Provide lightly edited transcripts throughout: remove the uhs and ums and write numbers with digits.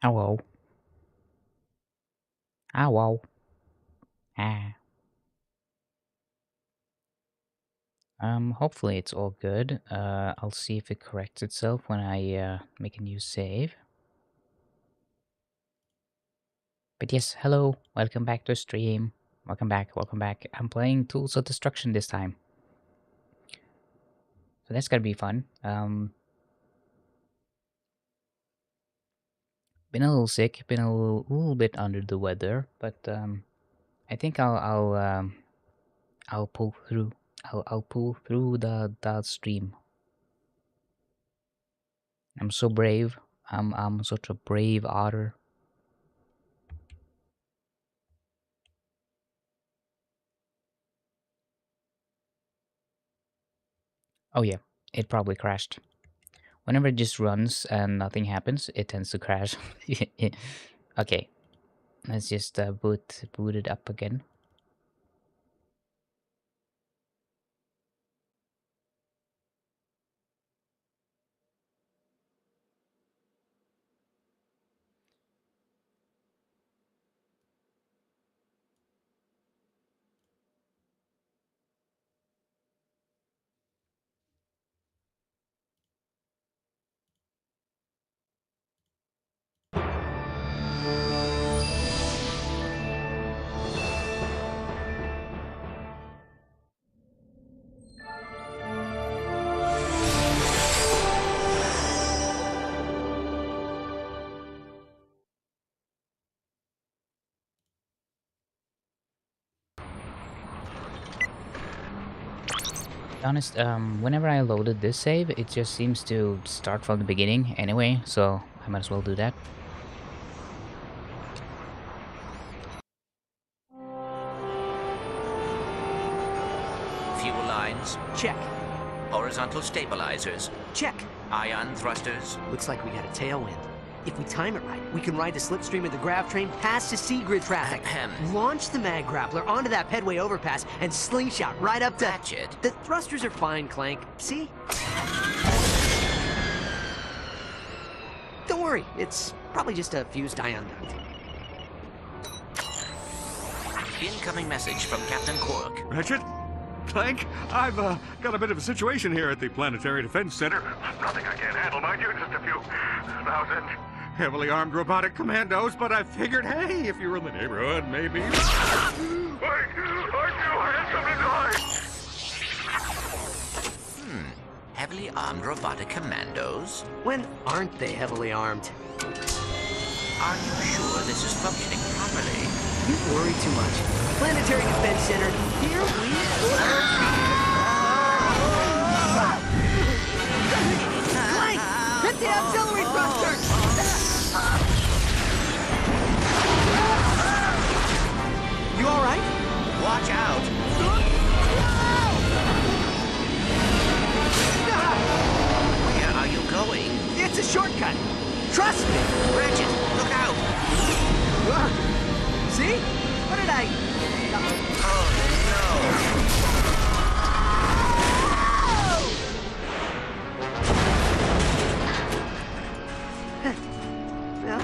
Hello. Hello. Ah. Hopefully it's all good. I'll see if it corrects itself when I make a new save. But yes, hello. Welcome back to stream. Welcome back. Welcome back. I'm playing Tools of Destruction this time. So that's gonna be fun. Been a little sick. Been a little bit under the weather, but I think I'll pull through. I'll pull through the stream. I'm so brave. I'm such a brave otter. Oh yeah, it probably crashed. Whenever it just runs and nothing happens, it tends to crash. Okay, let's just boot it up again. To be honest, whenever I loaded this save, it just seems to start from the beginning anyway, so I might as well do that. Fuel lines, Check. horizontal stabilizers, Check. ion thrusters. Looks like we got a tailwind. If we time it right, we can ride the slipstream of the grav train past the sea grid traffic. Ahem. Launch the mag grappler onto that pedway overpass and slingshot right up to... Ratchet. The thrusters are fine, Clank. See? Don't worry, it's probably just a fused ion duct. Incoming message from Captain Quark. Ratchet? Clank? I've got a bit of a situation here at the Planetary Defense Center. Nothing I can't handle, mind you. Just a few thousand heavily armed robotic commandos, but I figured, hey, if you were in the neighborhood, maybe... Wait! I knew I had something to hide! Heavily armed robotic commandos? When aren't they heavily armed? Are you sure this is functioning properly? You worry too much. Planetary Defense Center, here we go. Clank! Hit the auxiliary thrusters! You all right? Watch out! Where are you going? It's a shortcut. Trust me. Ratchet, look out! See? What did I... Oh, Well,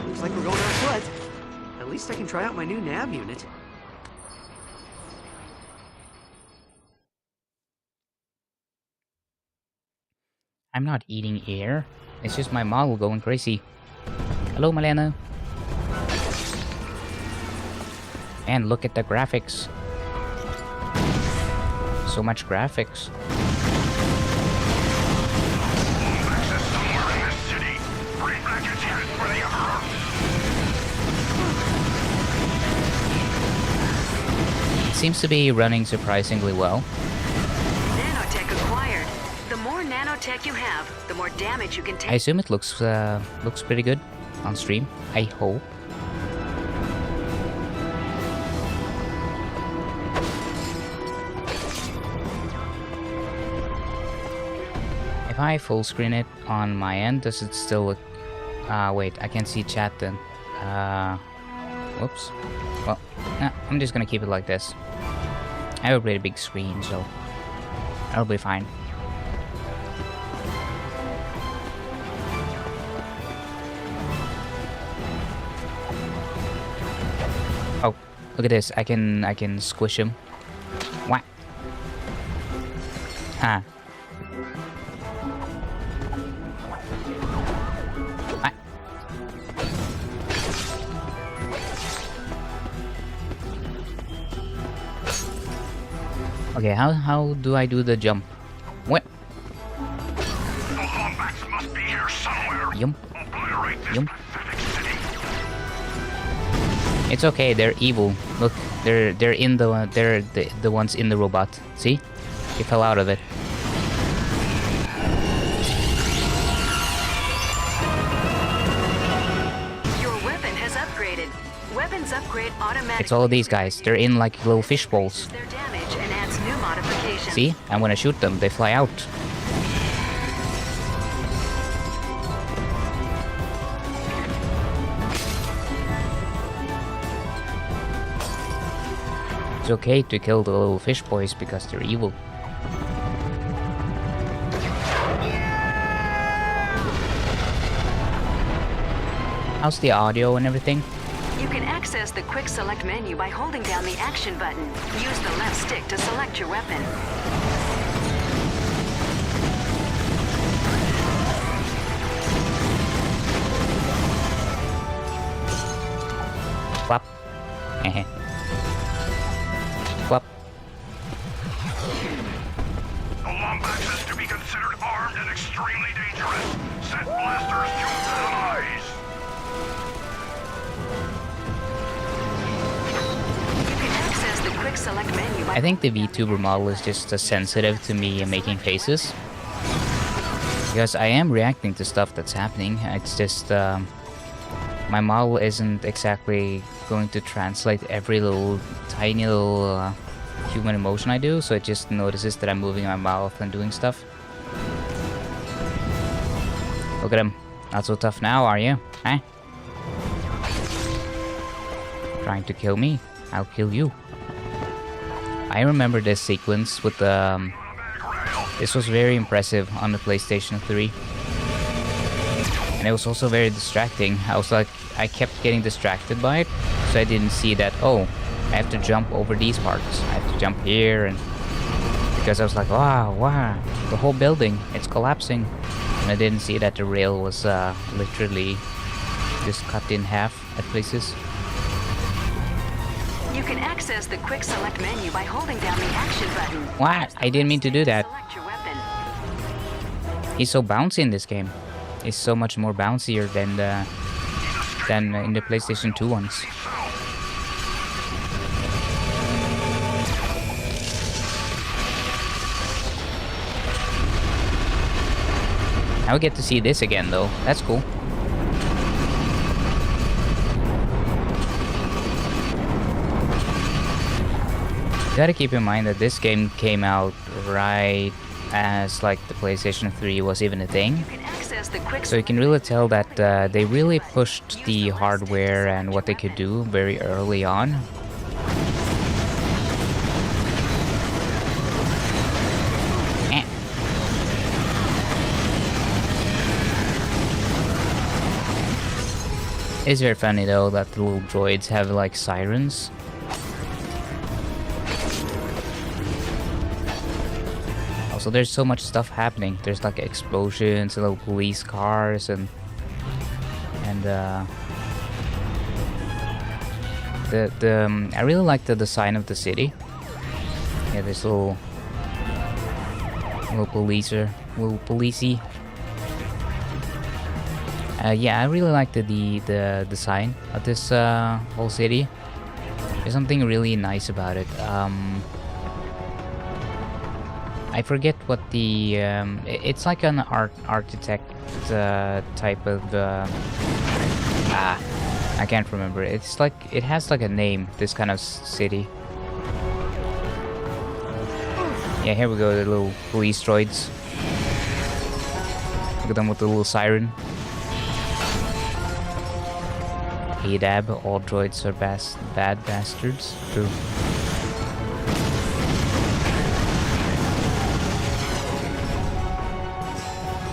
looks like we're going on foot. At least I can try out my new nav unit. I'm not eating air. It's just my model going crazy. Hello, Malena. And look at the graphics. So much graphics. It seems to be running surprisingly well. Nanotech acquired. The more nanotech you have, the more damage you can I take. assume it looks pretty good on stream. I hope. If I full screen it on my end, does it still look... wait, I can't see chat then. Whoops. Well, I'm just gonna keep it like this. I have a pretty big screen, so that'll be fine. Oh, look at this. I can squish him. What? Ah. Ah. Okay, how do I do the jump? What? The wombats must be here somewhere. Yum. Obliterate this Yum. pathetic city. It's okay. They're evil. Look, they're in they're the ones in the robot. See? He fell out of it. Your weapon has upgraded. Weapons upgrade automatically. It's all of these guys. They're in like little fish bowls. Their damage and adds new modifications. See? And when I shoot them, they fly out. It's okay to kill the little fish boys because they're evil. How's the audio and everything? You can access the quick select menu by holding down the action button. Use the left stick to select your weapon. Flop. Flop. The wombats is to be considered armed and extremely dangerous. Set blasters to their eyes. You can access the quick select menu by I think the Vtuber model is just sensitive to me making faces. Because I am reacting to stuff that's happening. It's just my model isn't exactly going to translate every little tiny little human emotion I do, so it just notices that I'm moving my mouth and doing stuff. Look at him. Not so tough now, are you? Huh? Trying to kill me? I'll kill you. I remember this sequence with the... this was very impressive on the PlayStation 3. And it was also very distracting. I was like, I kept getting distracted by it, so I didn't see that, oh, I have to jump over these parts. I have to jump here, and because I was like, wow, the whole building, it's collapsing. And I didn't see that the rail was literally just cut in half at places. You can access the quick select menu by holding down the action button. What? I didn't mean to do that. Select your weapon. He's so bouncy in this game. He's so much more bouncier than in the PlayStation 2 ones. Now we get to see this again, though. That's cool. You gotta keep in mind that this game came out right as like the PlayStation 3 was even a thing. You can access the quick So you can really tell that they really pushed the hardware and what they could do very early on. Eh. It's very funny though that the little droids have like sirens. Also, there's so much stuff happening. There's like explosions, little police cars, and I really like the design of the city. Yeah, this little policey. Yeah, I really like the design of this whole city. There's something really nice about it. I forget what the it's like an architect type of I can't remember. It's like it has like a name, this kind of city. Yeah, here we go, the little police droids. Look at them with the little siren. ADAB, all droids are bad bastards. True.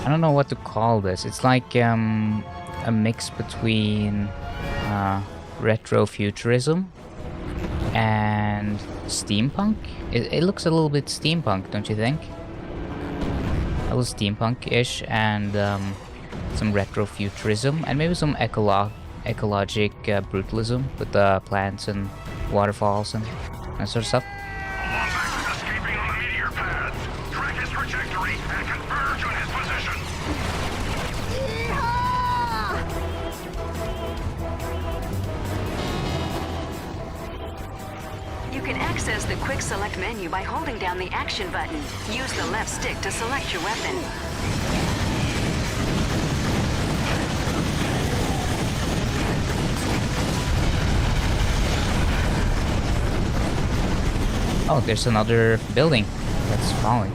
I don't know what to call this. It's like a mix between retro futurism And steampunk? It looks a little bit steampunk, don't you think? A little steampunk-ish, and some retrofuturism, and maybe some ecologic brutalism with the plants and waterfalls and that sort of stuff. Escaping on the meteor path. Track his trajectory and converge on his position. You can access the quick select menu by holding down the action button. Use the left stick to select your weapon. Oh, there's another building that's falling.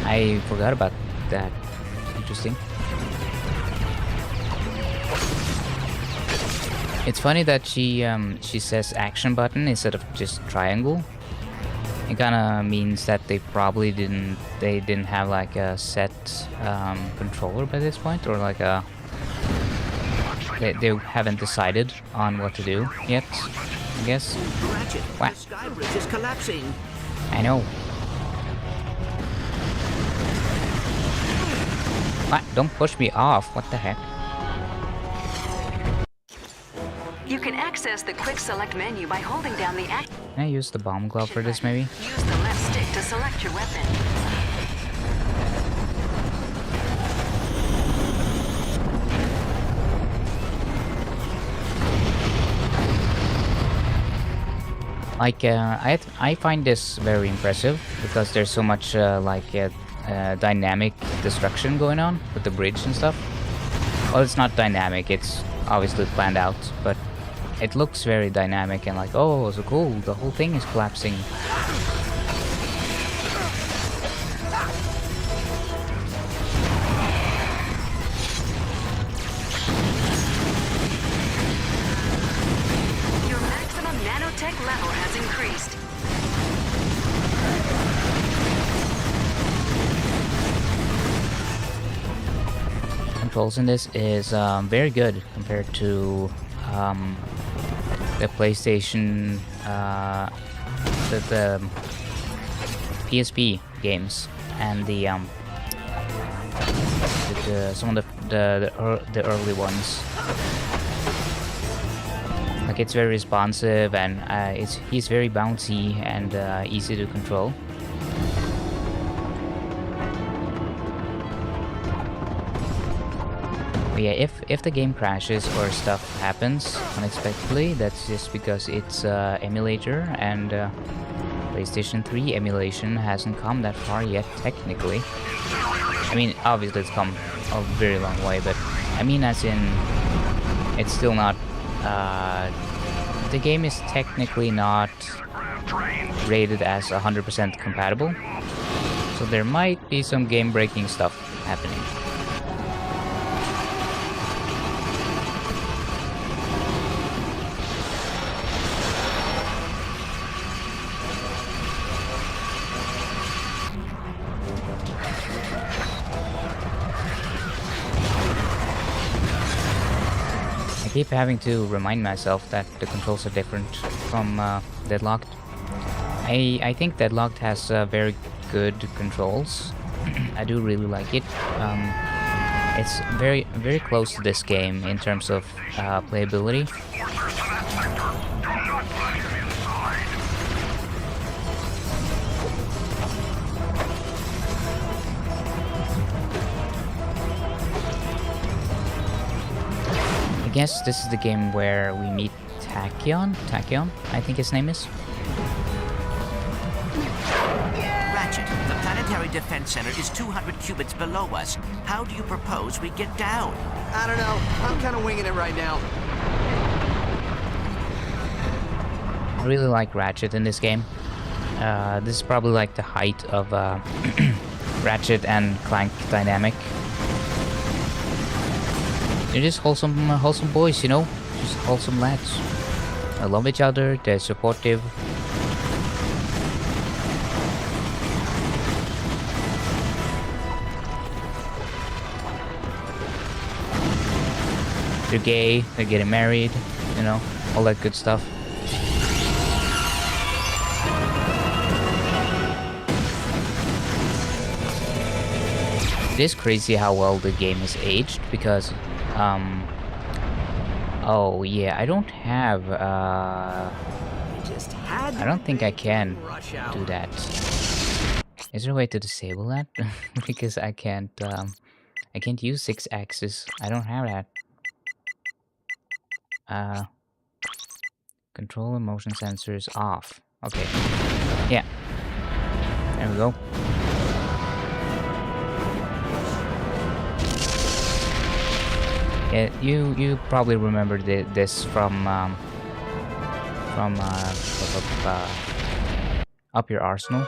I forgot about that. Interesting. It's funny that she says action button instead of just triangle. It kinda means that they probably didn't have like a set controller by this point, or like a they haven't decided on what to do yet, I guess. Ratchet, What? the sky bridge is collapsing. I know. What? Don't push me off. What the heck? You can access the quick select menu by holding down the action Can I use the bomb glove for this maybe? Use the left stick to select your weapon. Like, I find this very impressive because there's so much dynamic destruction going on with the bridge and stuff. Well, it's not dynamic, it's obviously planned out, but it looks very dynamic and like, oh, so cool, the whole thing is collapsing. Your maximum nanotech level has increased. Controls in this is very good compared to the PlayStation, the PSP games, and some of the early ones. Like, it's very responsive, and he's very bouncy and easy to control. But yeah, if the game crashes or stuff happens unexpectedly, that's just because it's emulator, and PlayStation 3 emulation hasn't come that far yet, technically. I mean, obviously it's come a very long way, but I mean as in, it's still not, the game is technically not rated as 100% compatible, so there might be some game-breaking stuff happening. I keep having to remind myself that the controls are different from Deadlocked. I think Deadlocked has very good controls. I do really like it. It's very close to this game in terms of playability. I guess this is the game where we meet Tachyon, I think his name is. Ratchet, the planetary defense center is 200 cubits below us. How do you propose we get down? I don't know. I'm kind of winging it right now. I really like Ratchet in this game. This is probably like the height of Ratchet and Clank dynamic. They're just wholesome boys, you know? Just wholesome lads. They love each other, they're supportive. They're gay, they're getting married, you know, all that good stuff. It is crazy how well the game has aged because, oh yeah, I don't have, I just had I don't think I can rush hour. do that. Is there a way to disable that? Because I can't use 6 axis. I don't have that. Control and motion sensors off. Okay. Yeah. There we go. Yeah, you probably remember this from Up Your Arsenal.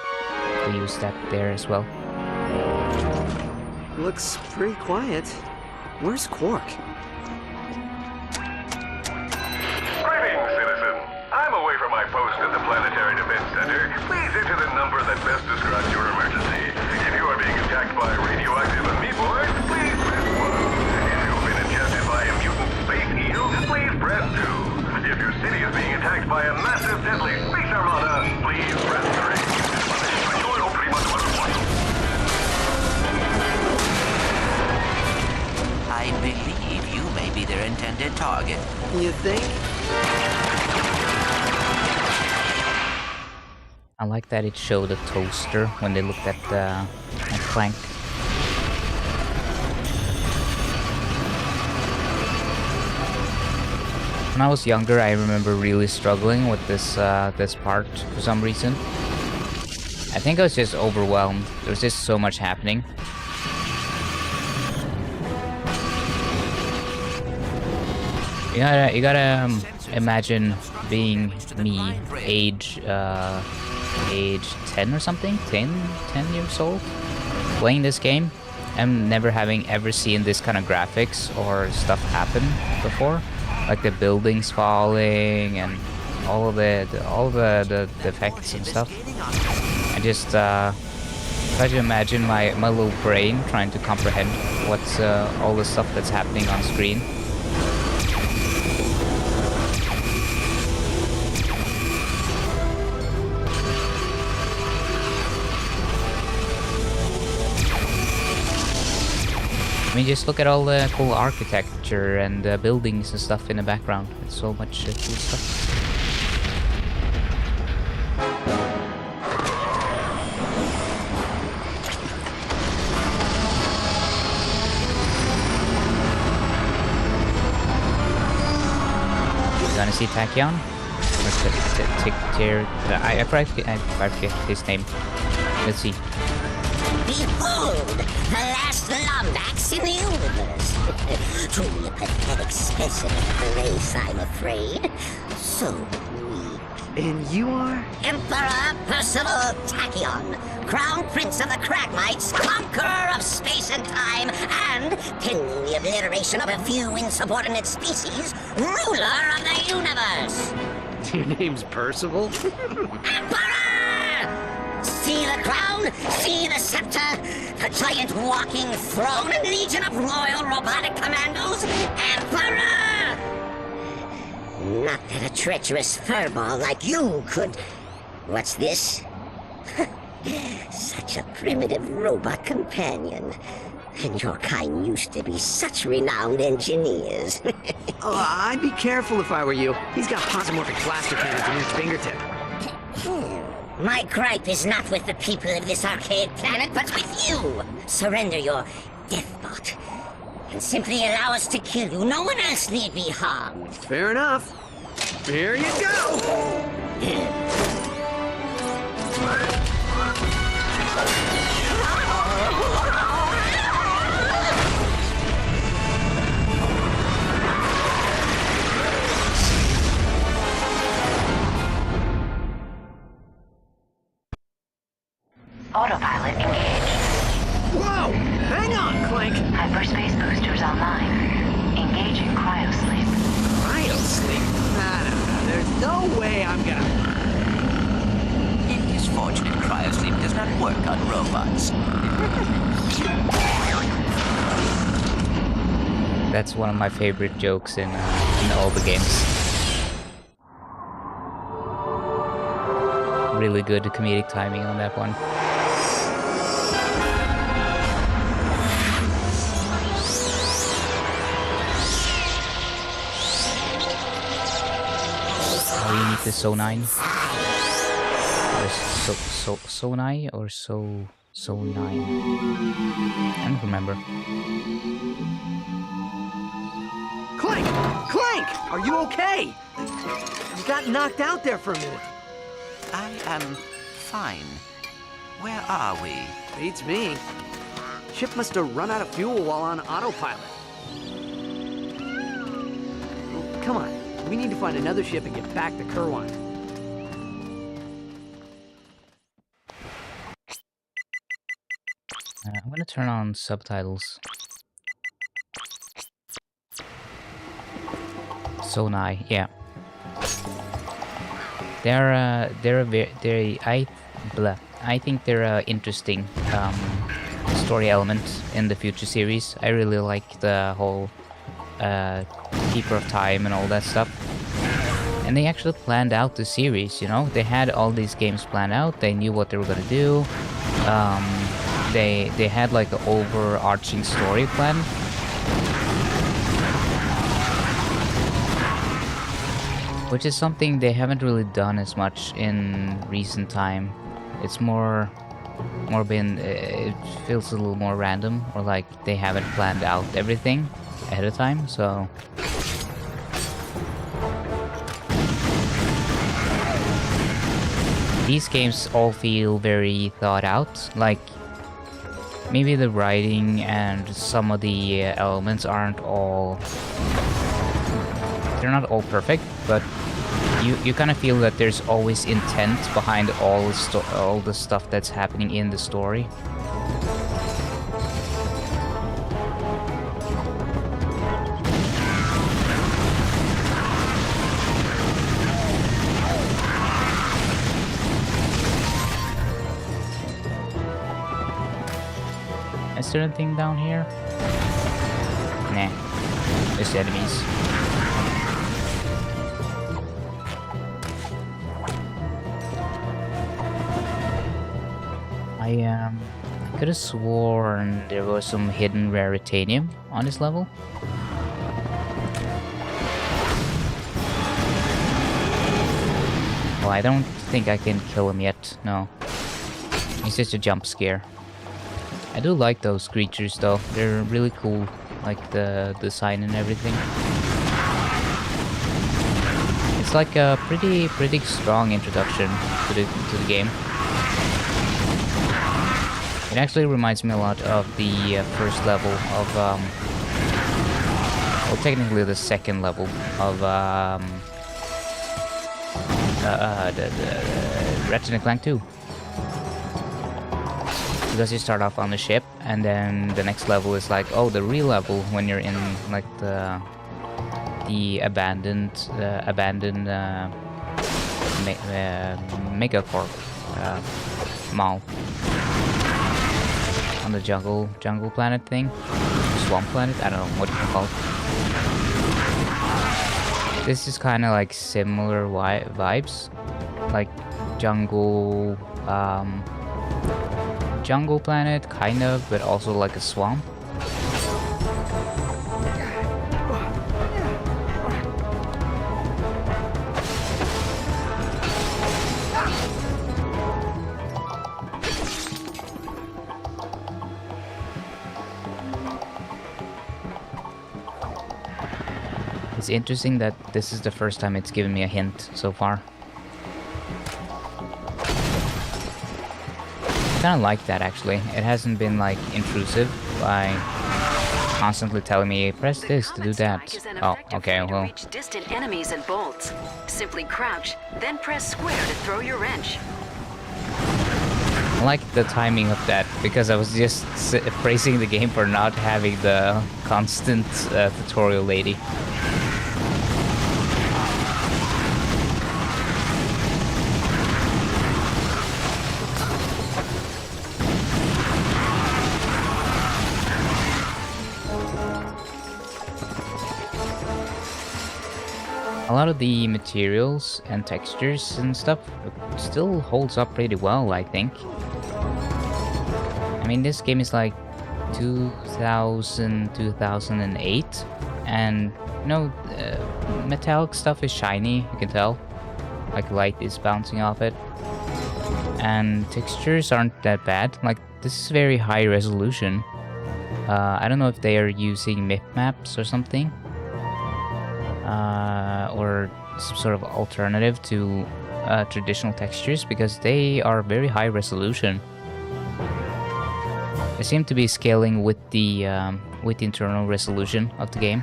They use that there as well. Looks pretty quiet. Where's Quark? Greetings, citizen. I'm away from my post at the Planetary Defense Center. Please enter the number that best describes your emergency. If you are being attacked by a radioactive amoeboid, please press 1. If you've been ingested by a mutant space eel, please press 2. If your city is being attacked by a massive deadly space armada, please press 3. I believe you may be their intended target. You think? I like that it showed a toaster when they looked at Clank. When I was younger, I remember really struggling with this this part for some reason. I think I was just overwhelmed. There was just so much happening. You gotta imagine being me, age 10 or something, 10 years old, playing this game, and never having ever seen this kind of graphics or stuff happen before, like the buildings falling and all the effects and stuff. I just try to imagine my little brain trying to comprehend what's all the stuff that's happening on screen. I mean, just look at all the cool architecture and buildings and stuff in the background. It's so much cool stuff. You gonna see Tachyon? I forget his name. Let's see. Behold, the last Lombax in the universe. Truly a pathetic specimen of the race, I'm afraid. So weak. And you are? Emperor Percival Tachyon, Crown Prince of the Cragmites, Conqueror of space and time, and, pending the obliteration of a few insubordinate species, ruler of the universe. Your name's Percival? Emperor! See the crown, see the scepter, the giant walking throne and legion of royal robotic commandos, Emperor! Not that a treacherous furball like you could... What's this? Such a primitive robot companion. And your kind used to be such renowned engineers. Oh, I'd be careful if I were you. He's got posomorphic blaster cannons in his fingertip. My gripe is not with the people of this arcade planet, but with you. Surrender your deathbot, and simply allow us to kill you. No one else need be harmed. Fair enough. Here you go! Autopilot engaged. Whoa! Hang on, Clank! Hyperspace boosters online. Engaging cryosleep. Cryosleep? I don't know. There's no way I'm gonna... It is fortunate cryosleep does not work on robots. That's one of my favorite jokes in all the games. Really good comedic timing on that one. Oh, you need the Sonine. Or Sonai or Sonine. I don't remember. Clank! Clank! Are you okay? You got knocked out there for a minute. I am fine. Where are we? Beats me. Ship must have run out of fuel while on autopilot. Oh, come on. We need to find another ship and get back to Kerwan. I'm gonna turn on subtitles. Sonai, yeah. I think they're a interesting story element in the future series. I really like the whole Keeper of Time and all that stuff. And they actually planned out the series, you know? They had all these games planned out, they knew what they were gonna do. They had like an overarching story plan. Which is something they haven't really done as much in recent time. It's more been, it feels a little more random, or like they haven't planned out everything ahead of time, so. These games all feel very thought out, like maybe the writing and some of the elements aren't all, they're not all perfect, but you kind of feel that there's always intent behind all the stuff that's happening in the story. Is there anything down here? Nah, just enemies. I could have sworn there was some hidden raritanium on this level. Well, I don't think I can kill him yet, no. He's just a jump scare. I do like those creatures though, they're really cool, like the design and everything. It's like a pretty strong introduction to the game. It actually reminds me a lot of the first level of, well, technically the second level of the Ratchet and Clank 2. Because you start off on the ship, and then the next level is like, oh, the real level when you're in like the abandoned megacorp mall. On the jungle planet thing, swamp planet, I don't know what you can call it. This is kind of like similar vibes, like jungle planet, kind of, but also like a swamp. It's interesting that this is the first time it's given me a hint so far. I kinda like that actually. It hasn't been like intrusive by constantly telling me, press this to do that. Oh, okay, well. Reach distant enemies and bolts. Simply crouch, then press square to throw your wrench. I like the timing of that, because I was just praising the game for not having the constant tutorial lady. A lot of the materials and textures and stuff still holds up pretty well, I think. I mean, this game is like 2008, and you know, metallic stuff is shiny, you can tell. like light is bouncing off it. And textures aren't that bad. Like, this is very high resolution. I don't know if they are using mip maps or something. Or some sort of alternative to traditional textures, because they are very high resolution. They seem to be scaling with the internal resolution of the game,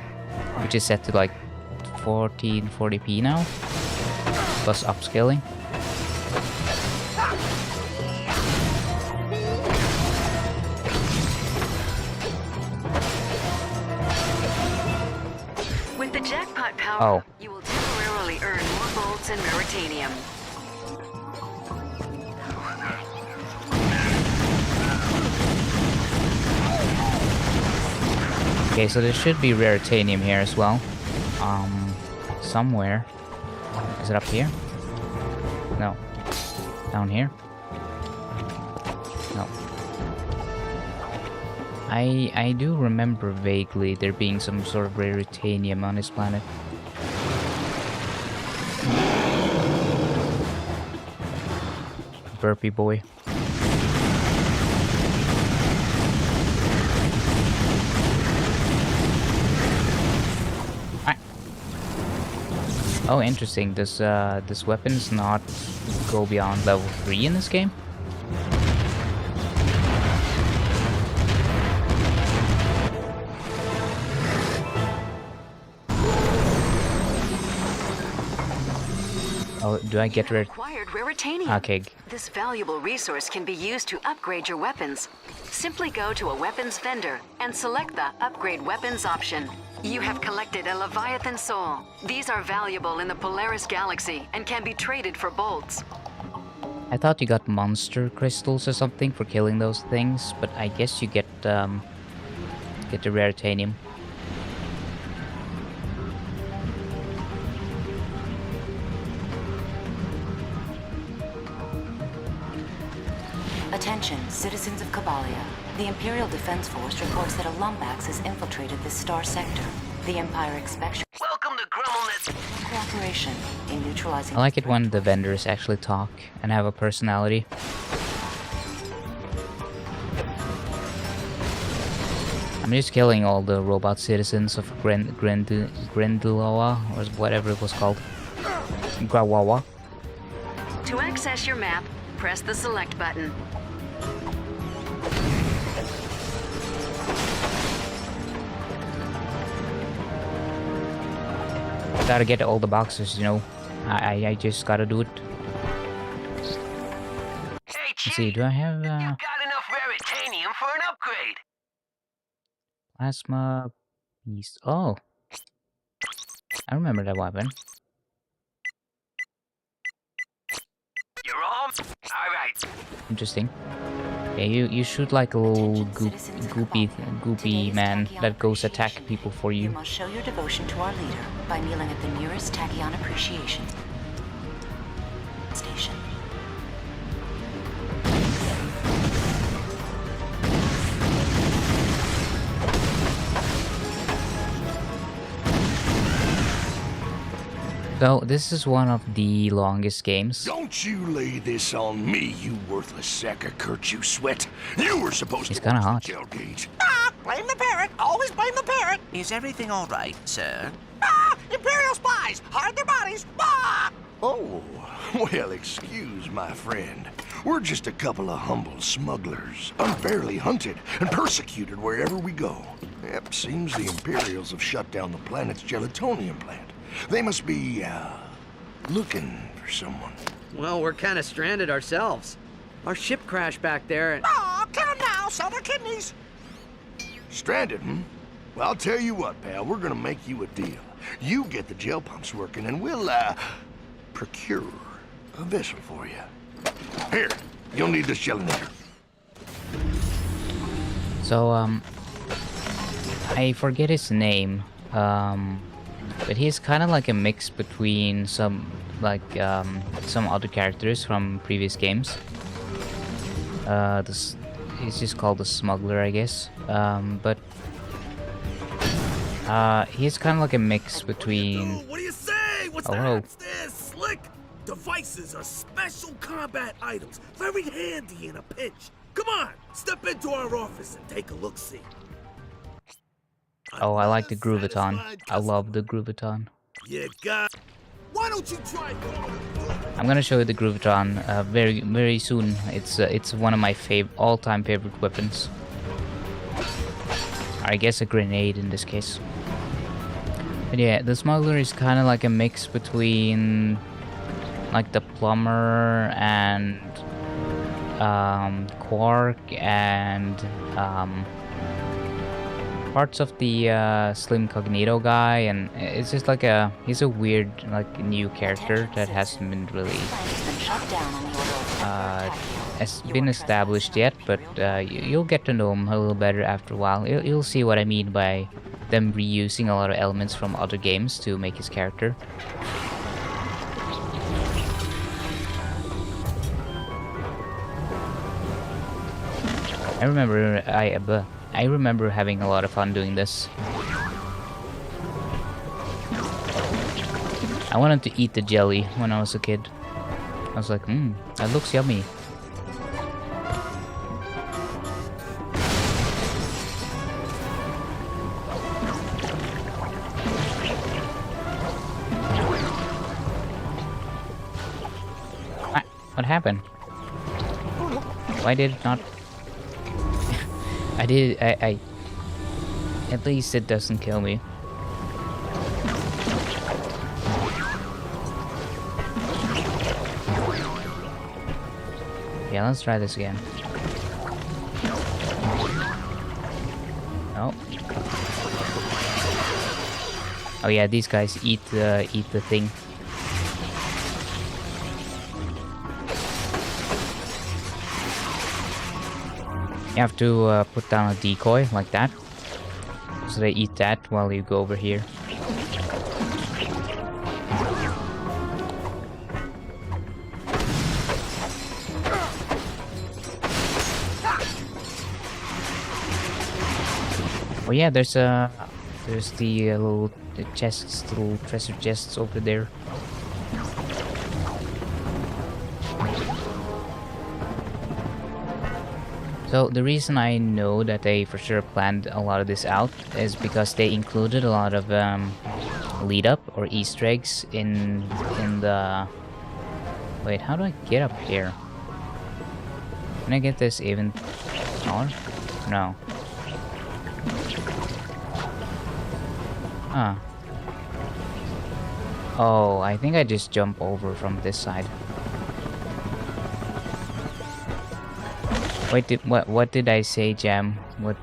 which is set to like 1440p now, plus upscaling. With the jackpot power, Oh. you will temporarily earn more bolts and Raritanium. Okay, so there should be Raritanium here as well. Somewhere. Is it up here? No. Down here? No. I do remember vaguely there being some sort of Raritanium on this planet. Burpee boy. Oh, interesting. Does this weapons not go beyond level 3 in this game? Oh, do I get rid? Acquired Raritanium. Okay. This valuable resource can be used to upgrade your weapons. Simply go to a weapons vendor and select the Upgrade Weapons option. You have collected a Leviathan Soul. These are valuable in the Polaris Galaxy and can be traded for bolts. I thought you got monster crystals or something for killing those things, but I guess you get the Raritanium. Attention, citizens of Kabalia. The Imperial Defense Force reports that a Lumbax has infiltrated this star sector. The Empire expects Welcome to Grummelness. cooperation in neutralizing... I like it when the vendors actually talk and have a personality. I'm just killing all the robot citizens of Grendeloa, or whatever it was called. Grawawa. To access your map, press the select button. Gotta get all the boxes, you know. I just gotta do it. Hey, Let's see, do I have got enough Raritanium for an upgrade. plasma beast? Oh, I remember that weapon. You're on? Alright. Interesting. Yeah, you shoot like a little goopy man that goes attack people for You you. must show your devotion to our leader by kneeling at the nearest Tachyon Appreciation Station. So this is one of the longest games. Don't you lay this on me, you worthless sack of Kurt, you sweat. You were supposed He's to kinda watch hot. the tailgate. Blame the parrot. Always blame the parrot. Is everything all right, sir? Imperial spies. Hide their bodies. Oh, well, excuse my friend. We're just a couple of humble smugglers, unfairly hunted and persecuted wherever we go. Yep, seems the Imperials have shut down the planet's gelatonium plant. They must be, looking for someone. Well, we're kind of stranded ourselves. Our ship crashed back there and... kill them now. Sell their kidneys. Stranded, hmm? Well, I'll tell you what, pal, we're gonna make you a deal. You get the gel pumps working and we'll, procure a vessel for you. Here, you'll need this gelinator. So I forget his name. But he's kind of like a mix between some other characters from previous games. He's just called the Smuggler, I guess. But he's kind of like a mix between. What do you say? What's Oh, hello. this? Slick? Devices are special combat items, very handy in a pinch. Come on, step into our office and take a look-see. Oh, I like the Groovathon. I love the Groovathon. You got... Why don't you try... I'm gonna show you the Groovathon very soon. It's one of my all-time favorite weapons. I guess a grenade in this case. But yeah, the smuggler is kind of like a mix between like the plumber and Quark and parts of the Slim Cognito guy, and it's just like he's a weird like new character that hasn't been really been established yet, but you'll get to know him a little better after a while. You'll see what I mean by them reusing a lot of elements from other games to make his character. I remember having a lot of fun doing this. I wanted to eat the jelly when I was a kid. I was like, that looks yummy. What happened? Why did it not? I at least it doesn't kill me. Yeah, let's try this again. Oh. Oh yeah, these guys eat the thing. You have to put down a decoy like that, so they eat that while you go over here. Oh yeah, there's the little chests, little treasure chests over there. So the reason I know that they for sure planned a lot of this out is because they included a lot of lead up or Easter eggs in the... Wait, how do I get up here? Can I get this even smaller? No. Huh. Oh, I think I just jump over from this side. Wait, what did I say, Jam? What,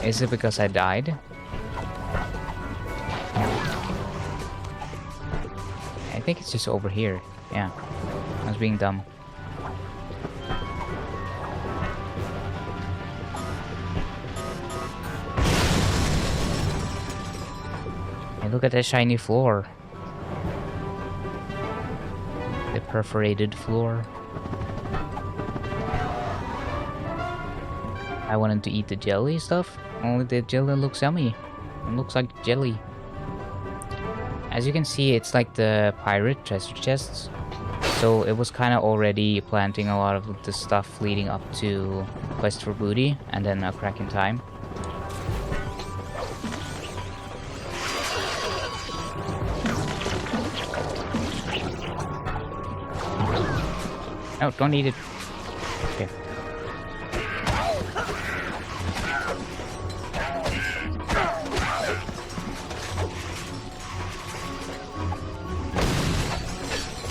is it because I died? I think it's just over here. Yeah, I was being dumb. Hey, look at that shiny floor. The perforated floor. I wanted to eat the jelly stuff. Only the jelly looks yummy. It looks like jelly. As you can see, it's like the pirate treasure chests. So it was kind of already planting a lot of the stuff leading up to Quest for Booty and then A Crack in Time. No, don't eat it. Okay.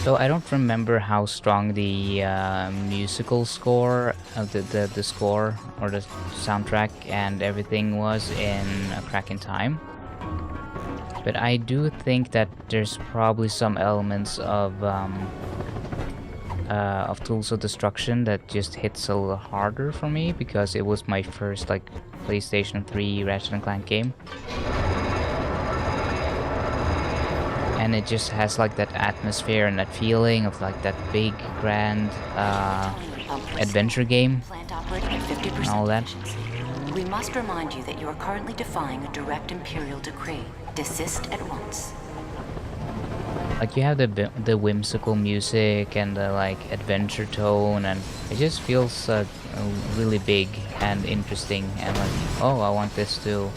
So I don't remember how strong the musical score, the score or the soundtrack and everything was in A Crack in Time. But I do think that there's probably some elements of Tools of Destruction that just hits a little harder for me because it was my first like PlayStation 3 Ratchet and Clank game. And it just has like that atmosphere and that feeling of like that big grand adventure game and all that. We must remind you that you are currently defying a direct Imperial decree. Desist at once. Like you have the whimsical music and the like adventure tone, and it just feels really big and interesting, and like, oh, I want this to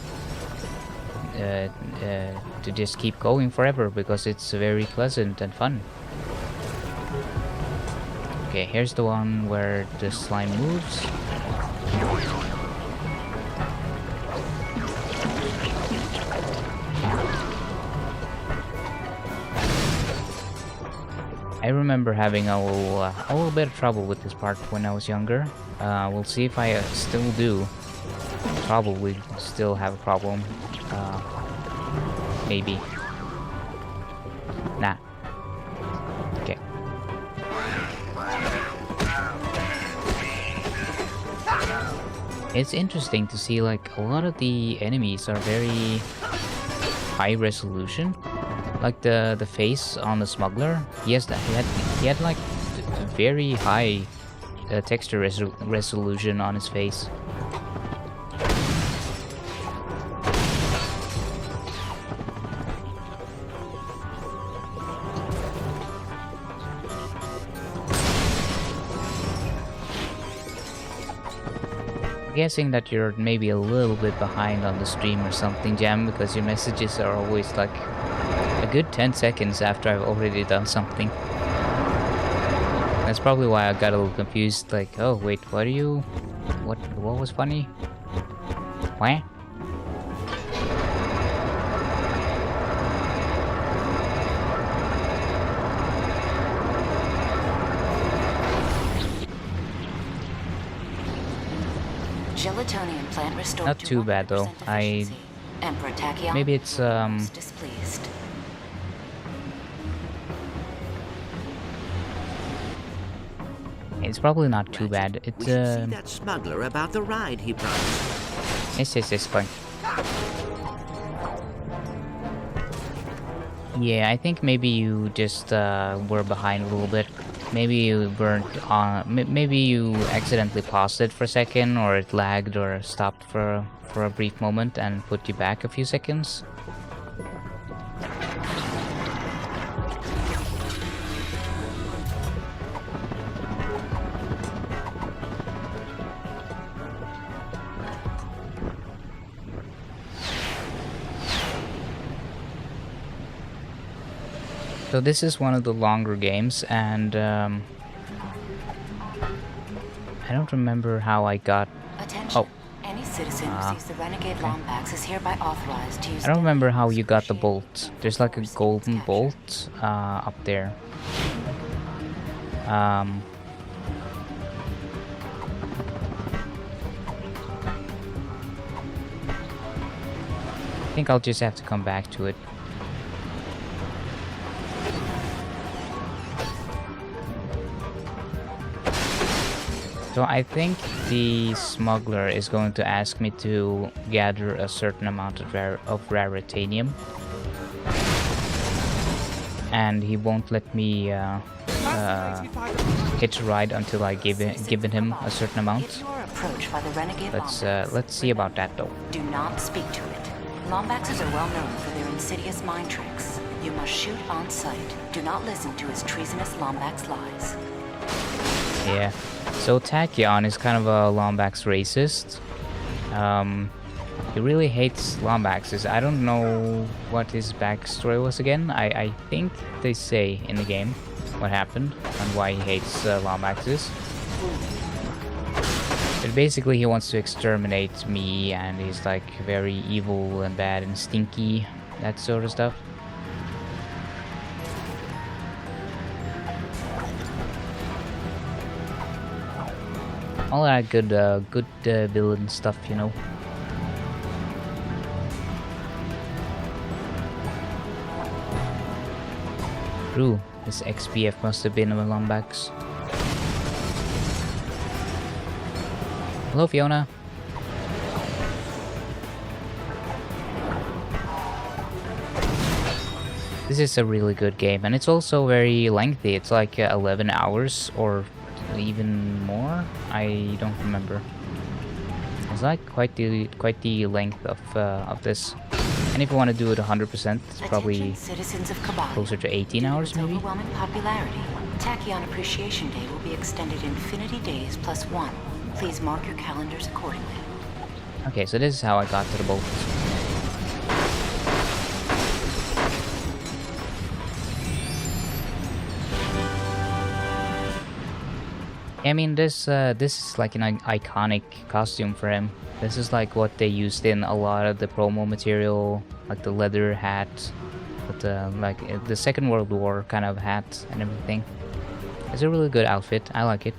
just keep going forever because it's very pleasant and fun. Okay, here's the one where the slime moves. I remember having a little bit of trouble with this part when I was younger. We'll see if I still do. Probably still have a problem. Maybe. Nah. Okay. It's interesting to see like a lot of the enemies are very high resolution. Like the face on the smuggler, yes, he had like very high texture resolution on his face. Guessing that you're maybe a little bit behind on the stream or something, Jam, because your messages are always like a good 10 seconds after I've already done something. That's probably why I got a little confused, like, oh wait, what was funny? What? Gelatonium plant restored. Not too bad though. Emperor Tachyon maybe it's displeased. it's probably not too bad. It's We should see that smuggler about the ride he promised. yes, Clank. Yeah, I think maybe you just were behind a little bit. Maybe you weren't on. Maybe you accidentally paused it for a second, or it lagged, or stopped for a brief moment and put you back a few seconds. So this is one of the longer games, and I don't remember how I got. Attention. Oh. Any citizen who sees the renegade Lombax is hereby authorized to use. I don't remember how you got the bolt. There's like a golden bolt up there. I think I'll just have to come back to it. So I think the smuggler is going to ask me to gather a certain amount of raritanium, and he won't let me hitch a ride until I given him a certain amount. Let's see about that though. Do not speak to it. Lombaxes are well known for their insidious mind tricks. You must shoot on sight. Do not listen to his treasonous Lombax lies. Yeah. So Tachyon is kind of a Lombax racist. He really hates Lombaxes. I don't know what his backstory was again. I think they say in the game what happened and why he hates Lombaxes. But basically he wants to exterminate me, and he's like very evil and bad and stinky, that sort of stuff. All that good villain stuff, you know. True, this XPF must have been a Lombax. Hello, Fiona. This is a really good game, and it's also very lengthy. It's like 11 hours or even more. I don't remember. It's like quite the length of this. And if you want to do it 100%, it's probably Attention, citizens of Kabbalah. closer to 18 Due to hours, its maybe? overwhelming popularity, Tachyon Appreciation Day will be extended infinity days +1. Please mark your calendars accordingly. Okay, so this is how I got to the boat. I mean, this is like an iconic costume for him. This is like what they used in a lot of the promo material, like the leather hat, with the the Second World War kind of hat and everything. It's a really good outfit. I like it.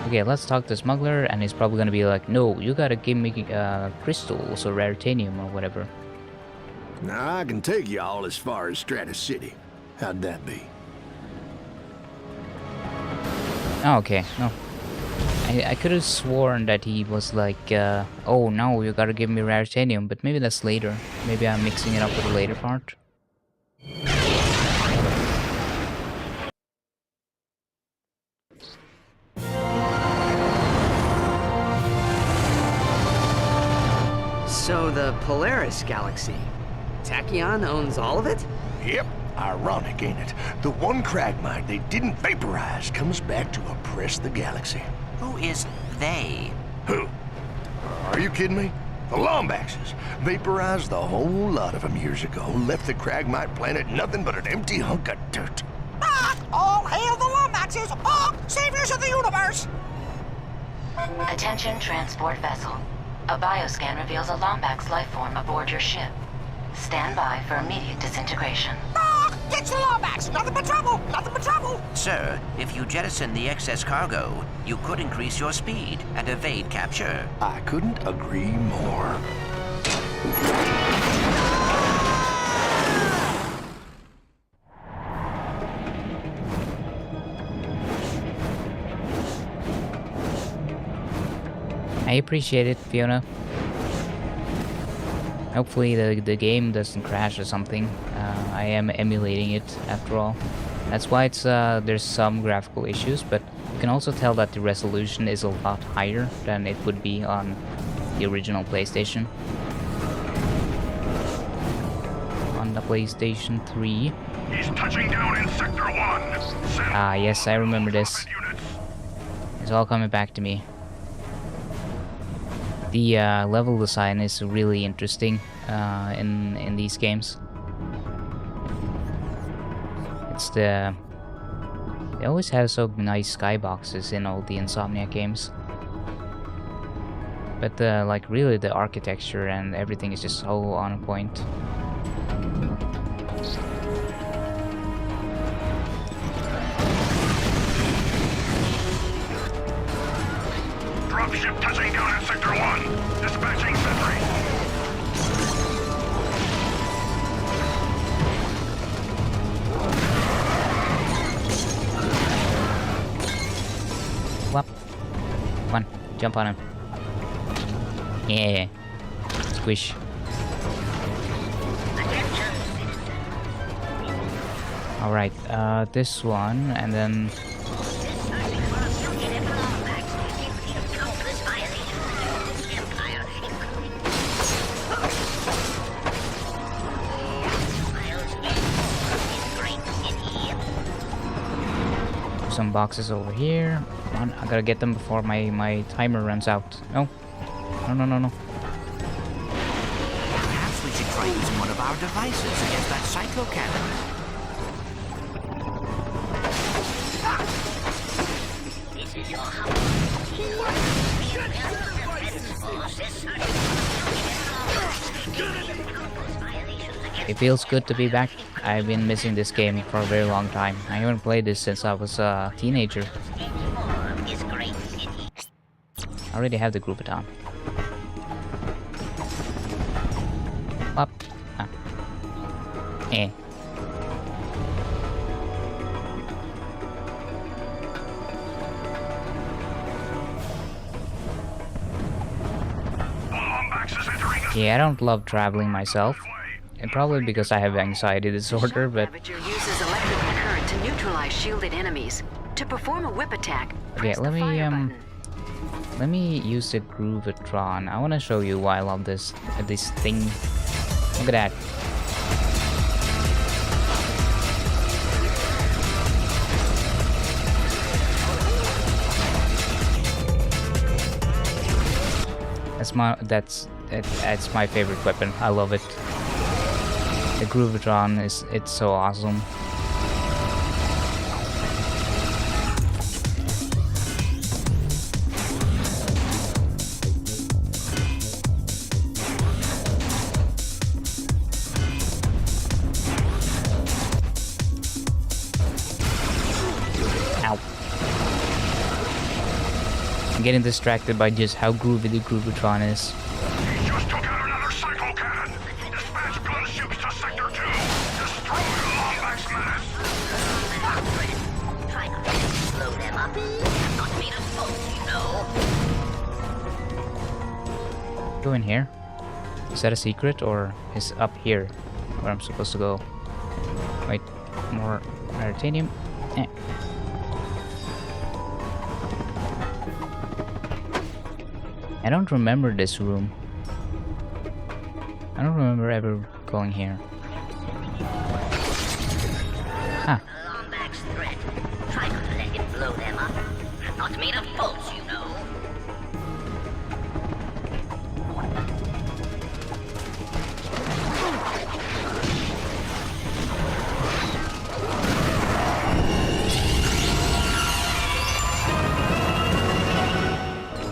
Okay, let's talk to Smuggler, and he's probably gonna be like, no, you gotta give me crystals or raritanium or whatever. Now, I can take y'all as far as Stratus City. How'd that be? Oh, okay, no. I could have sworn that he was like, oh no, you gotta give me raritanium, but maybe that's later. Maybe I'm mixing it up with the later part. So the Polaris Galaxy. Tachyon owns all of it? Yep. Ironic, ain't it? The one Cragmite they didn't vaporize comes back to oppress the galaxy. Who is they? Who? Are you kidding me? The Lombaxes vaporized the whole lot of them years ago, left the Cragmite planet nothing but an empty hunk of dirt. All hail the Lombaxes! Saviors of the universe! Attention, transport vessel. A bioscan reveals a Lombax life form aboard your ship. Stand by for immediate disintegration. Get the Lombax! Nothing but trouble! Nothing but trouble! Sir, if you jettison the excess cargo, you could increase your speed and evade capture. I couldn't agree more. I appreciate it, Fiona. Hopefully the game doesn't crash or something. I am emulating it after all. That's why it's there's some graphical issues, but you can also tell that the resolution is a lot higher than it would be on the original PlayStation. On the PlayStation 3. He's touching down in Sector 1. Ah, yes, I remember this. It's all coming back to me. The level design is really interesting in these games. It's they always have so nice skyboxes in all the Insomniac games. But like really the architecture and everything is just so on point. Dropship touching down in Sector 1. Dispatching sentry. Whop. Come on, jump on him. Yeah. Squish. Alright, this one, and then... some boxes over here. Come on, I gotta get them before my timer runs out. No. No. Perhaps we should try using one of our devices against that psycho cannon. This is your It feels good to be back. I've been missing this game for a very long time. I haven't played this since I was a teenager. I already have the Groupaton. Up. Ah. Eh. Yeah, I don't love traveling myself. And probably because I have anxiety disorder, but... Ravager uses electrical current to neutralize shielded enemies. To perform a whip attack, Okay, press the fire button. let me use the Groovatron. I want to show you why I love this thing. Look at that. That's my favorite weapon. I love it. The Groovatron it's so awesome. Ow. I'm getting distracted by just how groovy the Groovatron is. Just took out another cycle cannon. Dispatch gunship to Sector 2. Destroy Lombax mass. Try not to blow them up. I'm not made of boats, you know. Go in here. Is that a secret or is up here where I'm supposed to go? Wait, more titanium. Eh. I don't remember this room. I don't remember ever going here. Huh. Lombax threat. Try not to let it blow them up. I'm not made of boats, you know.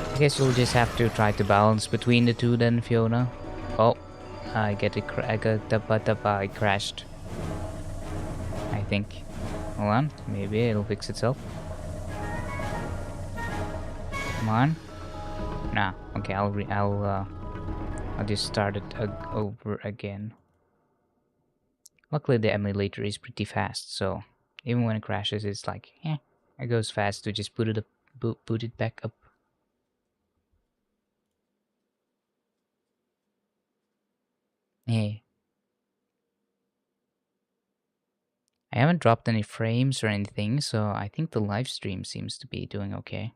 I guess you'll just have to try to balance between the two then, Fiona. Oh, I crashed. I think. Hold on, maybe it'll fix itself. Come on. Nah, okay, I'll just start it over again. Luckily the emulator is pretty fast, so even when it crashes, it's like, it goes fast to just put it back up. Hey. I haven't dropped any frames or anything, so I think the live stream seems to be doing okay.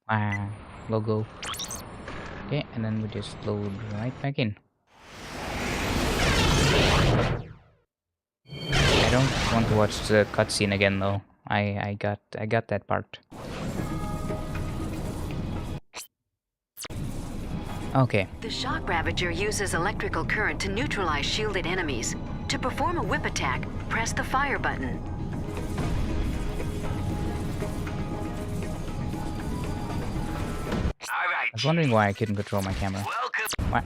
Wow, logo. Okay, and then we just load right back in. I don't want to watch the cutscene again though. I got that part. Okay. The Shock Ravager uses electrical current to neutralize shielded enemies. To perform a whip attack, press the fire button. All right. I was wondering why I couldn't control my camera. Welcome. What?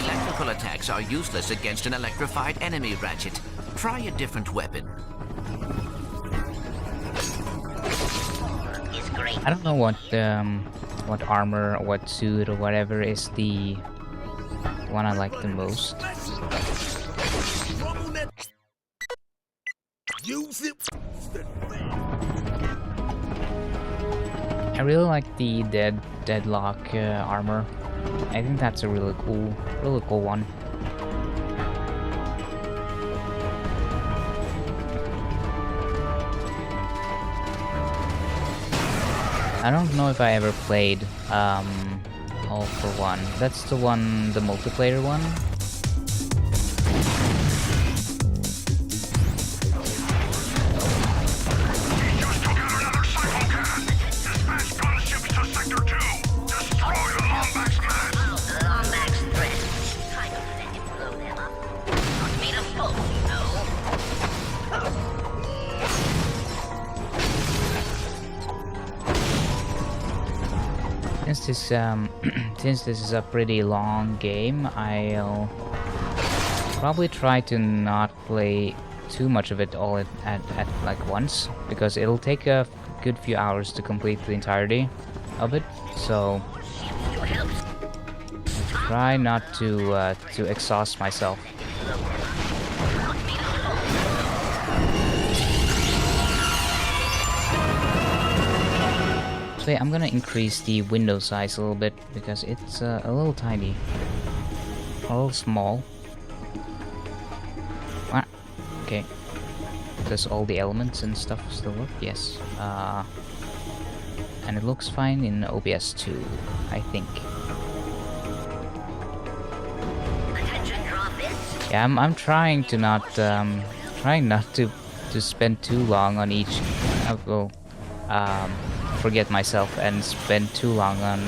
Electrical attacks are useless against an electrified enemy, Ratchet. Try a different weapon. I don't know what armor or what suit or whatever is the one I like the most. Use it. I really like the deadlock armor. I think that's a really cool one. I don't know if I ever played All for One. That's the one, the multiplayer one. Just took out another cycle cannon. Dispatch gunships to Sector 2. Destroy the Lombax mass. Lombax threat. Try not to let it blow them up. Not made of boats, you know. Since this is a pretty long game, I'll probably try to not play too much of it all at like once, because it'll take a good few hours to complete the entirety. of it, so try not to exhaust myself. So yeah, I'm gonna increase the window size a little bit because it's a little tiny, a little small. Ah, okay. Does all the elements and stuff still work? Yes. And it looks fine in OBS too, I think. Yeah, I'm trying to not to spend too long on each. Forget myself and spend too long on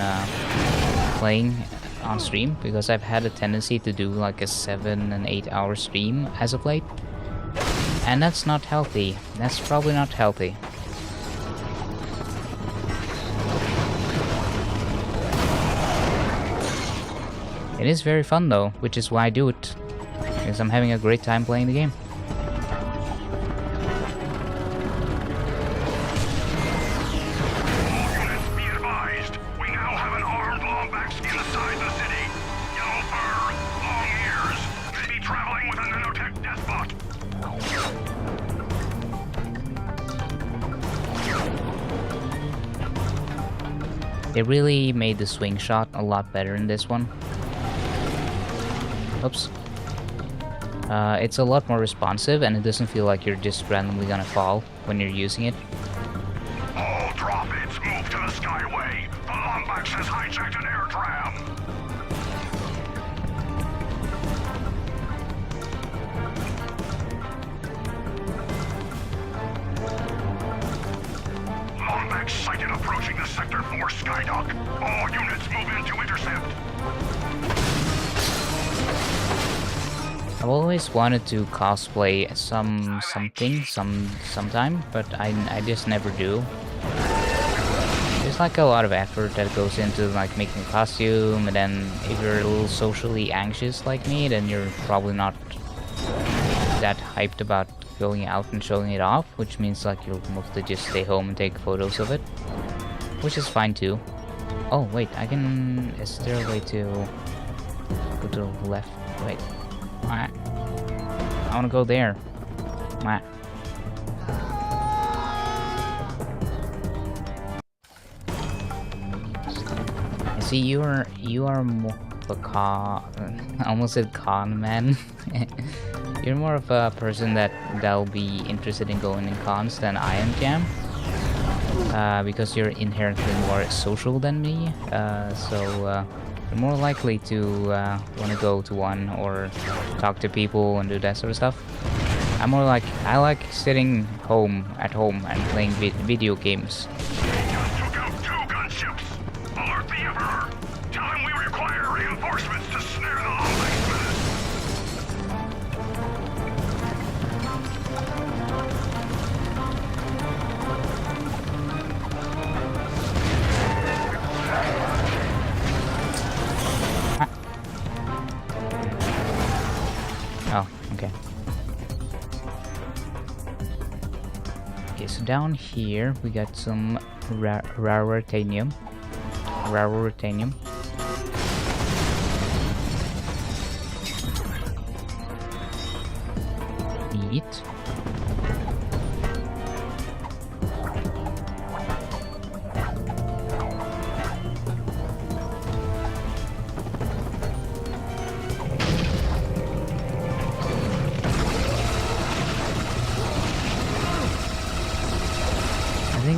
playing on stream, because I've had a tendency to do like a 7 and 8 hour stream as of late, and that's not healthy. That's probably not healthy. It is very fun though, which is why I do it, because I'm having a great time playing the game. They really made the swing shot a lot better in this one. Oops. It's a lot more responsive, and it doesn't feel like you're just randomly gonna fall when you're using it. All droplets move to the skyway. The Lombax has hijacked an air tram. Lombax sighted approaching the Sector 4 skydock. All units move in to intercept. I've always wanted to cosplay sometime, but I just never do. There's like a lot of effort that goes into like making a costume, and then if you're a little socially anxious like me, then you're probably not that hyped about going out and showing it off, which means like you'll mostly just stay home and take photos of it, which is fine too. Oh wait, is there a way to go to the left? Wait. I wanna go there. See, you are more of a con. I almost said con man. You're more of a person that'll be interested in going in cons than I am, Jam. Because you're inherently more social than me. So you're more likely to want to go to one or talk to people and do that sort of stuff. I'm more like, I like sitting at home and playing video games. Just took out 2 gunships. Alert the Emperor. Tell him we require reinforcements to snare the Lombax menace. Oh, okay. Okay, so down here we got some raritanium. Neat.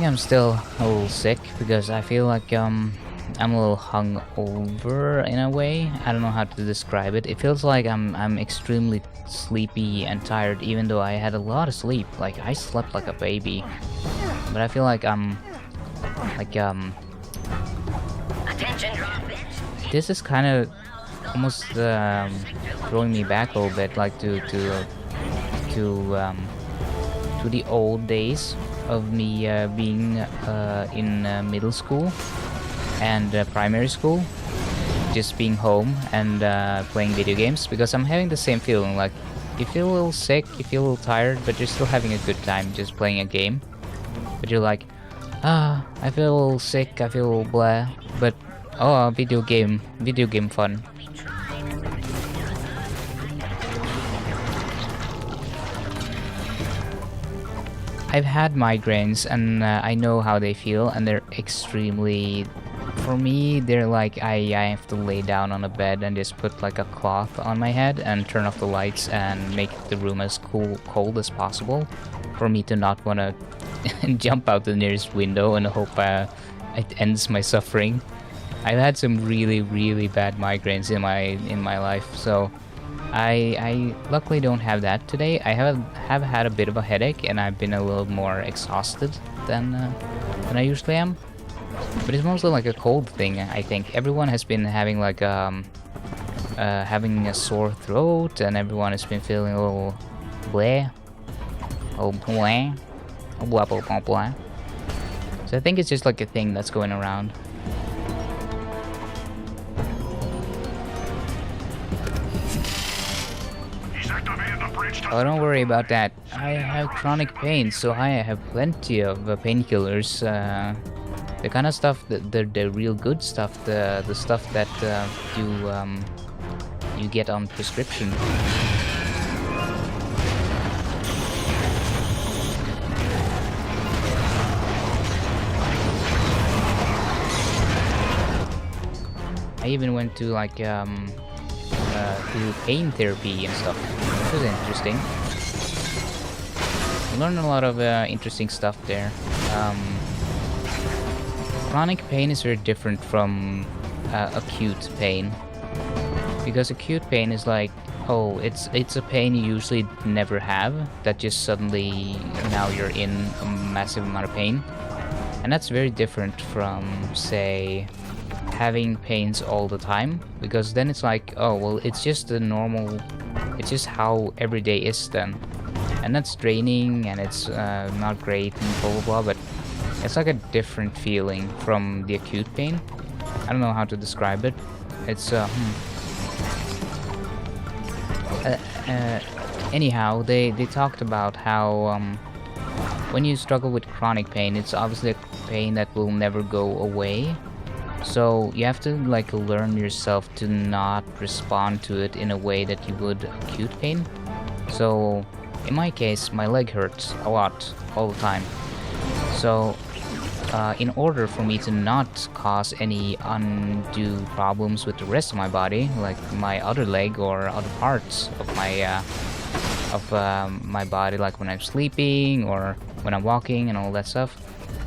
I'm still a little sick because I feel like I'm a little hungover in a way. I don't know how to describe it. It feels like I'm extremely sleepy and tired, even though I had a lot of sleep. Like I slept like a baby, but I feel like this is kind of almost throwing me back a little bit, like to the old days of me being in middle school and primary school, just being home and playing video games, because I'm having the same feeling. Like you feel a little sick, you feel a little tired, but you're still having a good time just playing a game. But you're like, I feel sick, I feel blah, but oh, video game fun. I've had migraines and I know how they feel, and they're extremely, for me, they're like I have to lay down on a bed and just put like a cloth on my head and turn off the lights and make the room as cold as possible for me to not want to jump out the nearest window and hope it ends my suffering. I've had some really bad migraines in my life, so I luckily don't have that today. I have had a bit of a headache, and I've been a little more exhausted than I usually am. But it's mostly like a cold thing, I think. Everyone has been having like having a sore throat, and everyone has been feeling a little bleh. Oh blah. Blah blah blah blah. So I think it's just like a thing that's going around. Oh, don't worry about that. I have chronic pain, so I have plenty of painkillers. The kind of stuff, the real good stuff, the stuff that you get on prescription. I even went to like do pain therapy and stuff. It was interesting. You learn a lot of interesting stuff there. Chronic pain is very different from acute pain, because acute pain is like, oh, it's a pain you usually never have, that just suddenly now you're in a massive amount of pain, and that's very different from, say, having pains all the time, because then it's like, oh well, it's just the normal, it's just how every day is then, and that's draining and it's not great and blah blah blah, but it's like a different feeling from the acute pain. I don't know how to describe it. It's anyhow, they talked about how when you struggle with chronic pain, it's obviously a pain that will never go away. So you have to like learn yourself to not respond to it in a way that you would acute pain. So in my case, my leg hurts a lot all the time. So in order for me to not cause any undue problems with the rest of my body, like my other leg or other parts of my body, like when I'm sleeping or when I'm walking and all that stuff,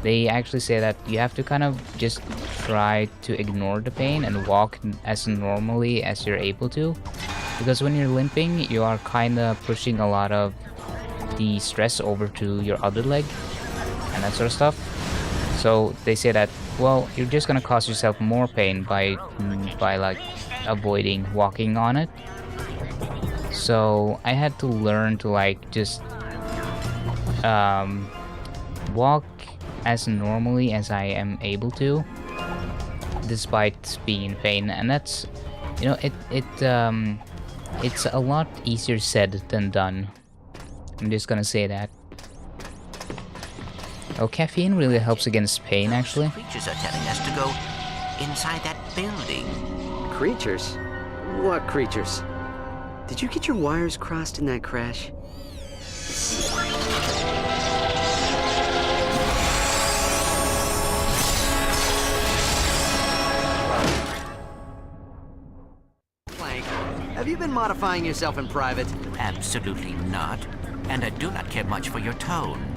they actually say that you have to kind of just try to ignore the pain and walk as normally as you're able to, because when you're limping, you are kind of pushing a lot of the stress over to your other leg and that sort of stuff. So they say that, well, you're just gonna cause yourself more pain by like avoiding walking on it. So I had to learn to like just walk as normally as I am able to, despite being in pain, and that's, you know, it's a lot easier said than done. I'm just gonna say that. Oh, caffeine really helps against pain, actually. Creatures are telling us to go inside that building. Creatures? What creatures? Did you get your wires crossed in that crash? Clank, have you been modifying yourself in private? Absolutely not. And I do not care much for your tone.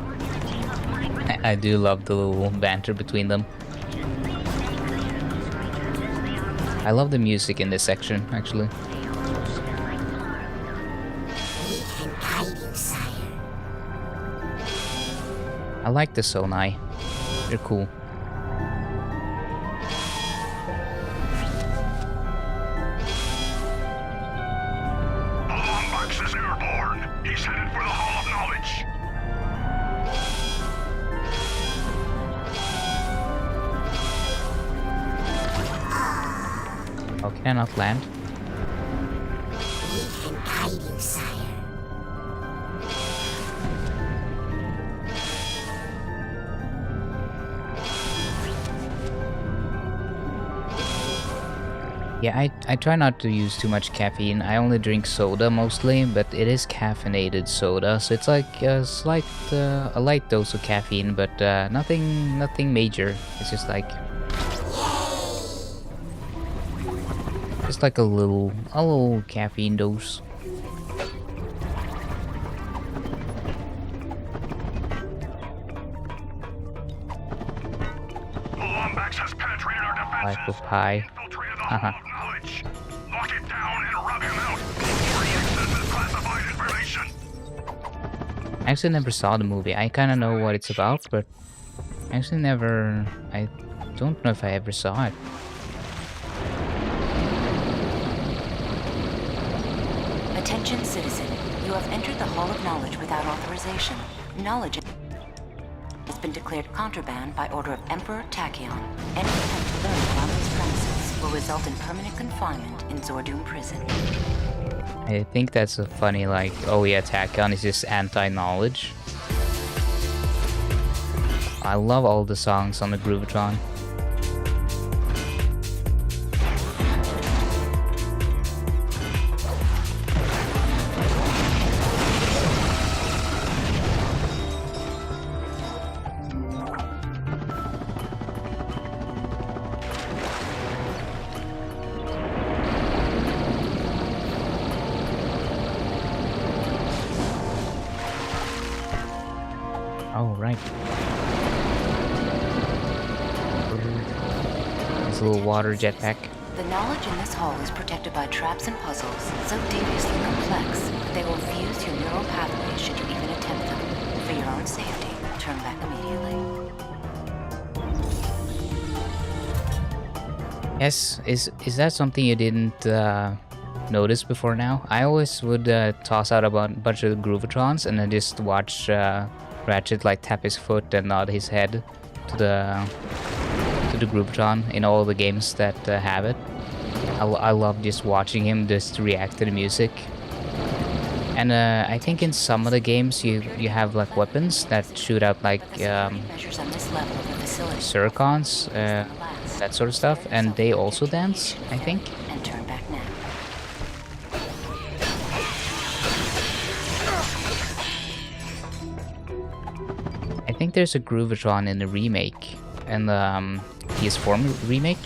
I do love the little banter between them. I love the music in this section, actually. I like the Sonai. They're cool. Lombax is airborne. He's headed for the Hall of Knowledge. Oh, can I not land? We can guide you, sire. Yeah, I try not to use too much caffeine. I only drink soda mostly, but it is caffeinated soda, so it's like a light dose of caffeine, but nothing major. It's just like a little caffeine dose. Lombax has penetrated our defenses. HaloPie. Infiltrated the Hall of Knowledge. Lock it down and rub him out before he accesses classified information. I actually never saw the movie. I kind of know what it's about, but I don't know if I ever saw it. Attention, citizen. You have entered the Hall of Knowledge without authorization. Knowledge has been declared contraband by order of Emperor Tachyon. Any attempt to learn around these premises will result in permanent confinement in Zordoom Prison. I think that's a funny, like, oh yeah, Tachyon is just anti-knowledge. I love all the songs on the Groovatron. Oh, right. This little water jetpack. The knowledge in this hall is protected by traps and puzzles so deviously complex that they will fuse your neural pathways should you even attempt them. For your own safety, turn back immediately. Yes, is that something you didn't notice before now? I always would toss out a bunch of Groovatrons and then just watch Ratchet like tap his foot and nod his head to the Groovatron in all the games that have it. I love just watching him just react to the music. And I think in some of the games you have like weapons that shoot out like Zircons, that sort of stuff, and they also dance, I think. And turn back now. I think there's a Groovatron in the remake, and the PS4 remake.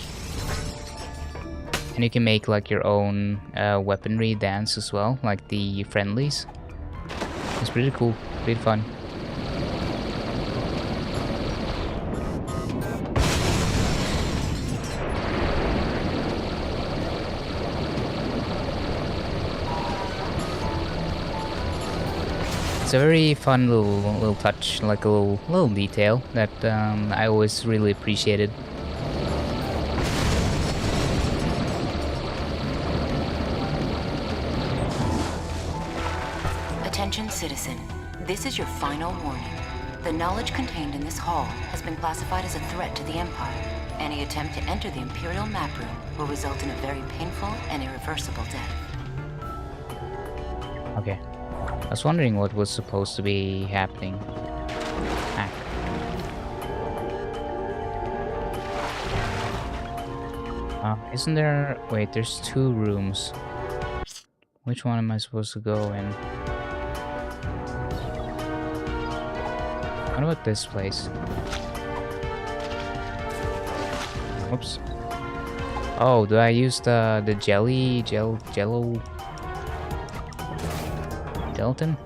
And you can make like your own weaponry dance as well, like the friendlies. It's pretty cool, pretty fun. It's a very fun little touch, like a little detail that I always really appreciated. Attention, citizen. This is your final warning. The knowledge contained in this hall has been classified as a threat to the Empire. Any attempt to enter the Imperial map room will result in a very painful and irreversible death. Okay. I was wondering what was supposed to be happening. Isn't there... Wait, there's 2 rooms. Which one am I supposed to go in? What about this place? Oops. Oh, do I use the jello gelatin?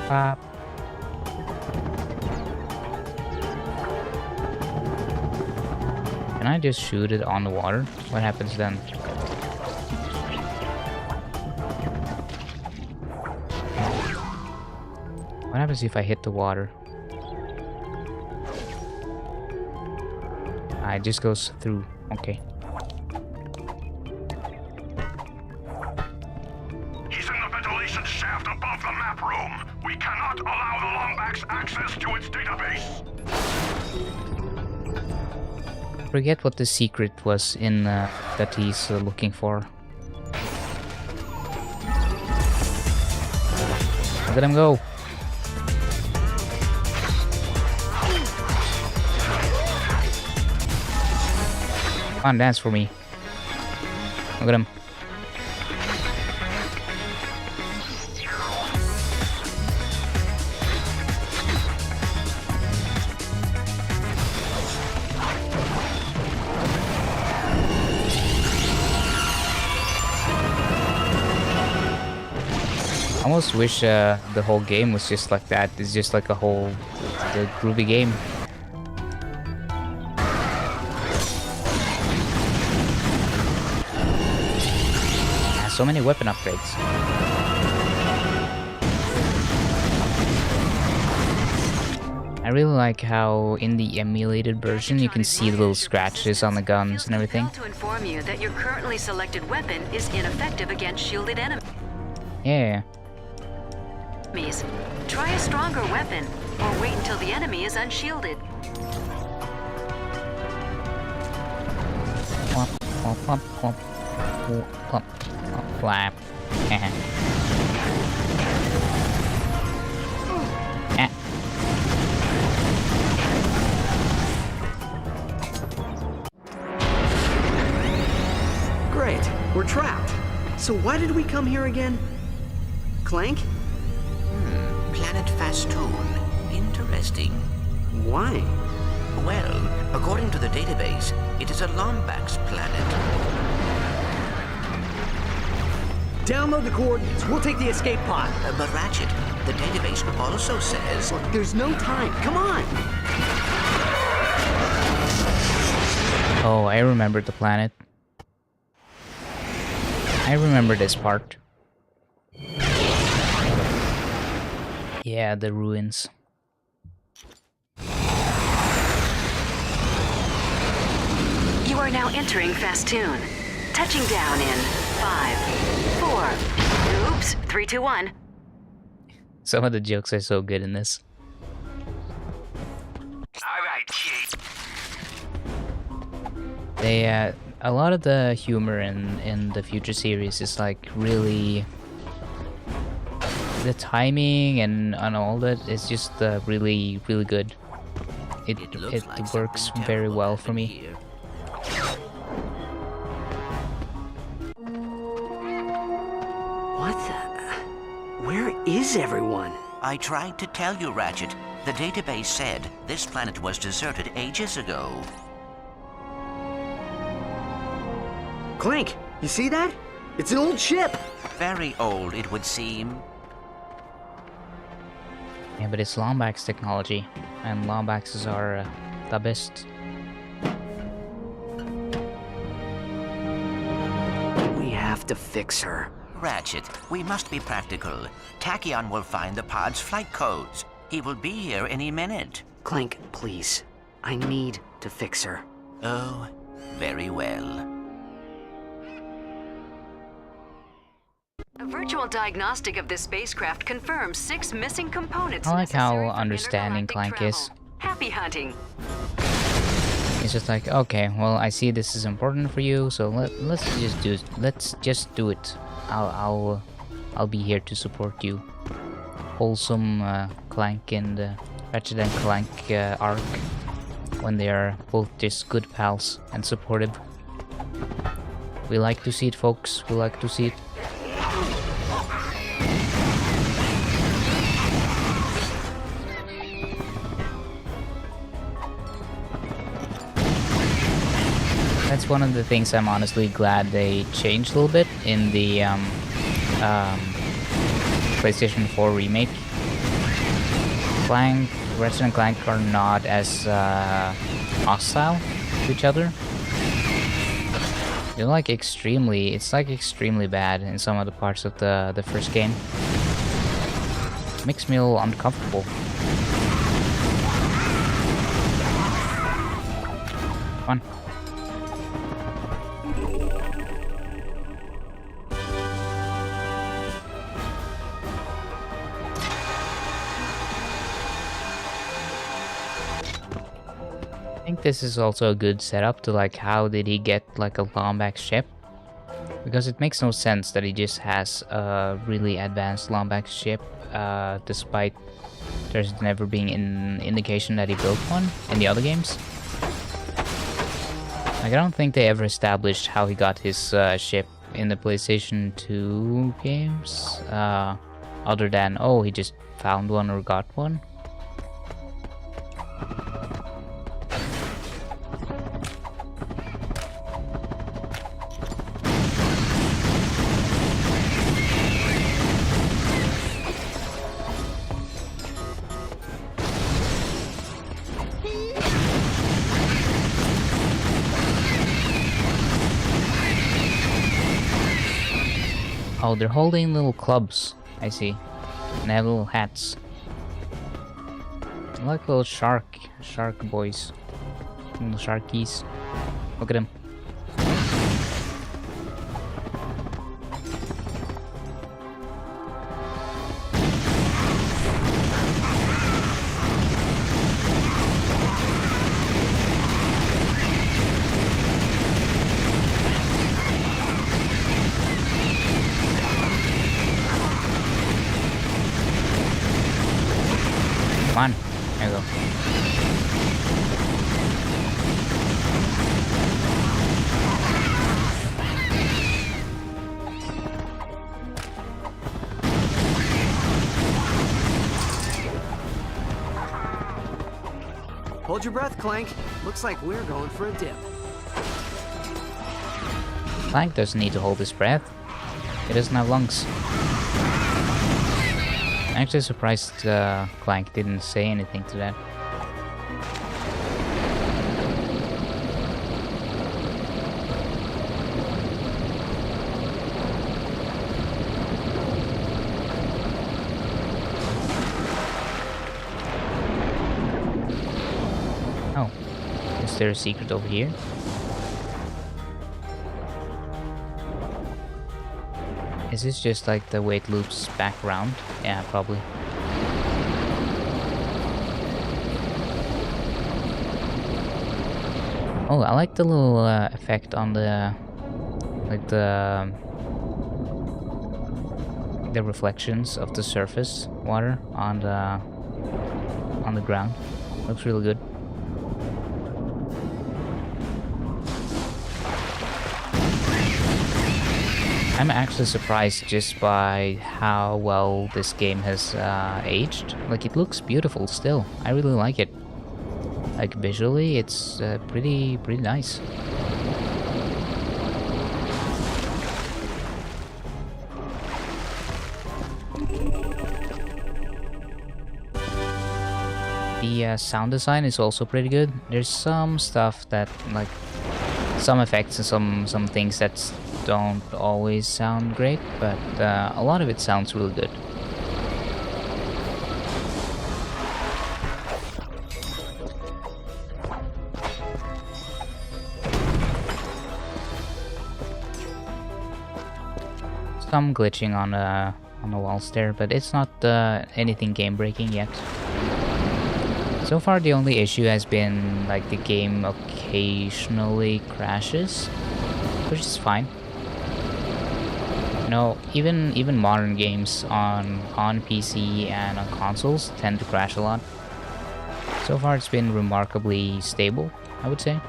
Pop. Can I just shoot it on the water? What happens then? What happens if I hit the water? It just goes through. Okay. He's in the ventilation shaft above the map room. We cannot allow the Lombax access to its database. Forget what the secret was in that he's looking for. Look at him go. Come on, dance for me. Look at him. I almost wish the whole game was just like that. It's just like the groovy game. So many weapon upgrades. I really like how in the emulated version you can see the little scratches on the guns and everything. To inform you that your currently selected weapon is ineffective against shielded enemies. Yeah. Try a stronger weapon, or wait until the enemy is unshielded. Plump, plump, plump, plump, plump, plump, flap. Great, we're trapped. So why did we come here again? Clank? Planet Fastoon. Interesting. Why? Well, according to the database, it is a Lombax planet. Download the coordinates. We'll take the escape pod. But Ratchet, the database also says... Look, there's no time. Come on! Oh, I remember the planet. I remember this part. Yeah, the ruins. You are now entering Fastoon. Touching down in 5, 4. Oops, 3, 2, 1. Some of the jokes are so good in this. Alright, kid. They, a lot of the humor in the future series is like really... The timing and all that is just really, really good. It works very well for me. Here. What the... Where is everyone? I tried to tell you, Ratchet. The database said this planet was deserted ages ago. Clank, you see that? It's an old ship. Very old, it would seem. Yeah, but it's Lombax technology, and Lombaxes are the best. We have to fix her. Ratchet, we must be practical. Tachyon will find the pod's flight codes. He will be here any minute. Clank, please. I need to fix her. Oh, very well. A virtual diagnostic of this spacecraft confirms 6 missing components. I like how necessary for understanding intergalactic Clank is. travel. Happy hunting. It's just like, okay, well, I see this is important for you, so let's just do it. I'll be here to support you. Wholesome Clank and Ratchet and Clank arc when they are both just good pals and supportive. We like to see it, folks. We like to see it. That's one of the things I'm honestly glad they changed a little bit in the PlayStation 4 remake. Ratchet and Clank are not as hostile to each other. They're like extremely bad in some of the parts of the first game. Makes me a little uncomfortable. Come on. I think this is also a good setup to like how did he get like a Lombax ship, because it makes no sense that he just has a really advanced Lombax ship despite there's never been an indication that he built one in the other games. Like, I don't think they ever established how he got his ship in the PlayStation 2 games, other than, oh, he just found one or got one. Oh, they're holding little clubs, I see. And they have little hats. I like little shark boys. Little sharkies. Look at them. Come on, there you go. Hold your breath, Clank. Looks like we're going for a dip. Clank doesn't need to hold his breath. He doesn't have lungs. I'm actually surprised Clank didn't say anything to that. Oh, is there a secret over here? Is this just like the way it loops back around? Yeah, probably. Oh, I like the little effect on the, like the reflections of the surface water on the ground. Looks really good. I'm actually surprised just by how well this game has aged. Like, it looks beautiful still. I really like it. Like, visually, it's pretty nice. The sound design is also pretty good. There's some stuff that, like, some effects and some things that don't always sound great, but a lot of it sounds really good. Some glitching on the walls there, but it's not anything game breaking yet. So far, the only issue has been like the game occasionally crashes, which is fine. You know, even modern games on PC and on consoles tend to crash a lot. So far, it's been remarkably stable, I would say.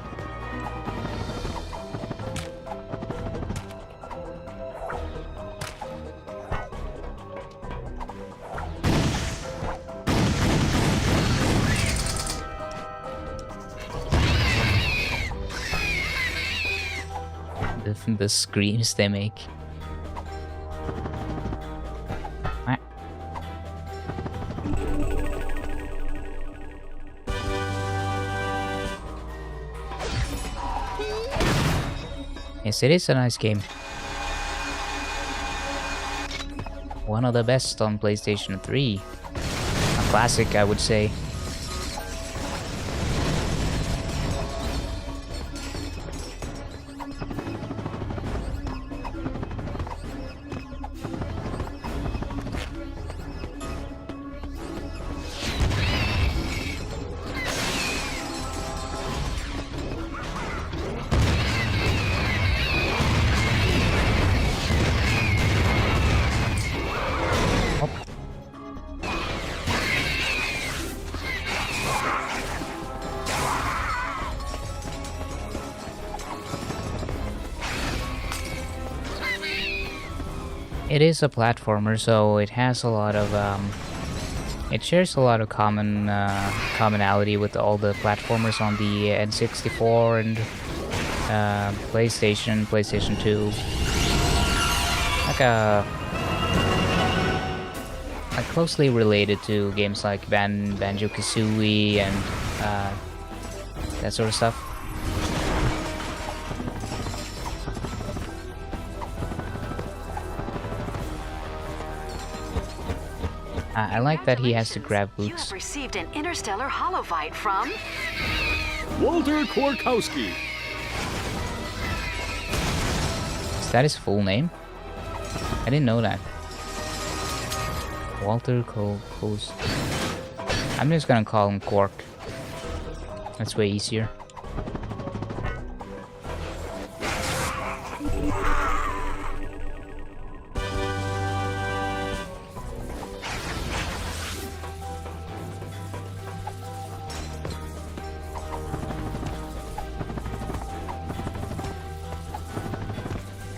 The screams they make. Yes, it is a nice game. One of the best on PlayStation 3. A classic, I would say. It is a platformer, so it has a lot of it shares a lot of commonality with all the platformers on the N64 and PlayStation 2. Like closely related to games like Banjo-Kazooie and that sort of stuff. I like that he has to grab You boots. have received an interstellar HaloPie from Walter Korkowski. Is that his full name? I didn't know that. Walter Coast. I'm just gonna call him Quark. That's way easier.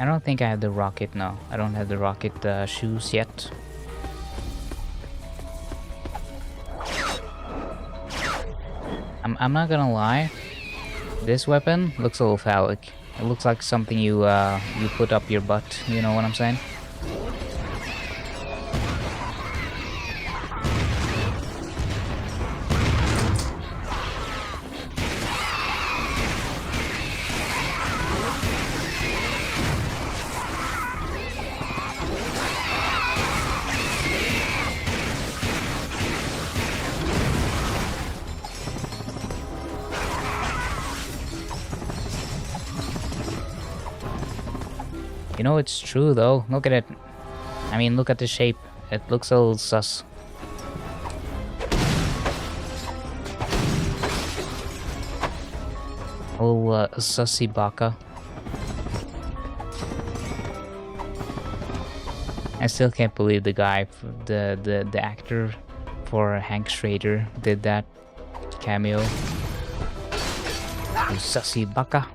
I don't think I have the rocket now. I don't have the rocket shoes yet. I'm not gonna lie. This weapon looks a little phallic. It looks like something you put up your butt. You know what I'm saying? You know, it's true though. Look at it. I mean, look at the shape. It looks a little sus. A little sussy baka. I still can't believe the guy, the actor for Hank Schrader did that cameo. You sussy baka.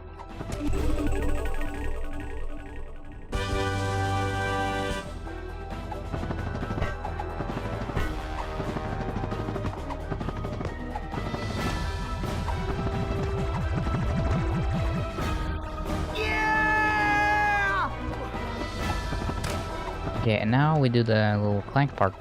Okay, and now we do the little Clank part.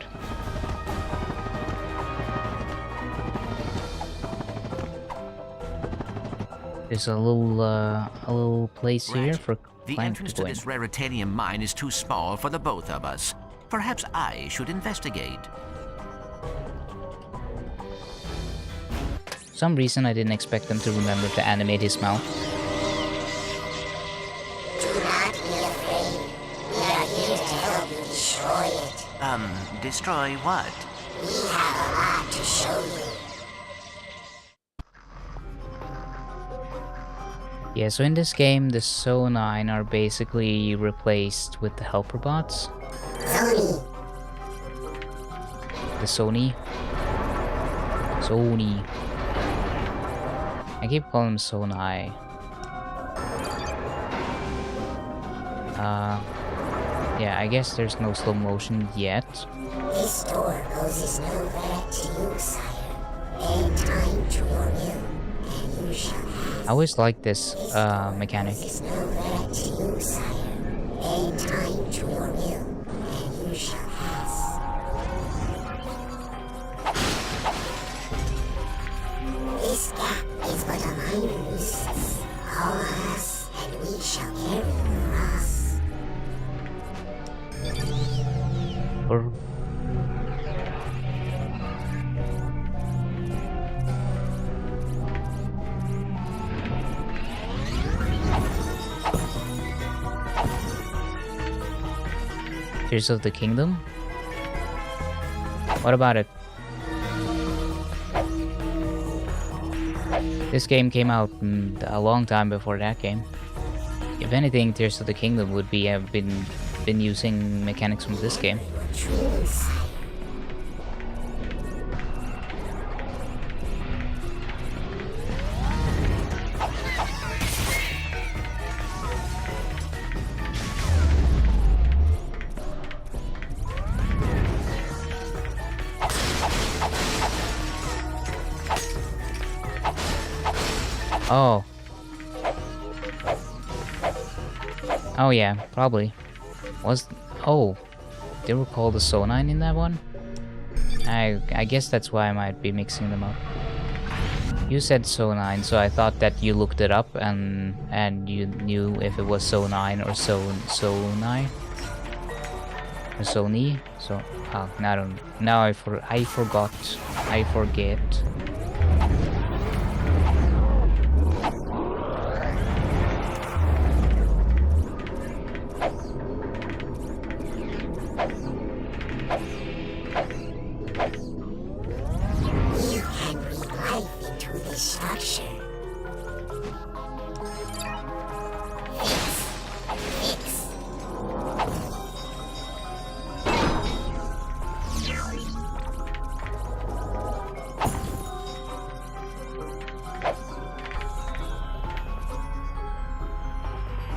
There's a little place here for The Clank entrance to to go in. this raritanium mine is too small for the both of us. Perhaps I should investigate. For some reason I didn't expect them to remember to animate his mouth. Do not be afraid. We are here to help you destroy it. Destroy what? We have a lot to show you. Yeah, so in this game, the So9 are basically replaced with the helper bots. Sony. The Sony. I keep calling them Sonai. Yeah, I guess there's no slow motion yet. This door poses no threat to you, sire. Add time to your will, and you shall pass. I always like this mechanic. Poses no threat to you, sire. Add time to your will, and you shall pass. This gap is but a minor nuisance. All of us, and we shall carry the cross. Or Tears of the Kingdom? What about it? This game came out a long time before that game. If anything, Tears of the Kingdom would have been using mechanics from this game. Oh. Oh yeah, probably. Oh, they were called the Sonine in that one? I guess that's why I might be mixing them up. You said Sonine, so I thought that you looked it up and you knew if it was Sonine or Sonai or Sony. So now I forgot. I forget.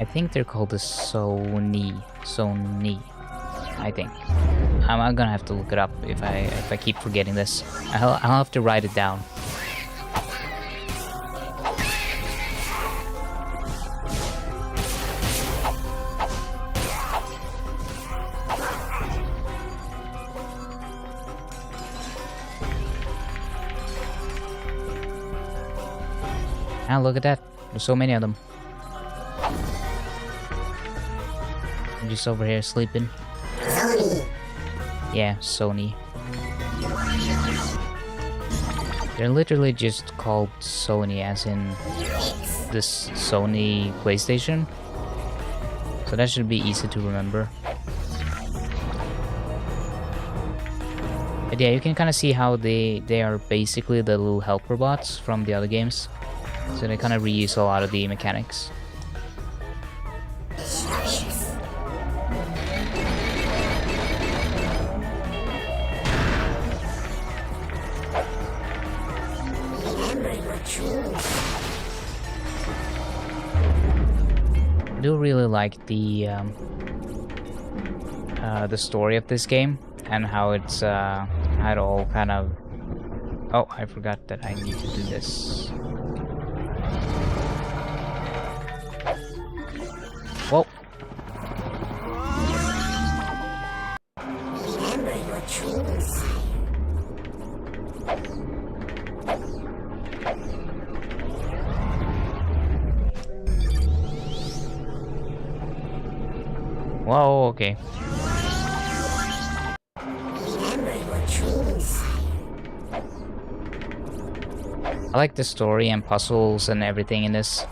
I think they're called the Sony, I think. I'm gonna have to look it up if I keep forgetting this. I'll have to write it down. Ah, look at that. There's so many of them. I'm just over here sleeping. Sony. Yeah, Sony. They're literally just called Sony, as in this Sony PlayStation. So that should be easy to remember. But yeah, you can kind of see how they are basically the little helper bots from the other games. So they kind of reuse a lot of the mechanics. I do really like the story of this game and how it's how it all kind of. Oh, I forgot that I need to do this. Whoa. Remember your truths. Whoa, okay. Remember your truths. I like the story and puzzles and everything in this,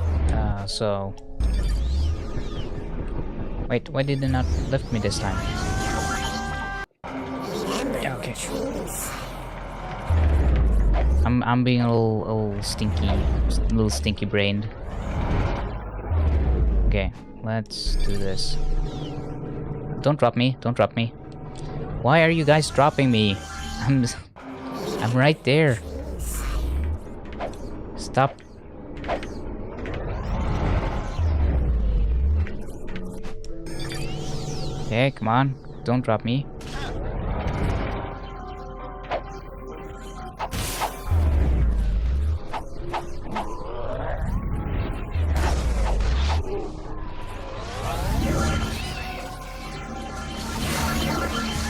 so... Wait, why did they not lift me this time? Yeah, okay. I'm being a little stinky brained. Okay, let's do this. Don't drop me, don't drop me. Why are you guys dropping me? I'm right there. Stop. Okay, come on. Don't drop me.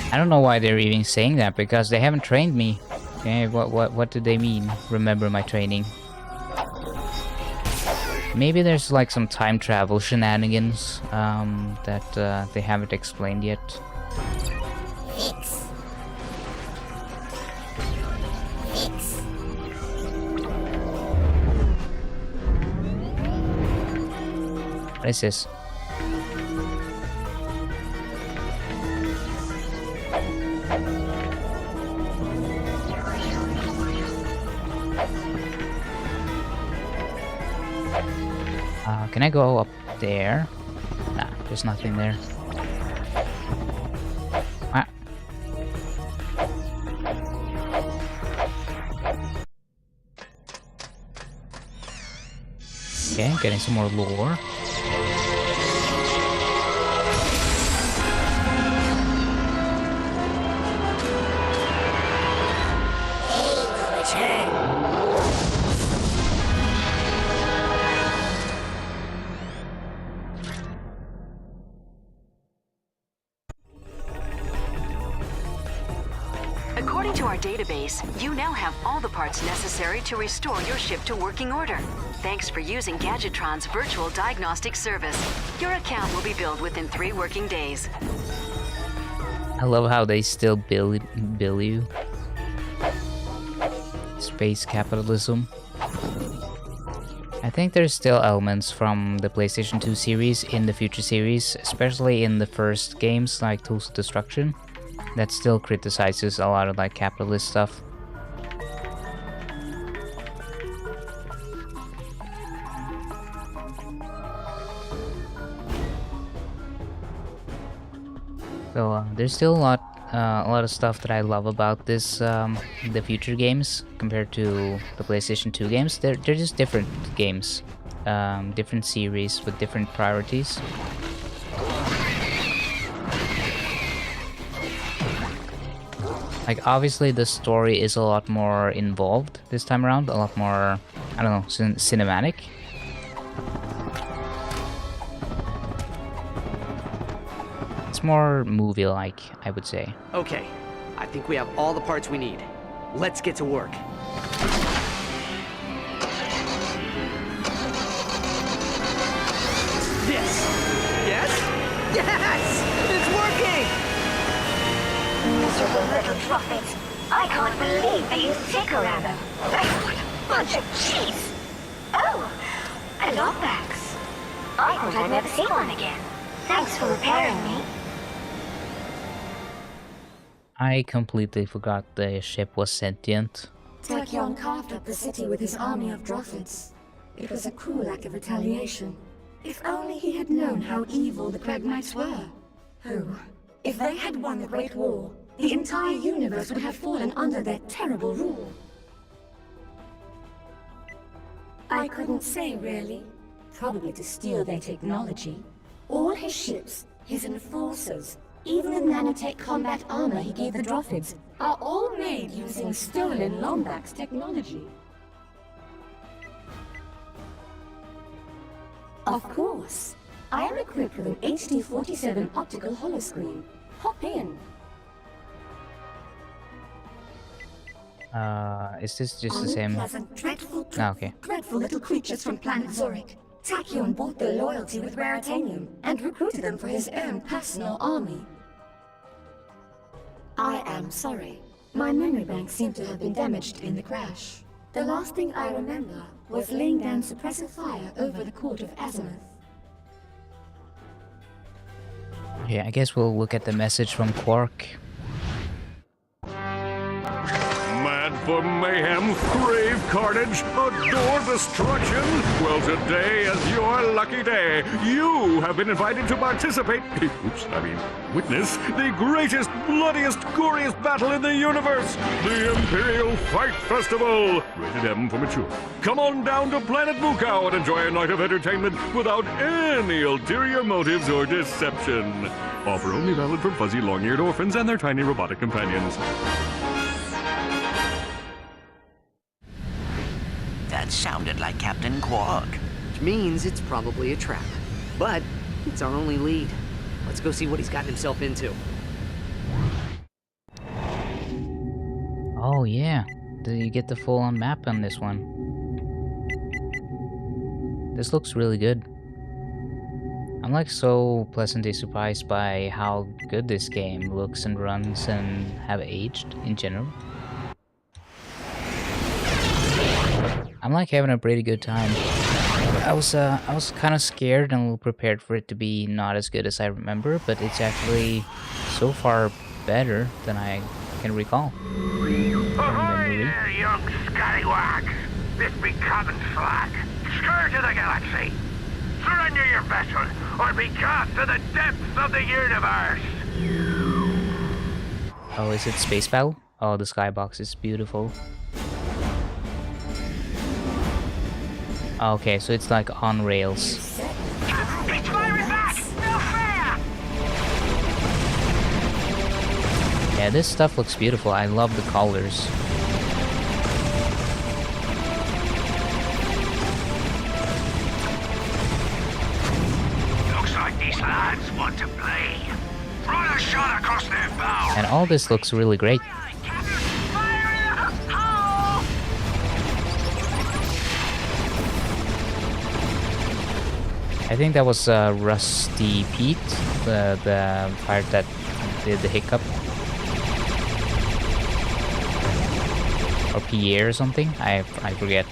I don't know why they're even saying that, because they haven't trained me. Okay, what do they mean? Remember my training. Maybe there's like some time travel shenanigans that they haven't explained yet. What is this? Can I go up there? Nah, there's nothing there. Ah. Okay, getting some more lore. our database, you now have all the parts necessary to restore your ship to working order. Thanks for using Gadgetron's virtual diagnostic service. Your account will be billed within 3 working days. I love how they still bill you. Space capitalism. I think there's still elements from the PlayStation 2 series in the future series, especially in the first games like Tools of Destruction, that still criticizes a lot of like capitalist stuff. So there's still a lot of stuff that I love about this, the future games compared to the PlayStation 2 games. They're just different games, different series with different priorities. Like obviously the story is a lot more involved this time around, a lot more, I don't know, cinematic. It's more movie-like, I would say. Okay, I think we have all the parts we need. Let's get to work. This. Yes? Yes! It's working! Miserable little droppings. I can't believe they used Ticorama. What a bunch of cheese. Oh, I love bags. I thought I'd never see one again. Thanks for repairing me. I completely forgot the ship was sentient. Tachyon carved up the city with his army of Droffids. It was a cruel act of retaliation. If only he had known how evil the Kragmites were. Oh, if they had won the Great War, the entire universe would have fallen under their terrible rule. I couldn't say, really. Probably to steal their technology. All his ships, his enforcers, even the nanotech combat armor he gave the Droffids, are all made using stolen Lombax technology. Of course. I am equipped with an HD47 optical holoscreen. Hop in. Is this just the same? Dreadful, okay. dreadful little creatures from planet Zurich. Tachyon bought their loyalty with Raritanium and recruited them for his own personal army. I am sorry. My memory bank seemed to have been damaged in the crash. The last thing I remember was laying down suppressive fire over the court of Azimuth. Yeah, I guess we'll look at the message from Quark. Mad for mayhem, crave carnage, adore destruction? Well, today is your lucky day. You have been invited to participate, witness the greatest, bloodiest, goriest battle in the universe, the Imperial Fight Festival. Rated M for mature. Come on down to Planet Mukau and enjoy a night of entertainment without any ulterior motives or deception. Offer only valid for fuzzy, long-eared orphans and their tiny robotic companions. That sounded like Captain Quark. Which means it's probably a trap. But it's our only lead. Let's go see what he's gotten himself into. Oh yeah, did you get the full-on map on this one? This looks really good. I'm like so pleasantly surprised by how good this game looks and runs and have aged in general. I'm like having a pretty good time. I was kind of scared and a little prepared for it to be not as good as I remember, but it's actually so far better than I can recall. Ahoy there, young scallywag! This be Captain Slack, scourge of the galaxy. Surrender your vessel, or be cast to the depths of the universe. Oh, is it space battle? Oh, the skybox is beautiful. Okay, so it's like on rails. It's firing back! No fair! Yeah, this stuff looks beautiful. I love the colors. Looks like these lads want to play. Run a shot across their bow. And all this looks really great. Captain, fire! I think that was Rusty Pete, the pirate that did the hiccup. Or Pierre or something. I forget.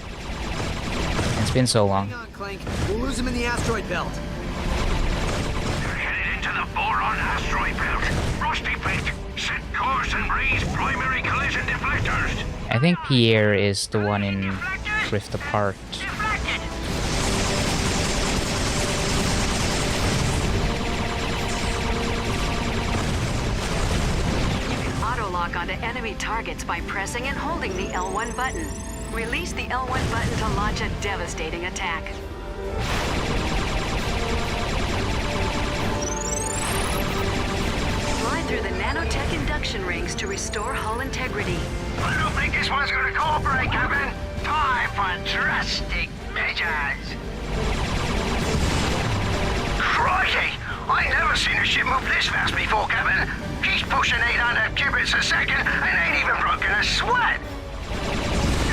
It's been so long. Hang on, Clank. We'll lose him in the asteroid belt. They're headed into the boron asteroid belt. Rusty Pete, set course and raise primary collision deflectors. I think Pierre is the one in Rift Apart. Auto-lock onto enemy targets by pressing and holding the L1 button. Release the L1 button to launch a devastating attack. Fly through the nanotech induction rings to restore hull integrity. I don't think this one's gonna cooperate, Captain. Time for drastic measures. Crikey! I never seen a ship move this fast before, Captain. She's pushing 800 cubits a second and ain't even broken a sweat.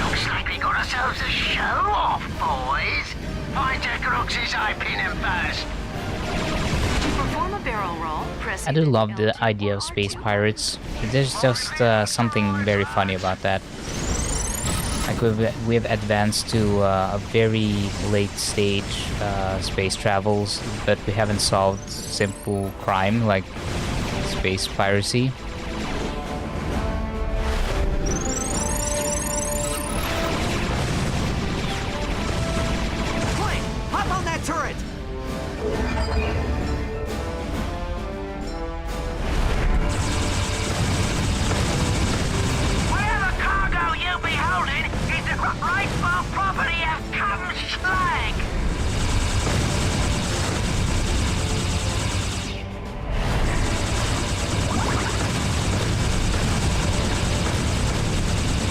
Looks like we got ourselves a show off, boys. Find your Crooks' eye pin and burst. To perform a barrel roll, press. I do love the idea of space pirates. There's just something very funny about that. Like we've advanced to a very late stage space travels, but we haven't solved simple crime like space piracy. Clank, hop on that turret! Whatever cargo you be holding is the rightful property of Captain Clank.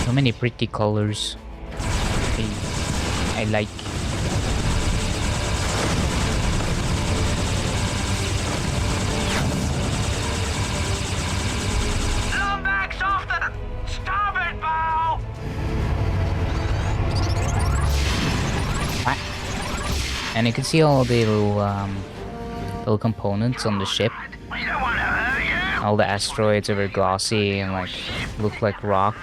So many pretty colors. I like. Lombax off the starboard bow. And you can see all the little components on the ship. We don't want to hurt you. All the asteroids are very glossy and like look like rock.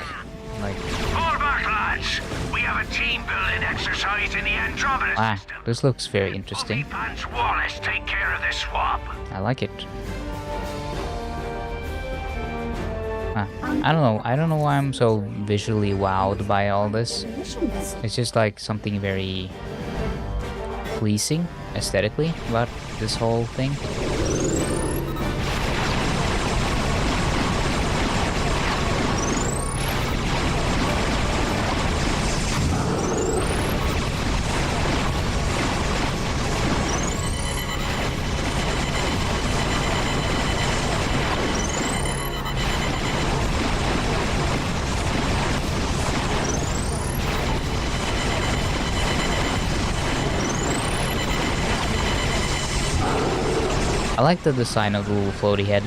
Like Fall back, lads. We have a team building exercise in the Andromeda system. this looks very interesting. Pants Wallace take care of this swap. I like it. I don't know why I'm so visually wowed by all this. It's just like something very pleasing aesthetically about this whole thing. I like the design of the little floaty head.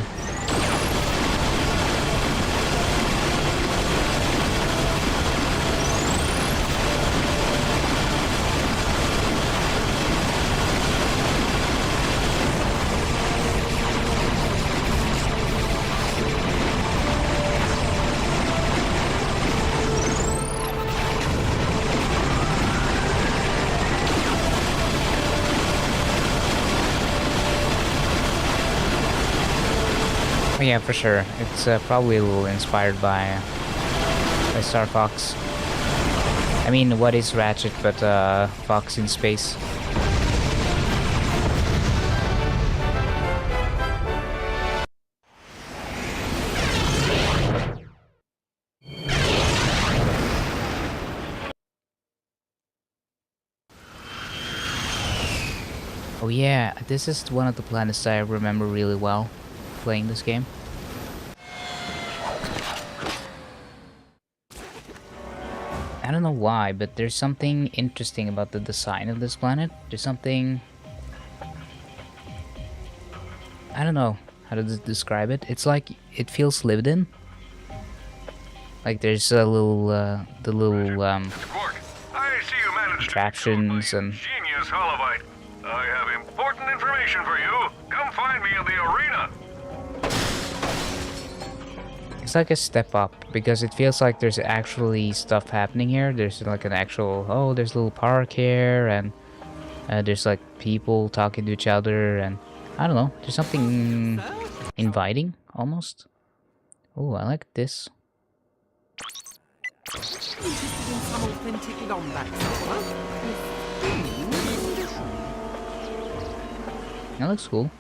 Yeah, for sure. It's probably a little inspired by Star Fox. I mean, what is Ratchet but Fox in space? Oh yeah, this is one of the planets that I remember really well playing this game. I don't know why, but there's something interesting about the design of this planet. There's something... I don't know how to describe it. It's like, it feels lived in. Like there's a little, Quark, I see you managed contraptions to and... genius HaloPie. I have important information for you. Come find me in the arena. It's like a step up because it feels like there's actually stuff happening here. There's like an actual, oh, there's a little park here, and there's like people talking to each other, and I don't know, there's something inviting almost. Oh, I like this. That looks cool.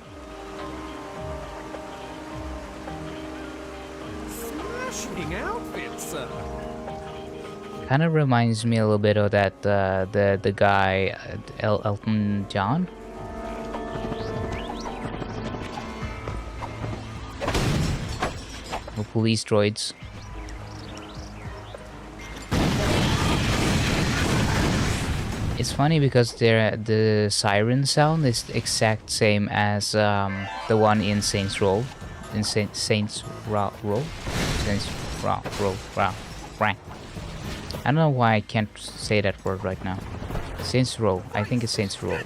Smashing outfit, sir. Kind of reminds me a little bit of that the guy Elton John. Or police droids. It's funny because the siren sound is the exact same as the one in Saints Row. In Saints Row? Saints Row. I don't know why I can't say that word right now. Saints Row. I think it's Saints Row.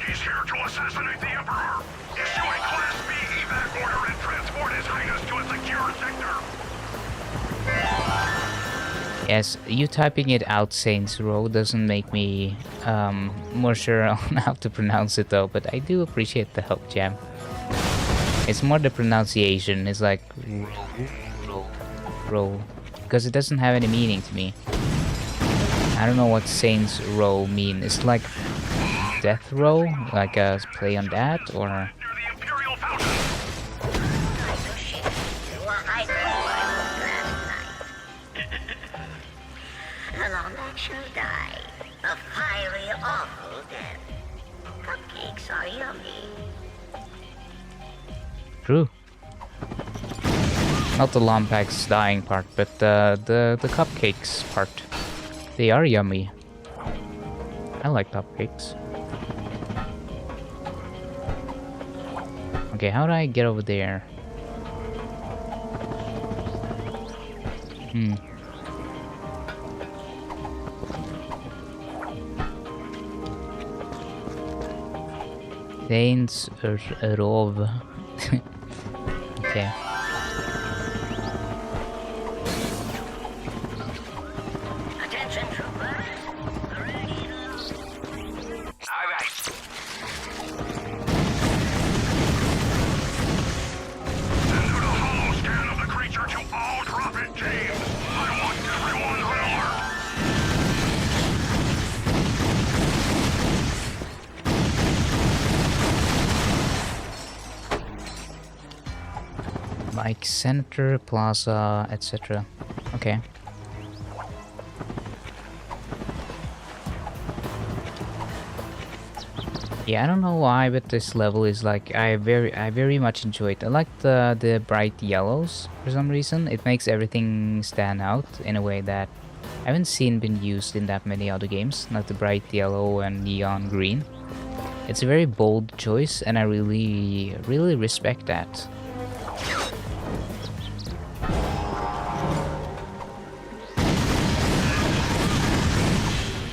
He's here to assassinate the Emperor. Issue a Class B evac order and transport His Highness to a secure sector. Yes, you typing it out Saints Row doesn't make me more sure on how to pronounce it though, but I do appreciate the help, Jam. It's more the pronunciation. It's like row, because it doesn't have any meaning to me. I don't know what Saints Row mean. It's like death row, like a play on that, or An unnatural die, a fiery, awful death. Cupcakes are yummy. true. Not the Lompac's dying part, but the cupcakes part. They are yummy. I like cupcakes. Okay, how do I get over there? Saints Row. Okay. Attention, troopers. All right. Send out a holo scan of the creature to all Prophet teams. I want everyone on alert. Like Center, Plaza, etc. Okay. Yeah, I don't know why, but this level is like I very much enjoy it. I like the bright yellows for some reason. It makes everything stand out in a way that I haven't seen been used in that many other games. Like the bright yellow and neon green. It's a very bold choice, and I really respect that.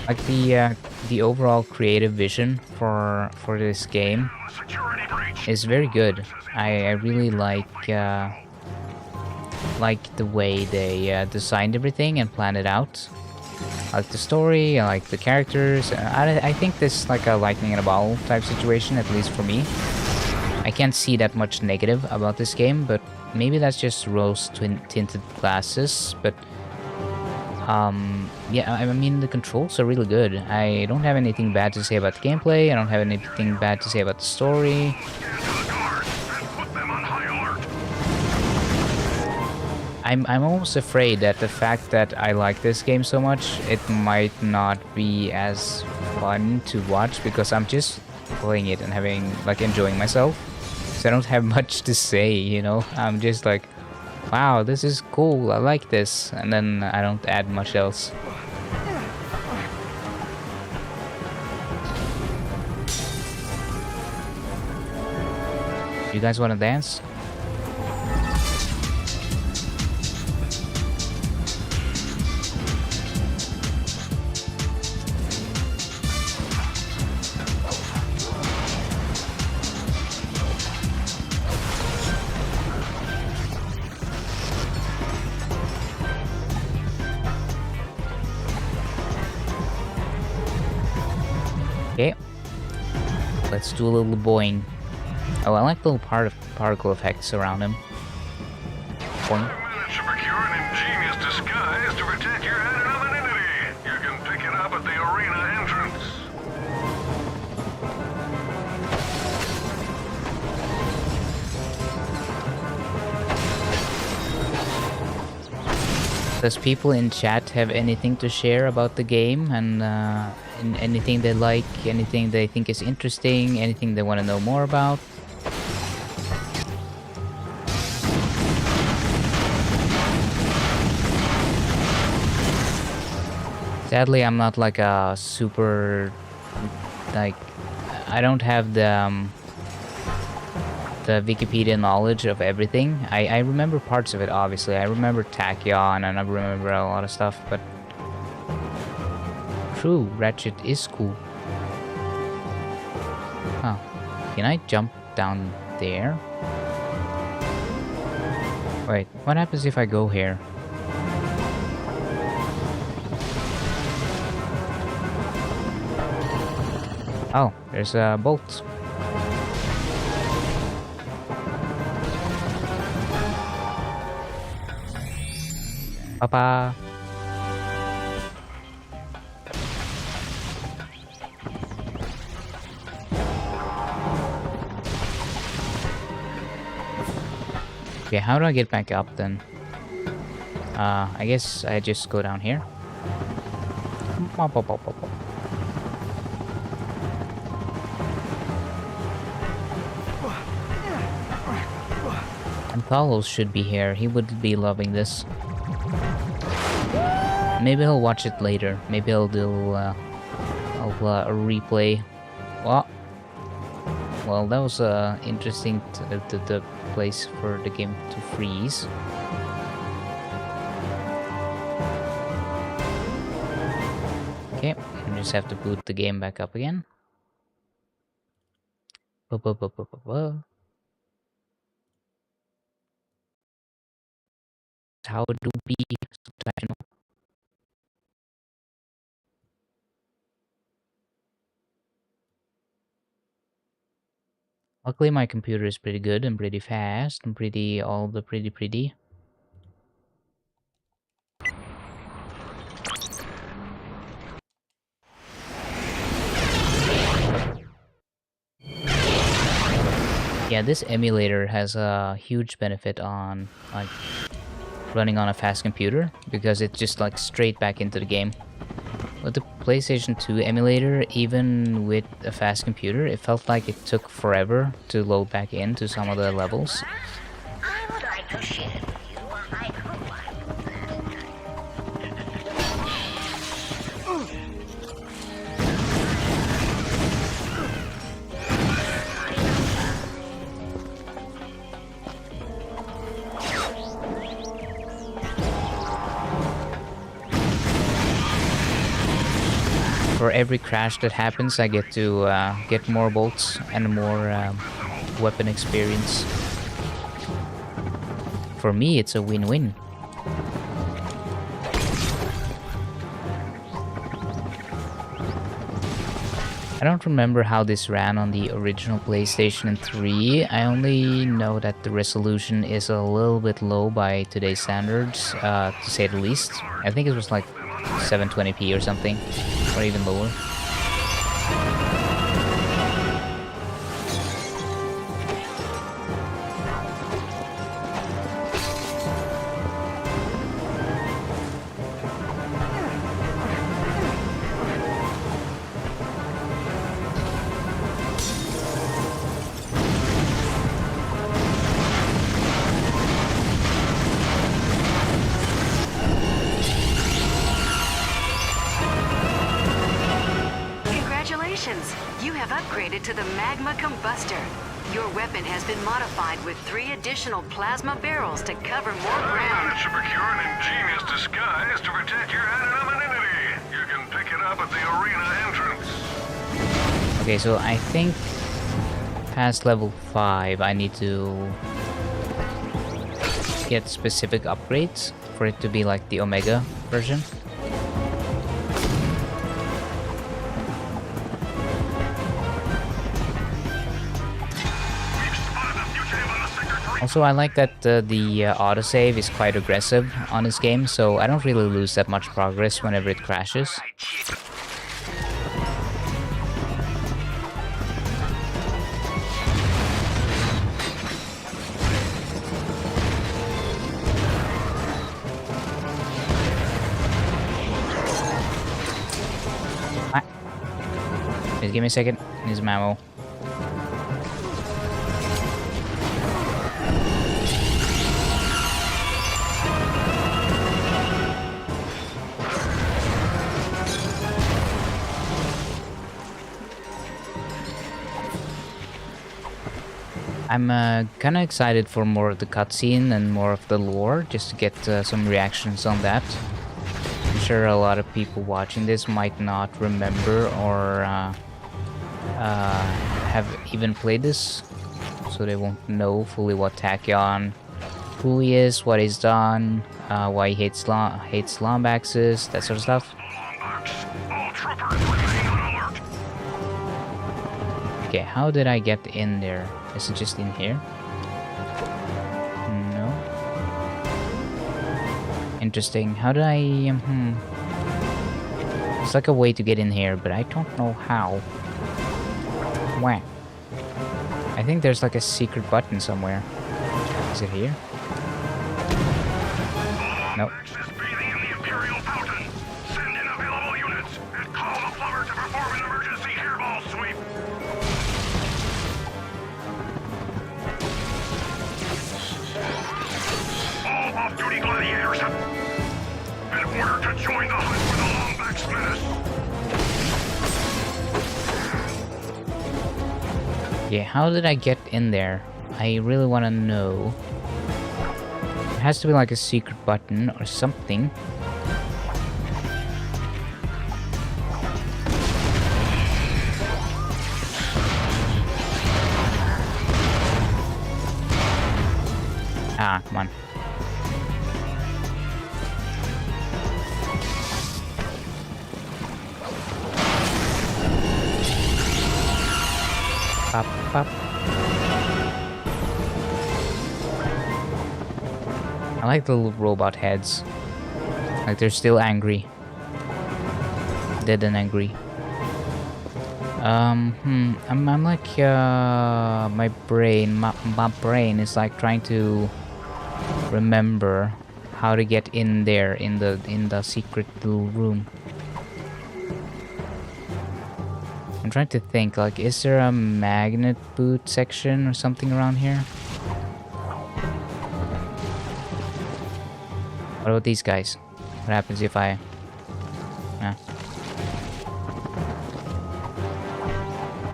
Like the overall creative vision for this game is very good. I really like the way they designed everything and planned it out. I like the story, I like the characters. I think this is like a lightning in a bottle type situation, at least for me. I can't see that much negative about this game, but maybe that's just rose-tinted glasses. But yeah, I mean, the controls are really good. I don't have anything bad to say about the gameplay. I don't have anything bad to say about the story. I'm almost afraid that the fact that I like this game so much, it might not be as fun to watch because I'm just playing it and enjoying myself. So I don't have much to say, you know. I'm just like, wow, this is cool, I like this, and then I don't add much else. You guys want to dance? Let's do a little boing. Oh, I like the little particle effects around him. Boing. Managed to procure an ingenious disguise to protect your anonymity. You can pick it up at the arena entrance. Does people in chat have anything to share about the game and anything they like, anything they think is interesting, anything they want to know more about? Sadly, I'm not like a super, like, I don't have the Wikipedia knowledge of everything. I remember parts of it, obviously. I remember Tachyon and I remember a lot of stuff, but true, Ratchet is cool. Huh. Can I jump down there? Wait, what happens if I go here? Oh, there's a bolt. Papa. Okay, how do I get back up then? I guess I just go down here. And Thalos should be here. He would be loving this. Maybe he'll watch it later. Maybe I'll do a replay. Well, that was interesting the place for the game to freeze. Okay, I just have to boot the game back up again. How do we subtitle? Luckily my computer is pretty good and pretty fast and pretty pretty. Yeah, this emulator has a huge benefit on like running on a fast computer because it's just like straight back into the game. With the PlayStation 2 emulator, even with a fast computer, it felt like it took forever to load back into some of the levels. I would like to share with you a microphone. For every crash that happens, I get to get more bolts and more weapon experience. For me, it's a win-win. I don't remember how this ran on the original PlayStation 3. I only know that the resolution is a little bit low by today's standards, to say the least. I think it was like 720p or something, or even lower. You have upgraded to the Magma Combustor. Your weapon has been modified with 3 additional plasma barrels to cover more ground. Managed to procure an ingenious disguise to protect your anonymity. You can pick it up at the arena entrance. Okay, so I think past level 5 I need to get specific upgrades for it to be like the Omega version. Also, I like that the autosave is quite aggressive on this game, so I don't really lose that much progress whenever it crashes. Just give me a second. Need some ammo. I'm kind of excited for more of the cutscene and more of the lore, just to get some reactions on that. I'm sure a lot of people watching this might not remember or have even played this, so they won't know fully what Tachyon, who he is, what he's done, why he hates Lombaxes, that sort of stuff. Okay, how did I get in there? Is it just in here? No. Interesting. How did I... It's like a way to get in here, but I don't know how. Wah. I think there's like a secret button somewhere. Is it here? Nope. Off-duty gladiators have been ordered to join the hunt for the Lombax menace. Yeah, how did I get in there? I really want to know. It has to be like a secret button or something. Ah, come on. Pop, pop. I like the little robot heads. Like they're still angry. Dead and angry. I'm like my brain is like trying to remember how to get in there in the secret little room. I'm trying to think, like, is there a magnet boot section or something around here? What about these guys? What happens if I...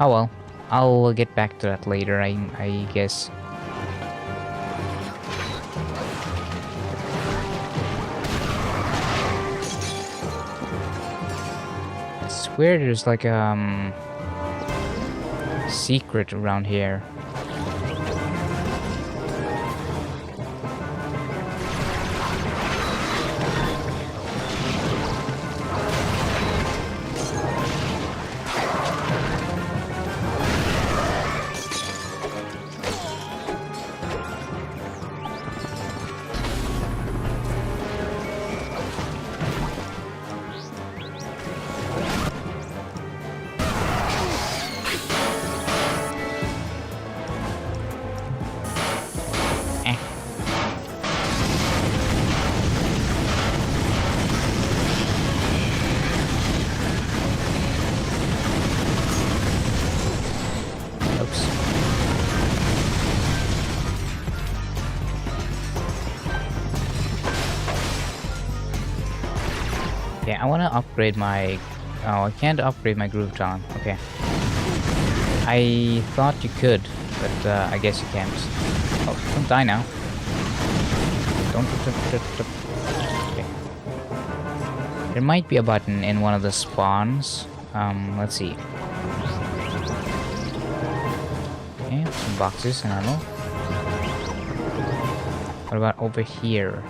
Oh well, I'll get back to that later, I guess. I swear there's like secret around here. I want to upgrade my... Oh, I can't upgrade my groove tone. Okay. I thought you could, but I guess you can't. Oh, don't die now. Don't... Okay. There might be a button in one of the spawns. Let's see. Okay, some boxes and ammo. What about over here?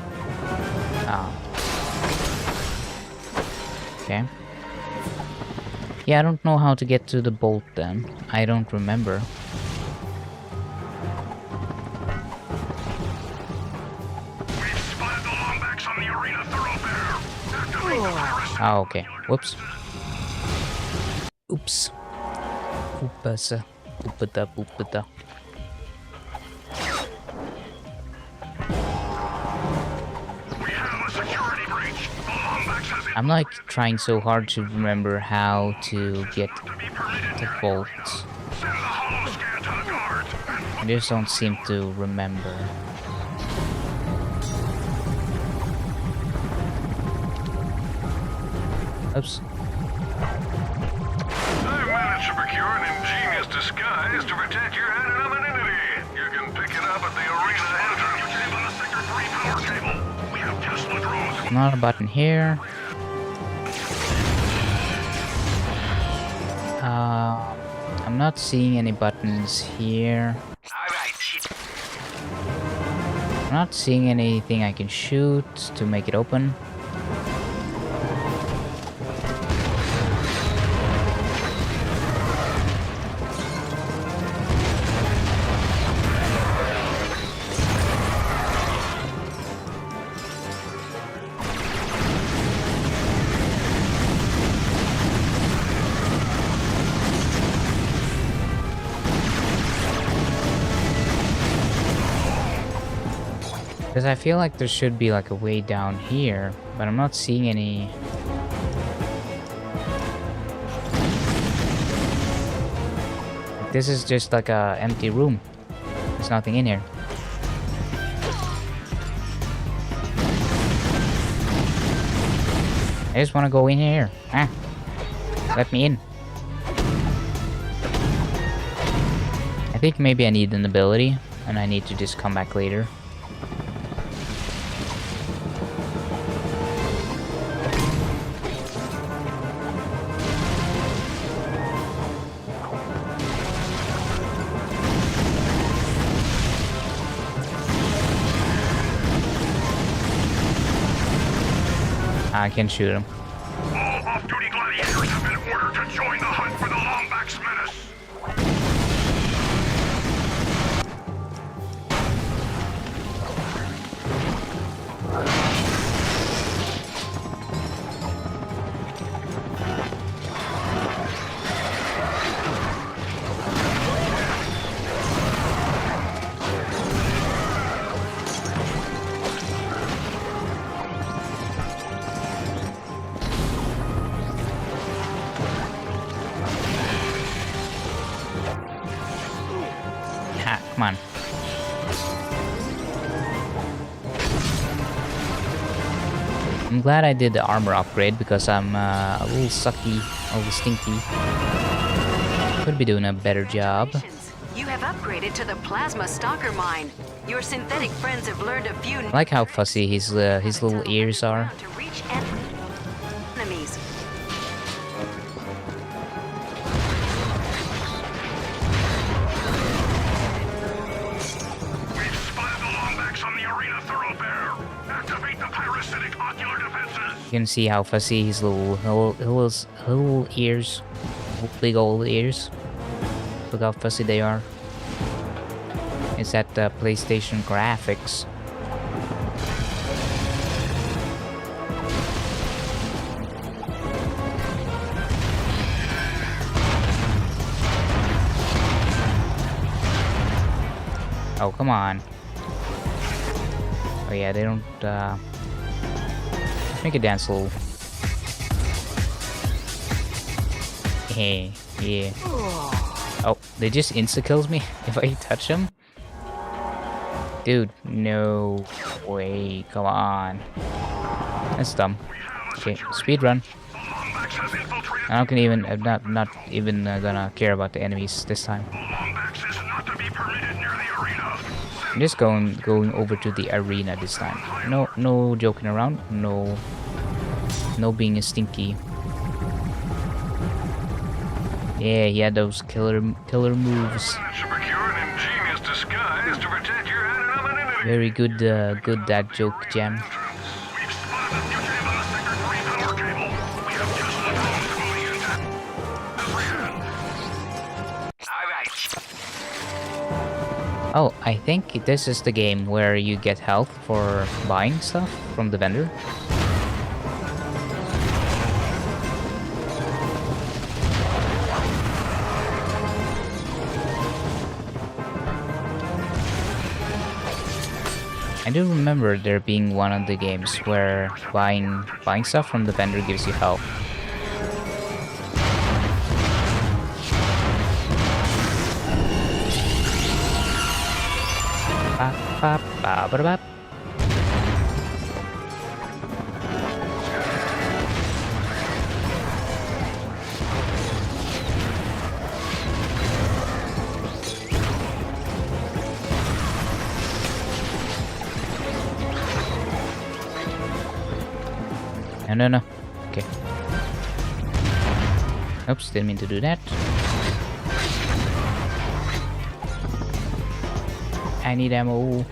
Okay. Yeah, I don't know how to get to the bolt then. I don't remember. Oh, okay. Whoops. Oops. Oopasa. Oopata, oopata. I'm like trying so hard to remember how to get the bolts. I just don't seem to remember. Oops. I've managed to procure an ingenious disguise to protect your anonymity. You can pick it up at the arena entrance. On the Sector 3 power cable. We have Tesla drones. Not a button here. I'm not seeing any buttons here. I'm not seeing anything I can shoot to make it open. Because I feel like there should be like a way down here, but I'm not seeing any. This is just like a empty room. There's nothing in here. I just want to go in here. Ah, let me in. I think maybe I need an ability, and I need to just come back later. I can shoot him. All off-duty gladiators have been ordered to join the hunt for the Lombax menace. Come on. I'm glad I did the armor upgrade because I'm a little sucky, a little stinky. Could be doing a better job. You have upgraded to the plasma stalker mine. Your synthetic friends have learned a few. I like how fussy his little ears are. To reach enemies. You can see how fussy his little ears, big old ears. Look how fussy they are. Is that the PlayStation graphics? Oh, come on. Oh yeah, they don't, make it dance a little. Hey, yeah. Oh, they just insta-kills me if I touch them? Dude, no way, come on. That's dumb. Okay, speed run. I'm not even gonna care about the enemies this time. I'm just going over to the arena this time. No joking around. No being a stinky. Yeah, he had those killer moves. Very good, good dad joke, Jam. Oh, I think this is the game where you get health for buying stuff from the vendor. do remember there being one of the games where buying stuff from the vendor gives you health. No. Okay. Oops, didn't mean to do that. I need ammo.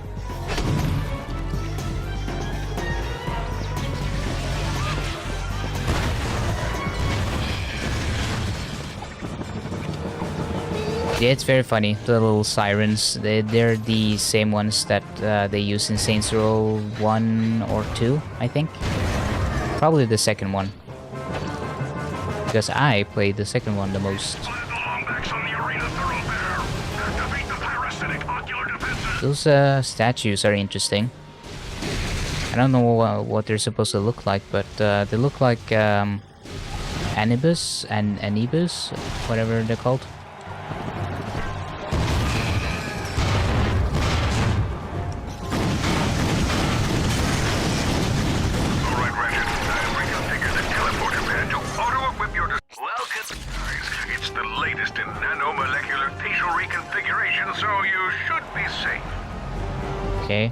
Yeah, it's very funny. The little sirens, they're the same ones that they use in Saints Row 1 or 2, I think. Probably the second one. Because I played the second one the most. Those statues are interesting. I don't know what they're supposed to look like, but they look like Anubis and Anubis, whatever they're called. Alright, Ratchet, I've reconfigured the teleporter pad to auto-equip your It's the latest in nanomolecular facial reconfiguration, so you should be safe. Okay.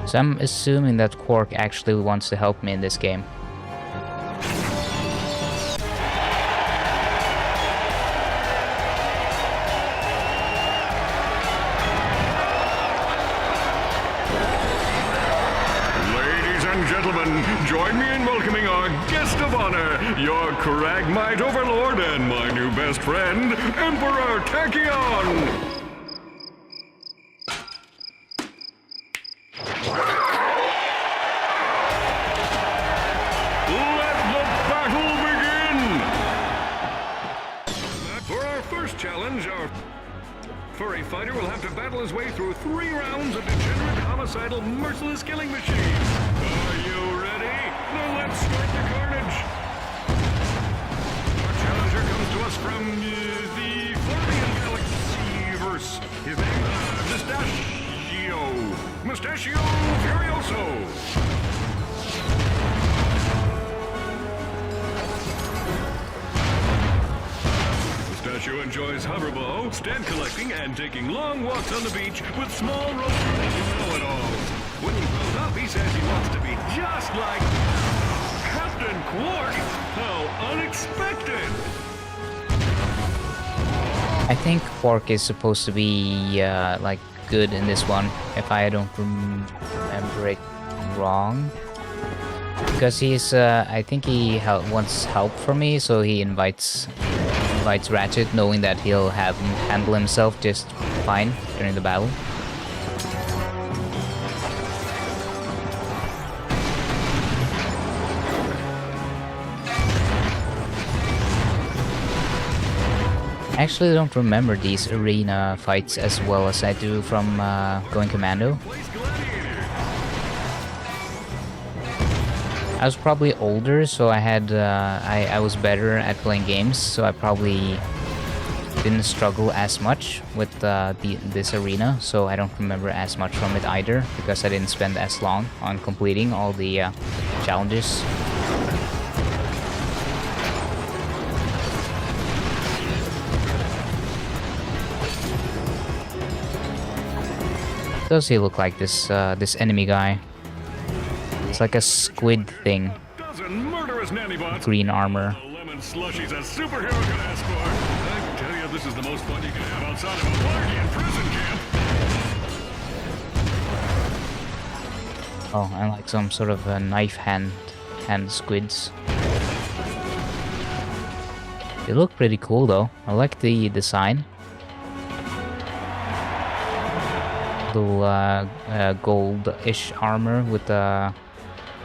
So I'm assuming that Quark actually wants to help me in this game. Ladies and gentlemen, join me in welcoming our guest of honor, your Cragmite overlord and my new best friend, Emperor Tachyon! Challenge, our furry fighter will have to battle his way through 3 rounds of degenerate, homicidal, merciless killing machines. Are you ready? Now let's start the carnage. Our challenger comes to us from the Floridian Galaxy-verse. His name is Mustachio Furioso. Mustachio enjoys hoverbow, stand collecting, and taking long walks on the beach with small ropes you know-it-alls. When he grows up, he says he wants to be just like Captain Quark. How unexpected! I think Quark is supposed to be like good in this one, if I don't remember it wrong. Because he's, I think he wants help from me, so he invites Ratchet, knowing that he'll handle himself just fine during the battle. I actually don't remember these arena fights as well as I do from Going Commando. I was probably older, so I had I was better at playing games, so I probably didn't struggle as much with this arena, so I don't remember as much from it either, because I didn't spend as long on completing all the challenges. Does he look like this this enemy guy? It's like a squid thing. Green armor. Lemon slushy's a superhero can ask for. I tell you, this is the most fun you can have outside of a party in prison camp. Oh, and like some sort of a knife hand squids. They look pretty cool though. I like the design. Little gold-ish armor with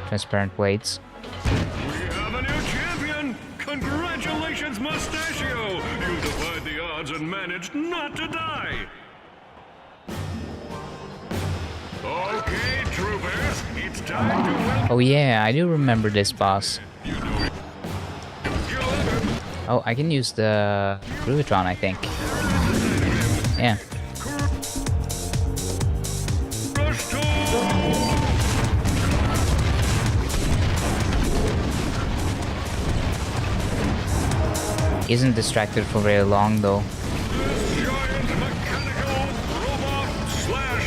transparent blades. We have a new champion! Congratulations, Mustachio! You defied the odds and managed not to die! Okay, troopers. It's time to welcome... Oh yeah, I do remember this boss. Oh, I can use the Groovitron, I think. Yeah. He isn't distracted for very long though. This giant mechanical robot slash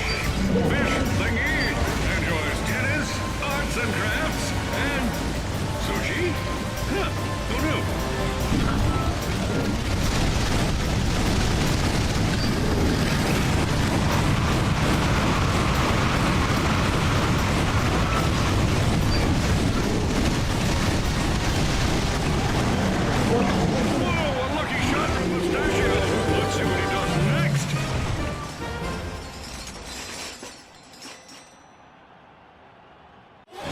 fish thingy enjoys tennis, arts and crafts, and sushi? Huh, who knew?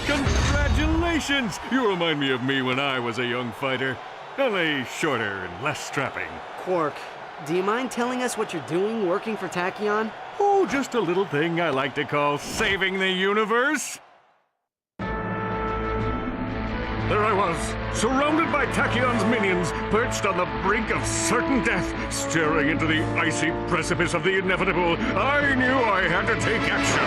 Congratulations! You remind me of me when I was a young fighter. Only shorter and less strapping. Quark, do you mind telling us what you're doing working for Tachyon? Oh, just a little thing I like to call saving the universe. There I was, surrounded by Tachyon's minions, perched on the brink of certain death, staring into the icy precipice of the inevitable. I knew I had to take action.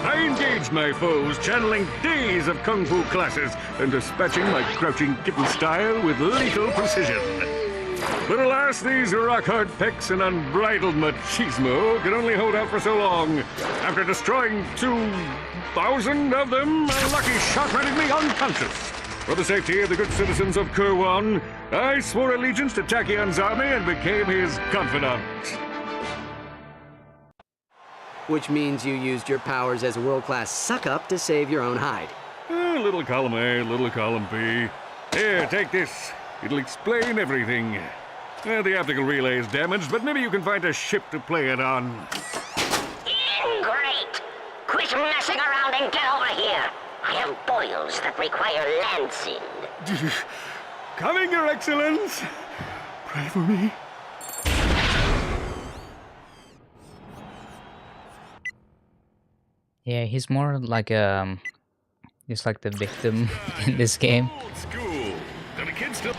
I engaged my foes, channeling days of kung fu classes and dispatching my crouching kitten style with lethal precision. But alas, these rock-hard pecs and unbridled machismo can only hold out for so long. After destroying 2,000 of them, a lucky shot rendered me unconscious. For the safety of the good citizens of Kurwan, I swore allegiance to Tachyon's army and became his confidant. Which means you used your powers as a world-class suck-up to save your own hide. Little column A, little column B. Here, take this. It'll explain everything. The optical relay is damaged, but maybe you can find a ship to play it on. Great! Quit messing around and get over here. I have boils that require lancing. Coming, Your Excellence. Pray for me. Yeah, he's more like he's like the victim in this game. Old school. Do the kids still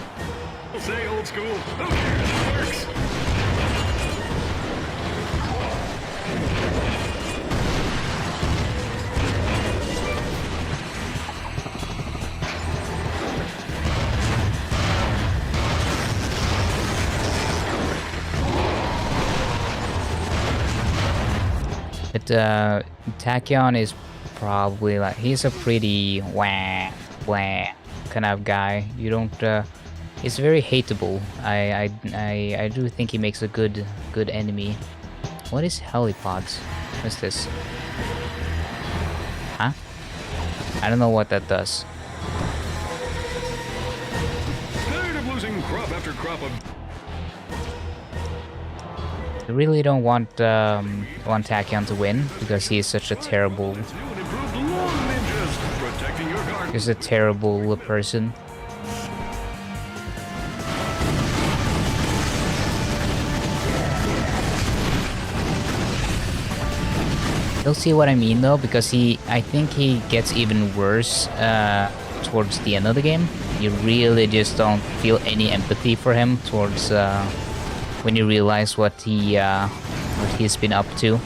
say old school? Who cares? It works. But Tachyon is probably like, he's a pretty wah kind of guy. You don't he's very hateable. I do think he makes a good enemy. What is helipods? What's this? Huh? I don't know what that does. Tired of losing crop after crop of... I really don't want Tachyon to win because he is such a terrible... He's a terrible person. You'll see what I mean though, because I think he gets even worse towards the end of the game. You really just don't feel any empathy for him towards when you realize what he's been up to.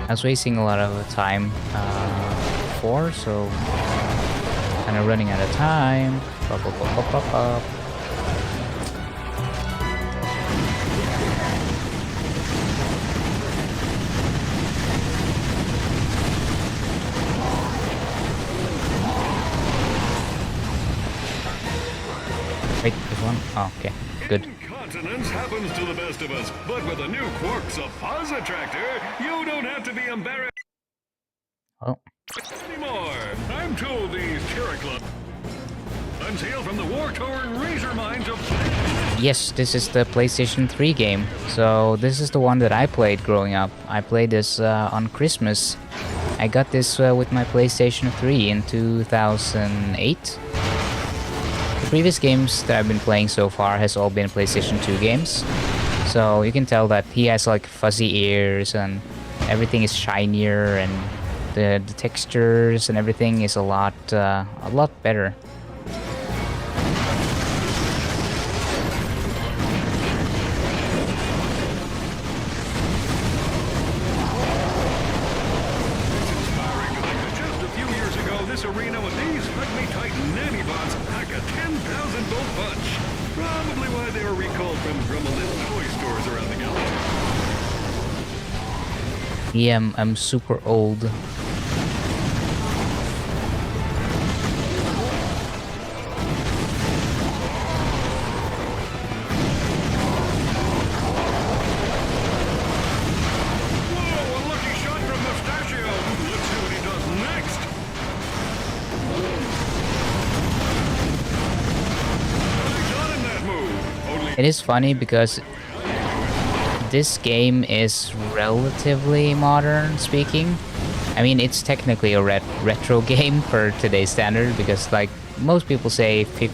I was wasting a lot of time before, so kind of running out of time. Wait, this one? Oh, okay, good. Continence happens to the best of us, but with a new Quark suppositractor, you don't have to be embarrassed anymore. I'm told these Terra Club Until from the war-torn razor minds of... Yes, this is the PlayStation 3 game. So this is the one that I played growing up. I played this on Christmas. I got this with my PlayStation 3 in 2008. The previous games that I've been playing so far has all been PlayStation 2 games. So you can tell that he has like fuzzy ears and everything is shinier and the textures and everything is a lot better. Yeah, I'm super old. It is funny because this game is relatively modern speaking. I mean, it's technically a retro game for today's standard because like most people say a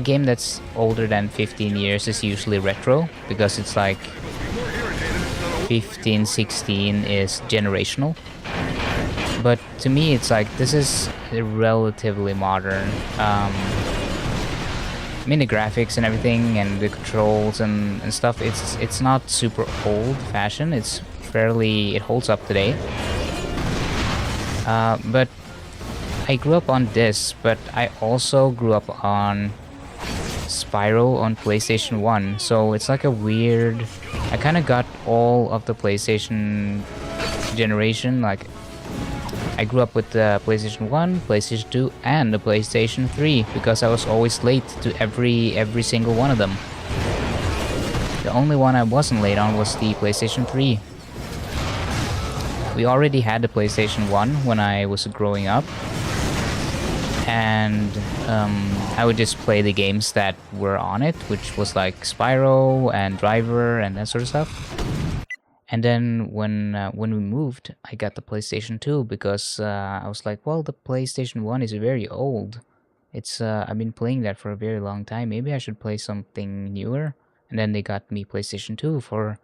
game that's older than 15 years is usually retro because it's like 15, 16 is generational. But to me, it's like this is relatively modern. I mean, the graphics and everything and the controls and stuff, it's not super old-fashioned. It's it holds up today. But I grew up on this, but I also grew up on Spyro on PlayStation 1. So it's like a weird... I kind of got all of the PlayStation generation, like... I grew up with the PlayStation 1, PlayStation 2, and the PlayStation 3 because I was always late to every single one of them. The only one I wasn't late on was the PlayStation 3. We already had the PlayStation 1 when I was growing up, and I would just play the games that were on it, which was like Spyro and Driver and that sort of stuff. And then when we moved, I got the PlayStation 2 because I was like, well, the PlayStation 1 is very old. It's I've been playing that for a very long time. Maybe I should play something newer. And then they got me PlayStation 2 for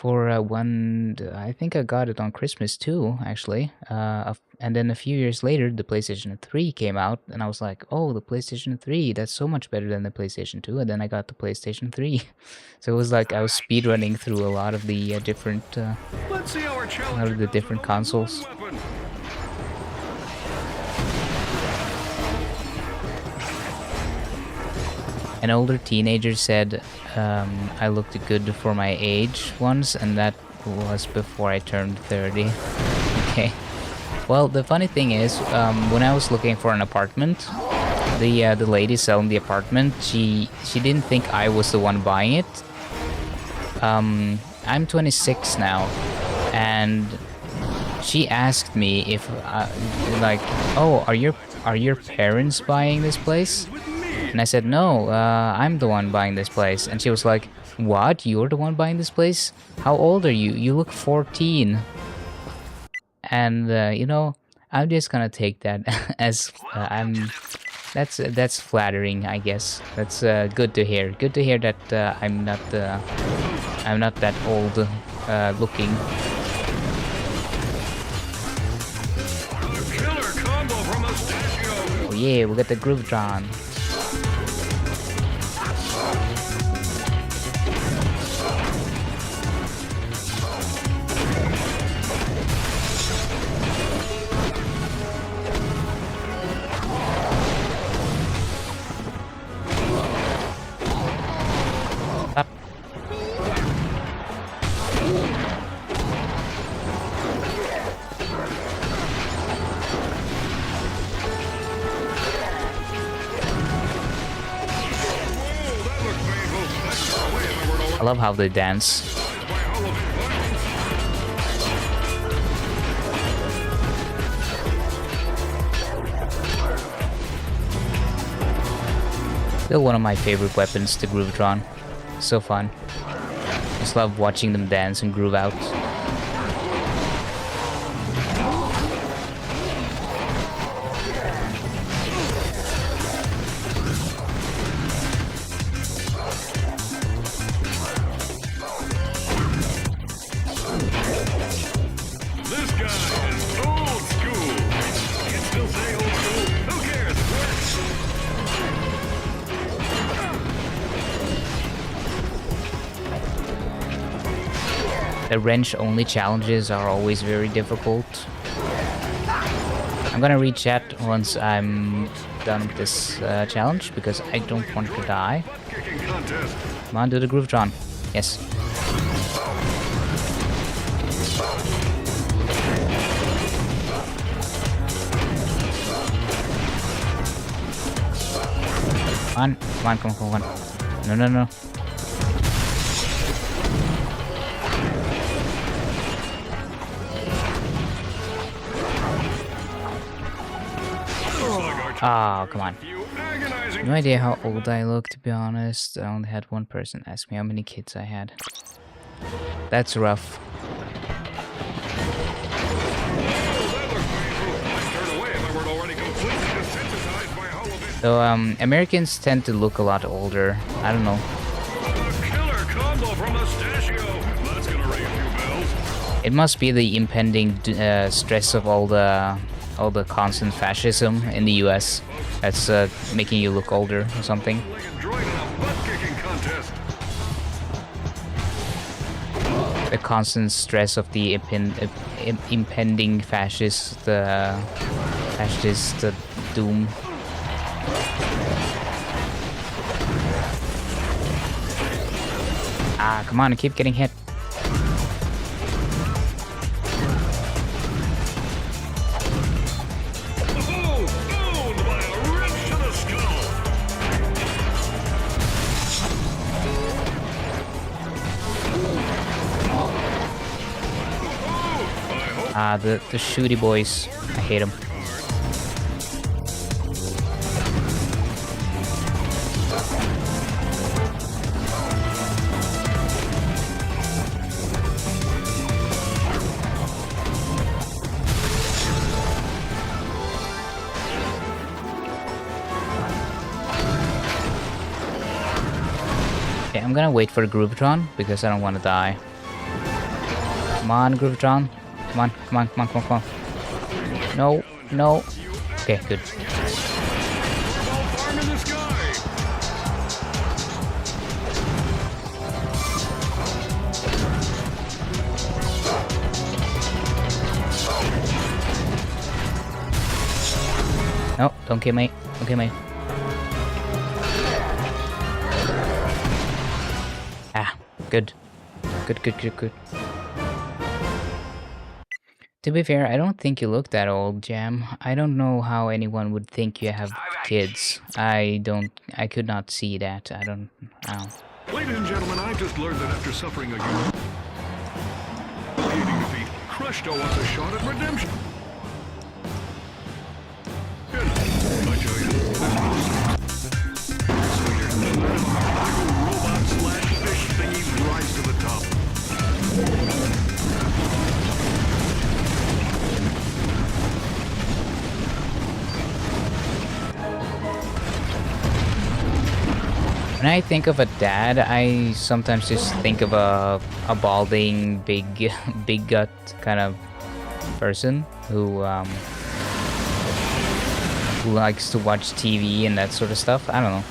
one. I think I got it on Christmas too, actually. And then a few years later, the PlayStation 3 came out, and I was like, oh, the PlayStation 3, that's so much better than the PlayStation 2. And then I got the PlayStation 3. So it was like I was speedrunning through a lot of the different consoles. An older teenager said I looked good for my age once, and that was before I turned 30. Okay. Well, the funny thing is, when I was looking for an apartment, the lady selling the apartment, she didn't think I was the one buying it. I'm 26 now, and she asked me if like, oh, are your parents buying this place? And I said, no, I'm the one buying this place. And she was like, what? You're the one buying this place? How old are you? You look 14. And, you know, I'm just gonna take that as that's flattering, I guess. That's good to hear. Good to hear that I'm not that old looking. Oh yeah, we got the groove drawn. I love how they dance. Still one of my favorite weapons, the Groovitron. So fun. Just love watching them dance and groove out. This guy is old school. You can still say old school. Who cares? The wrench-only challenges are always very difficult. I'm gonna reach chat once I'm done with this challenge because I don't want to die. Come on, do the Groovitron. Yes. Come on, come on. No, no, no. Oh, come on. No idea how old I look, to be honest. I only had one person ask me how many kids I had. That's rough. So, Americans tend to look a lot older. I don't know. It must be the impending stress of all the constant fascism in the US that's making you look older or something. The constant stress of the impending fascist doom. Ah, come on, I keep getting hit. The shooty boys. I hate them. Okay, I'm gonna wait for Groovitron because I don't want to die. Come on, Groovitron. Come on, come on, come on, come on, come on. No, no. Okay, good. No, don't kill me. Don't kill me. Ah, good. Good, good, good, good. To be fair, I don't think you look that old, Jam. I don't know how anyone would think you have kids. I could not see that. I don't know. Ladies and gentlemen, I just learned that after suffering a humiliating defeat, Crushto wants a shot at redemption. I tell you, robot/fish thingy rise to the top. When I think of a dad, I sometimes just think of a balding, big gut kind of person who likes to watch TV and that sort of stuff. I don't know.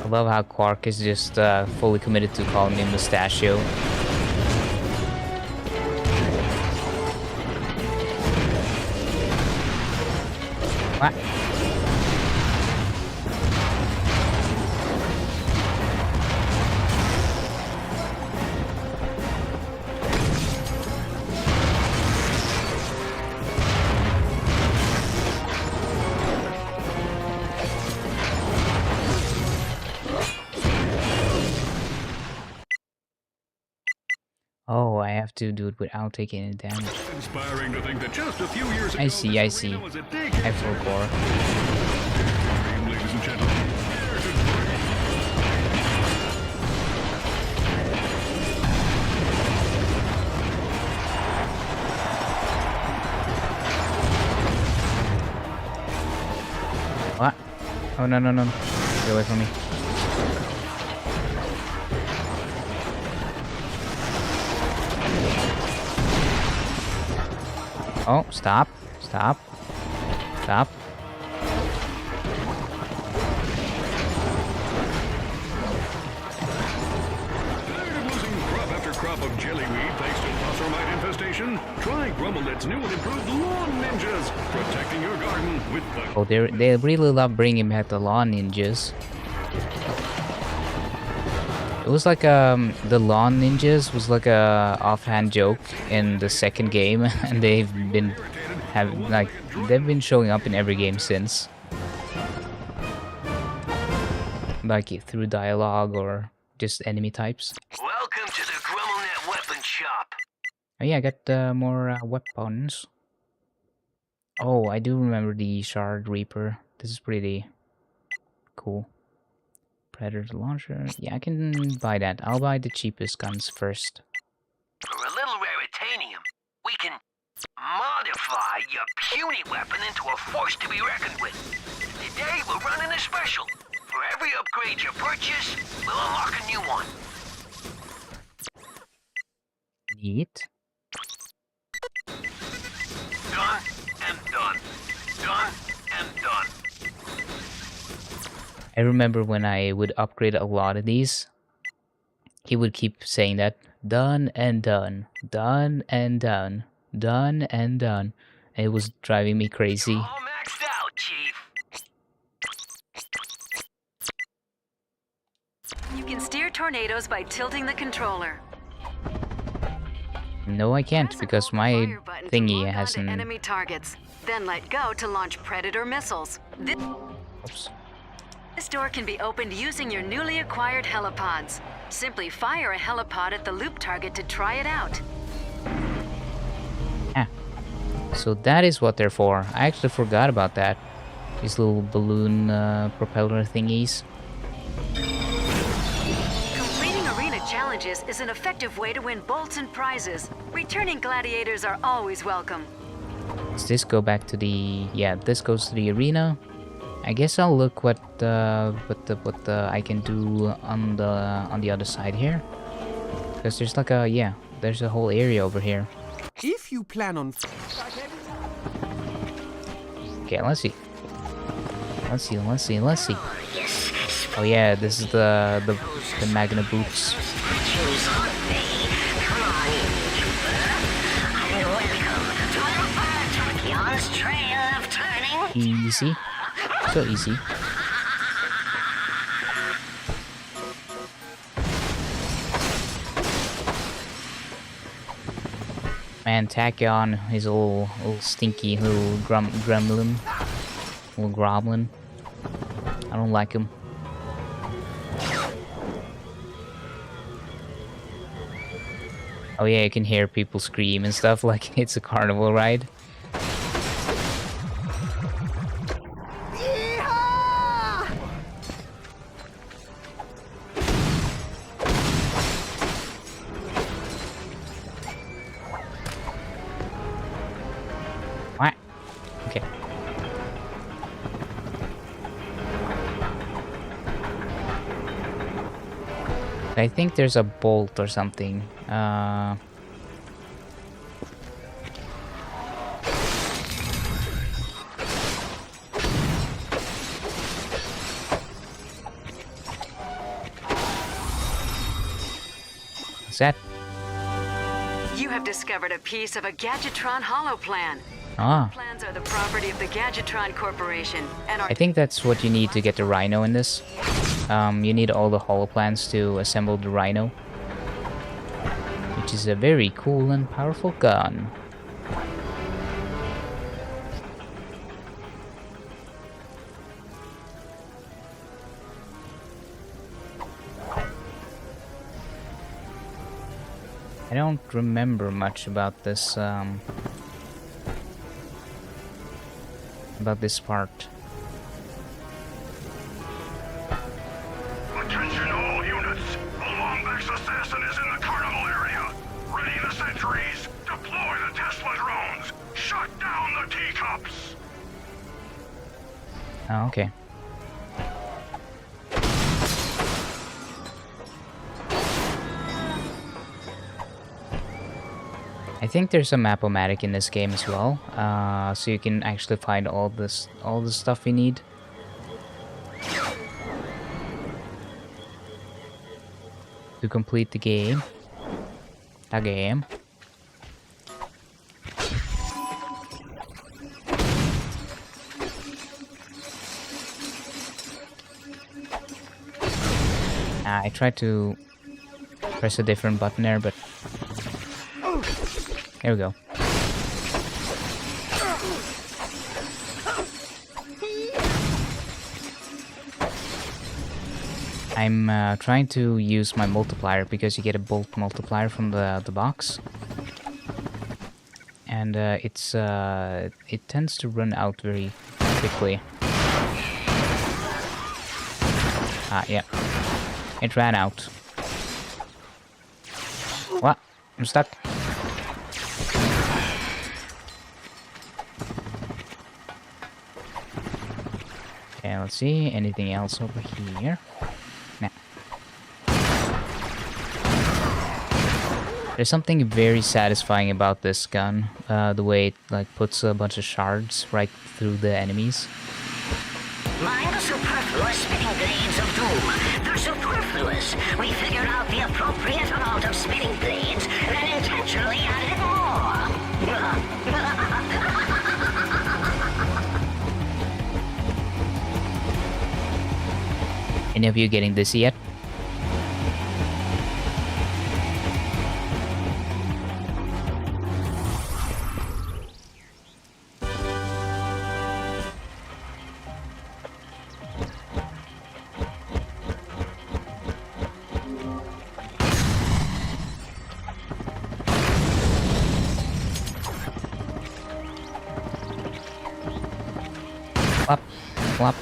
I love how Quark is just fully committed to calling him Mustachio. What? Oh, I have to do it without taking any damage. Inspiring to think that just a few years ago, I see. I forgot. Ladies and gentlemen, What? Oh, no. Get away from me. Oh, stop. crop of jellyweed thanks to fossilmite infestation? Try Grummelet's new and improved lawn ninjas, protecting your garden with the... Oh, they really love bringing back the lawn ninjas. It was like the lawn ninjas was like a offhand joke in the second game, and they've been showing up in every game since, like through dialogue or just enemy types. Welcome to the Grummelnet weapon shop. Oh yeah, I got more weapons. Oh, I do remember the Shard Reaper. This is pretty cool. Predator launcher. Yeah, I can buy that. I'll buy the cheapest guns first. For a little raritanium, we can modify your puny weapon into a force to be reckoned with. Today we're running a special. For every upgrade you purchase, we'll unlock a new one. Neat. Done and done. Done and done. I remember when I would upgrade a lot of these, he would keep saying that. Done and done. Done and done. Done and done. And it was driving me crazy. You're all maxed out, Chief. You can steer tornadoes by tilting the controller. No, I can't, because my thingy hasn't... enemy targets. Then let go to launch Predator missiles. Oops. This door can be opened using your newly acquired helipods. Simply fire a helipod at the loop target to try it out. Ah. So that is what they're for. I actually forgot about that. These little balloon propeller thingies. Completing arena challenges is an effective way to win bolts and prizes. Returning gladiators are always welcome. Does this go back to the... Yeah, this goes to the arena. I guess I'll look what I can do on the other side here, because there's like a there's a whole area over here. If you plan on... Okay, let's see. Oh yeah, this is the Magna boots. Easy. So easy. Man, Tachyon is a little stinky little gremlin. Little groblin. I don't like him. Oh yeah, you can hear people scream and stuff like it's a carnival ride. What? Okay. I think there's a bolt or something. What's that? You have discovered a piece of a Gadgetron holoplan. Ah. Plans are the property of the Gadgetron Corporation and are I think that's what you need to get the Rhino in this. You need all the holoplans to assemble the Rhino, which is a very cool and powerful gun. I don't remember much about this part. Attention all units! The Lombax assassin is in the carnival area! Ready the sentries! Deploy the Tesla drones! Shut down the teacups! Oh, okay. I think there's a map-o-matic in this game as well, so you can actually find all the stuff you need. To complete the game. I tried to press a different button there, but there we go. I'm trying to use my multiplier because you get a bolt multiplier from the box, and it tends to run out very quickly. Yeah, it ran out. What? I'm stuck. Okay, let's see. Anything else over here? Nah. There's something very satisfying about this gun. The way it like puts a bunch of shards right through the enemies. Mind the superfluous spinning blades of doom. They're superfluous. We figured out the appropriate amount of spinning blades, then intentionally added more. Any of you getting dizzy yet? Flop, flop.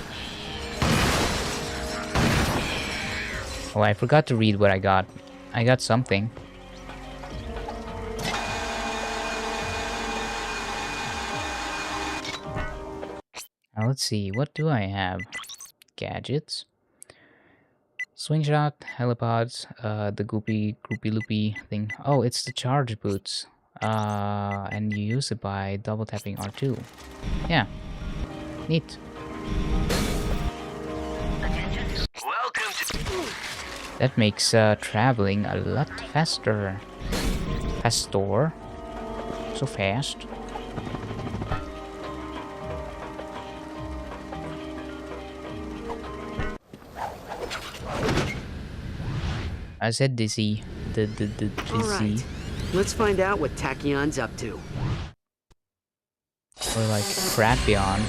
Oh, I forgot to read what I got. I got something. Now let's see, what do I have? Gadgets. Swing shot, helipods, the goopy loopy thing. Oh, it's the charge boots. And you use it by double tapping R2. Yeah. Neat. Welcome to... That makes traveling a lot faster. Faster. So fast. I said dizzy. The dizzy. Alright. Let's find out what Tachyon's up to. Or like Frapion.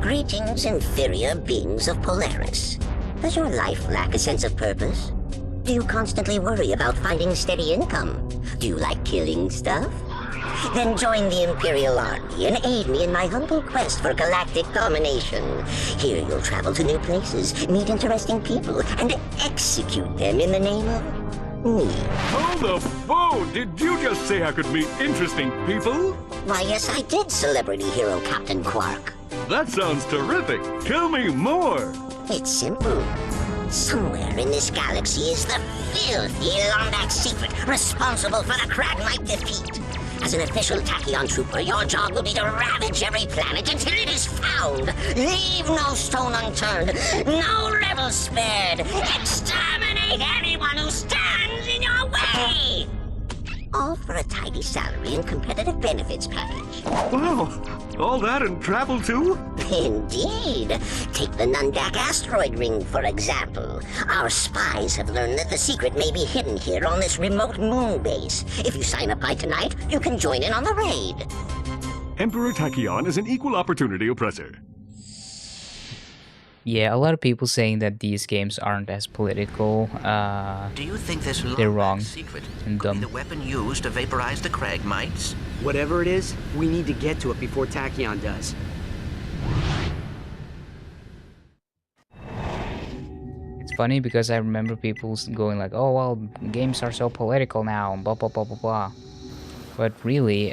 Greetings, inferior beings of Polaris. Does your life lack a sense of purpose? Do you constantly worry about finding steady income? Do you like killing stuff? Then join the Imperial Army and aid me in my humble quest for galactic domination. Here you'll travel to new places, meet interesting people, and execute them in the name of me. Hold the phone! Did you just say I could meet interesting people? Why, yes, I did, celebrity hero Captain Quark. That sounds terrific. Tell me more. It's simple. Somewhere in this galaxy is the filthy Lombax secret responsible for the Kragmite defeat. As an official Tachyon trooper, your job will be to ravage every planet until it is found. Leave no stone unturned, no rebel spared. Exterminate anyone who stands in your way! All for a tidy salary and competitive benefits package. Wow, all that and travel too? Indeed. Take the Nundak asteroid ring, for example. Our spies have learned that the secret may be hidden here on this remote moon base. If you sign up by tonight, you can join in on the raid. Emperor Tachyon is an equal opportunity oppressor. Yeah, a lot of people saying that these games aren't as political. Do you think this they're wrong secret and could be dumb. the weapon used to vaporize the Cragmites? Whatever it is, we need to get to it before Tachyon does. It's funny because I remember people going like, "Oh well, games are so political now," blah blah blah blah blah. But really,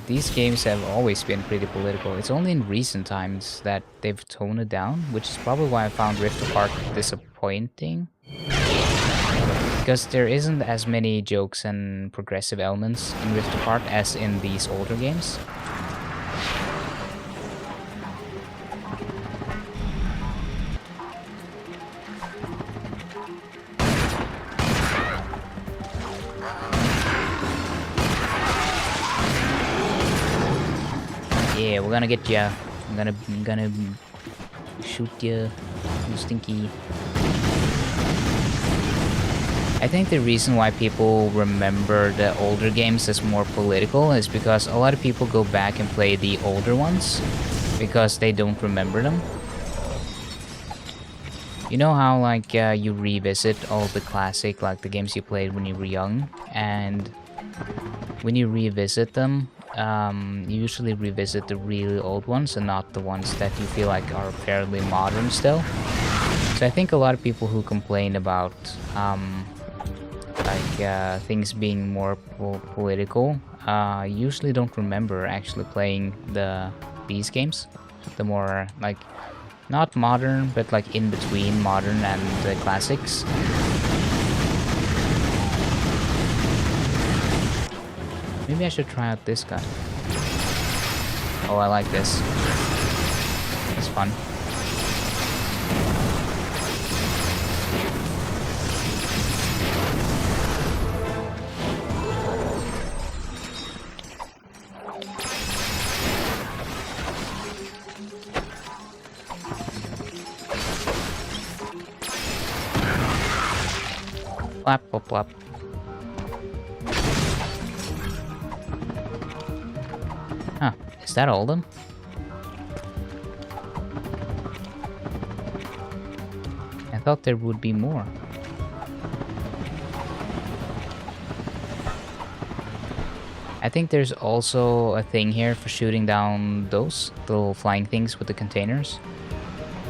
these games have always been pretty political. It's only in recent times that they've toned it down, which is probably why I found Rift Apart disappointing. Because there isn't as many jokes and progressive elements in Rift Apart as in these older games. Yeah, we're gonna get ya. I'm gonna shoot ya, you stinky. I think the reason why people remember the older games as more political is because a lot of people go back and play the older ones because they don't remember them. You know how like you revisit all the classic, like the games you played when you were young, and when you revisit them, you usually revisit the really old ones and not the ones that you feel like are fairly modern still. So I think a lot of people who complain about things being more political usually don't remember actually playing these games, the more like not modern but like in between modern and the classics. Maybe I should try out this guy. Oh, I like this. It's fun. Plop, plop, plop. Huh, is that all of them? I thought there would be more. I think there's also a thing here for shooting down those little flying things with the containers.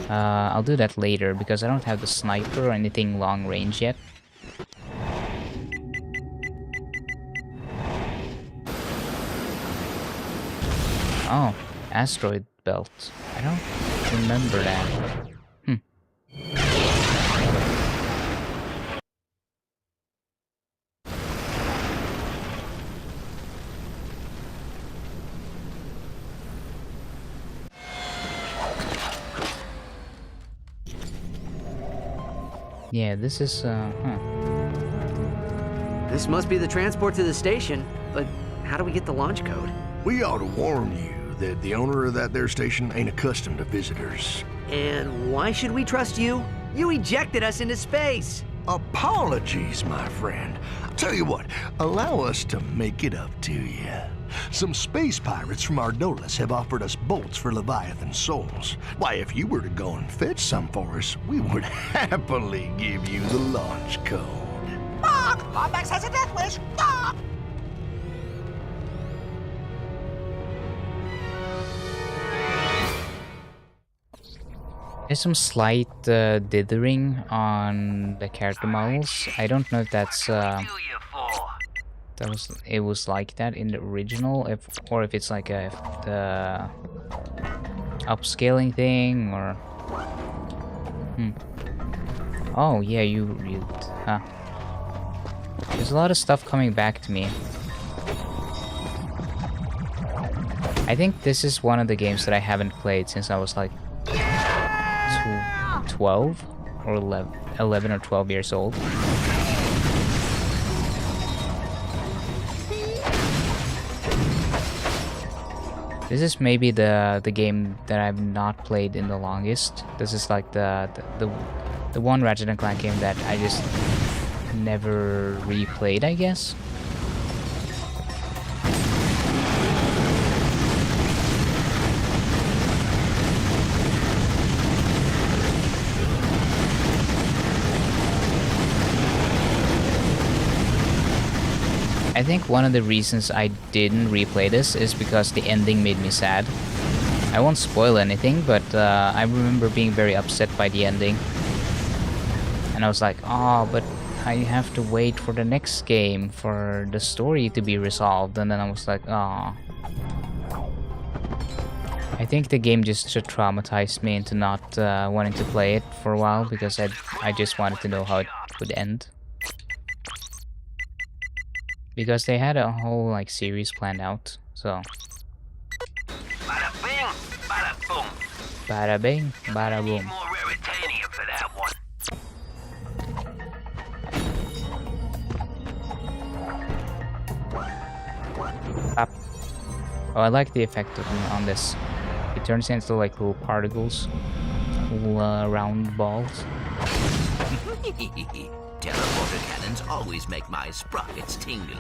I'll do that later because I don't have the sniper or anything long range yet. Oh, asteroid belt. I don't remember that. Yeah, this is, This must be the transport to the station, but how do we get the launch code? We ought to warn you that the owner of that there station ain't accustomed to visitors. And why should we trust you? You ejected us into space! Apologies, my friend. Tell you what, allow us to make it up to you. Some space pirates from Ardolis have offered us bolts for Leviathan souls. Why, if you were to go and fetch some for us, we would happily give you the launch code. Lombax has a death wish. There's some slight dithering on the character models. I don't know if that's it was like that in the original, or if it's like the upscaling thing, or oh yeah, you huh? There's a lot of stuff coming back to me. I think this is one of the games that I haven't played since I was like 12 or 11 or 12 years old. This is maybe the game that I've not played in the longest. This is like the one Ratchet and Clank game that I just never replayed, I guess. I think one of the reasons I didn't replay this is because the ending made me sad. I won't spoil anything, but I remember being very upset by the ending. And I was like, oh, but I have to wait for the next game for the story to be resolved. And then I was like, oh. I think the game just traumatized me into not wanting to play it for a while because I just wanted to know how it would end. Because they had a whole like series planned out, so. Bada bing, bada boom. Bada bing, bada boom. More Raritanium for that one. Up. Oh, I like the effect on this. It turns into like little particles, little round balls. Teleporter cannons always make my sprockets tingle.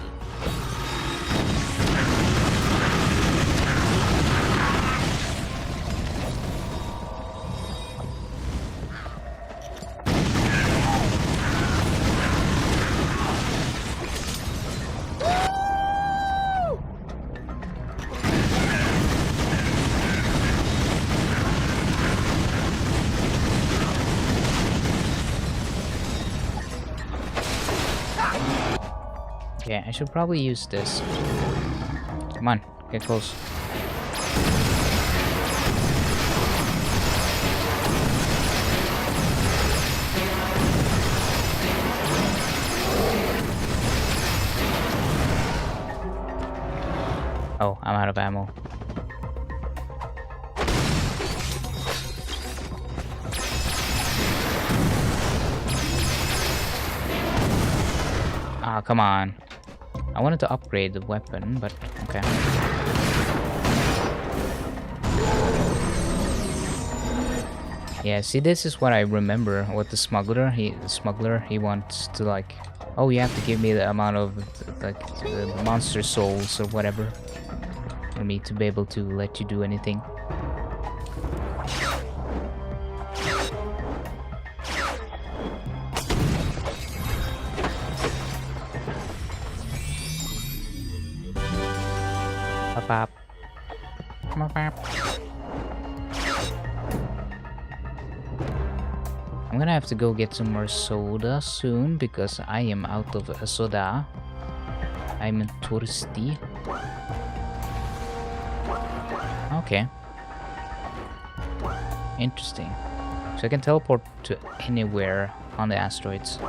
Yeah, I should probably use this. Come on, get close. Oh, I'm out of ammo. Ah, come on. I wanted to upgrade the weapon, but okay. Yeah, see, this is what I remember. What the smuggler, he wants to like, oh, you have to give me the amount of like the monster souls or whatever for me to be able to let you do anything. Pop. I'm gonna have to go get some more soda soon because I am out of soda. I'm thirsty. Okay. Interesting. So I can teleport to anywhere on the asteroids.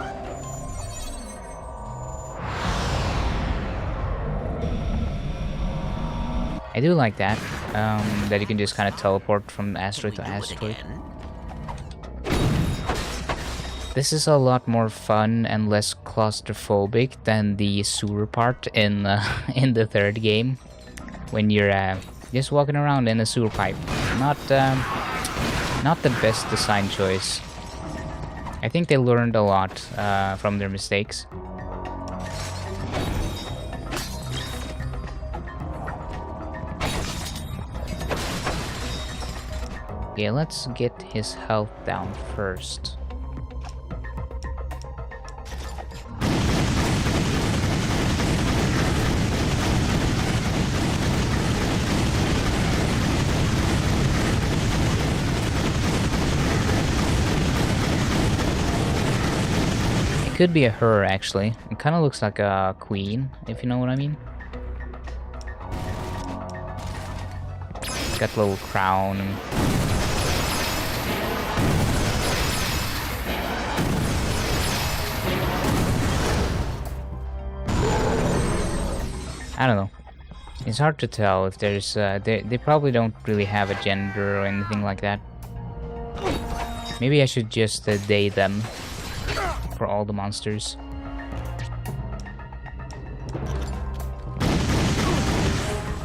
I do like that, that you can just kind of teleport from asteroid to asteroid. This is a lot more fun and less claustrophobic than the sewer part in the third game, when you're just walking around in a sewer pipe. Not the best design choice. I think they learned a lot from their mistakes. Okay, let's get his health down first. It could be a her, actually. It kind of looks like a queen, if you know what I mean. Got a little crown. I don't know. It's hard to tell if there's they probably don't really have a gender or anything like that. Maybe I should just they them for all the monsters.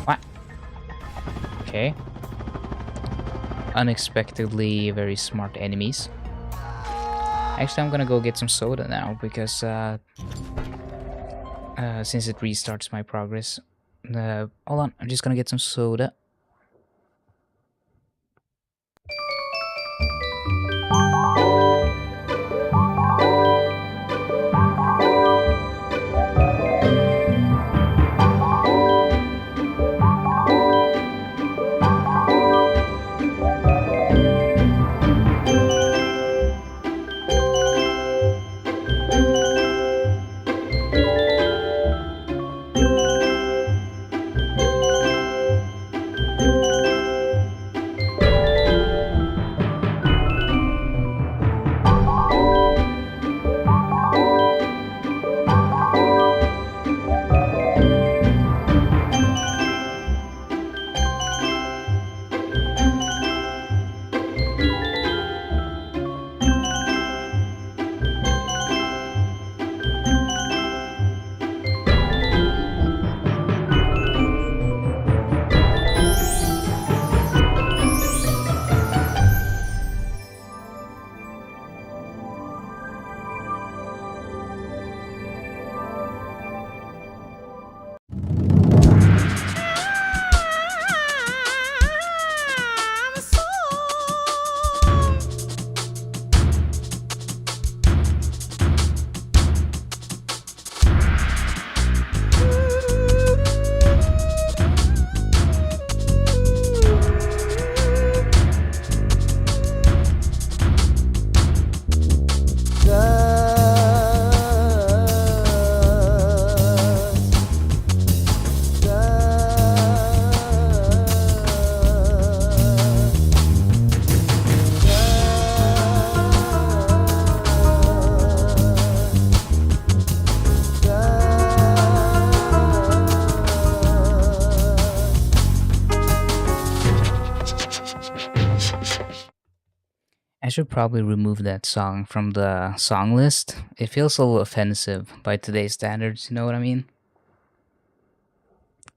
What? Okay. Okay. Unexpectedly very smart enemies. Actually, I'm gonna go get some soda now because since it restarts my progress. Hold on, I'm just gonna get some soda. I should probably remove that song from the song list. It feels a little offensive by today's standards, you know what I mean?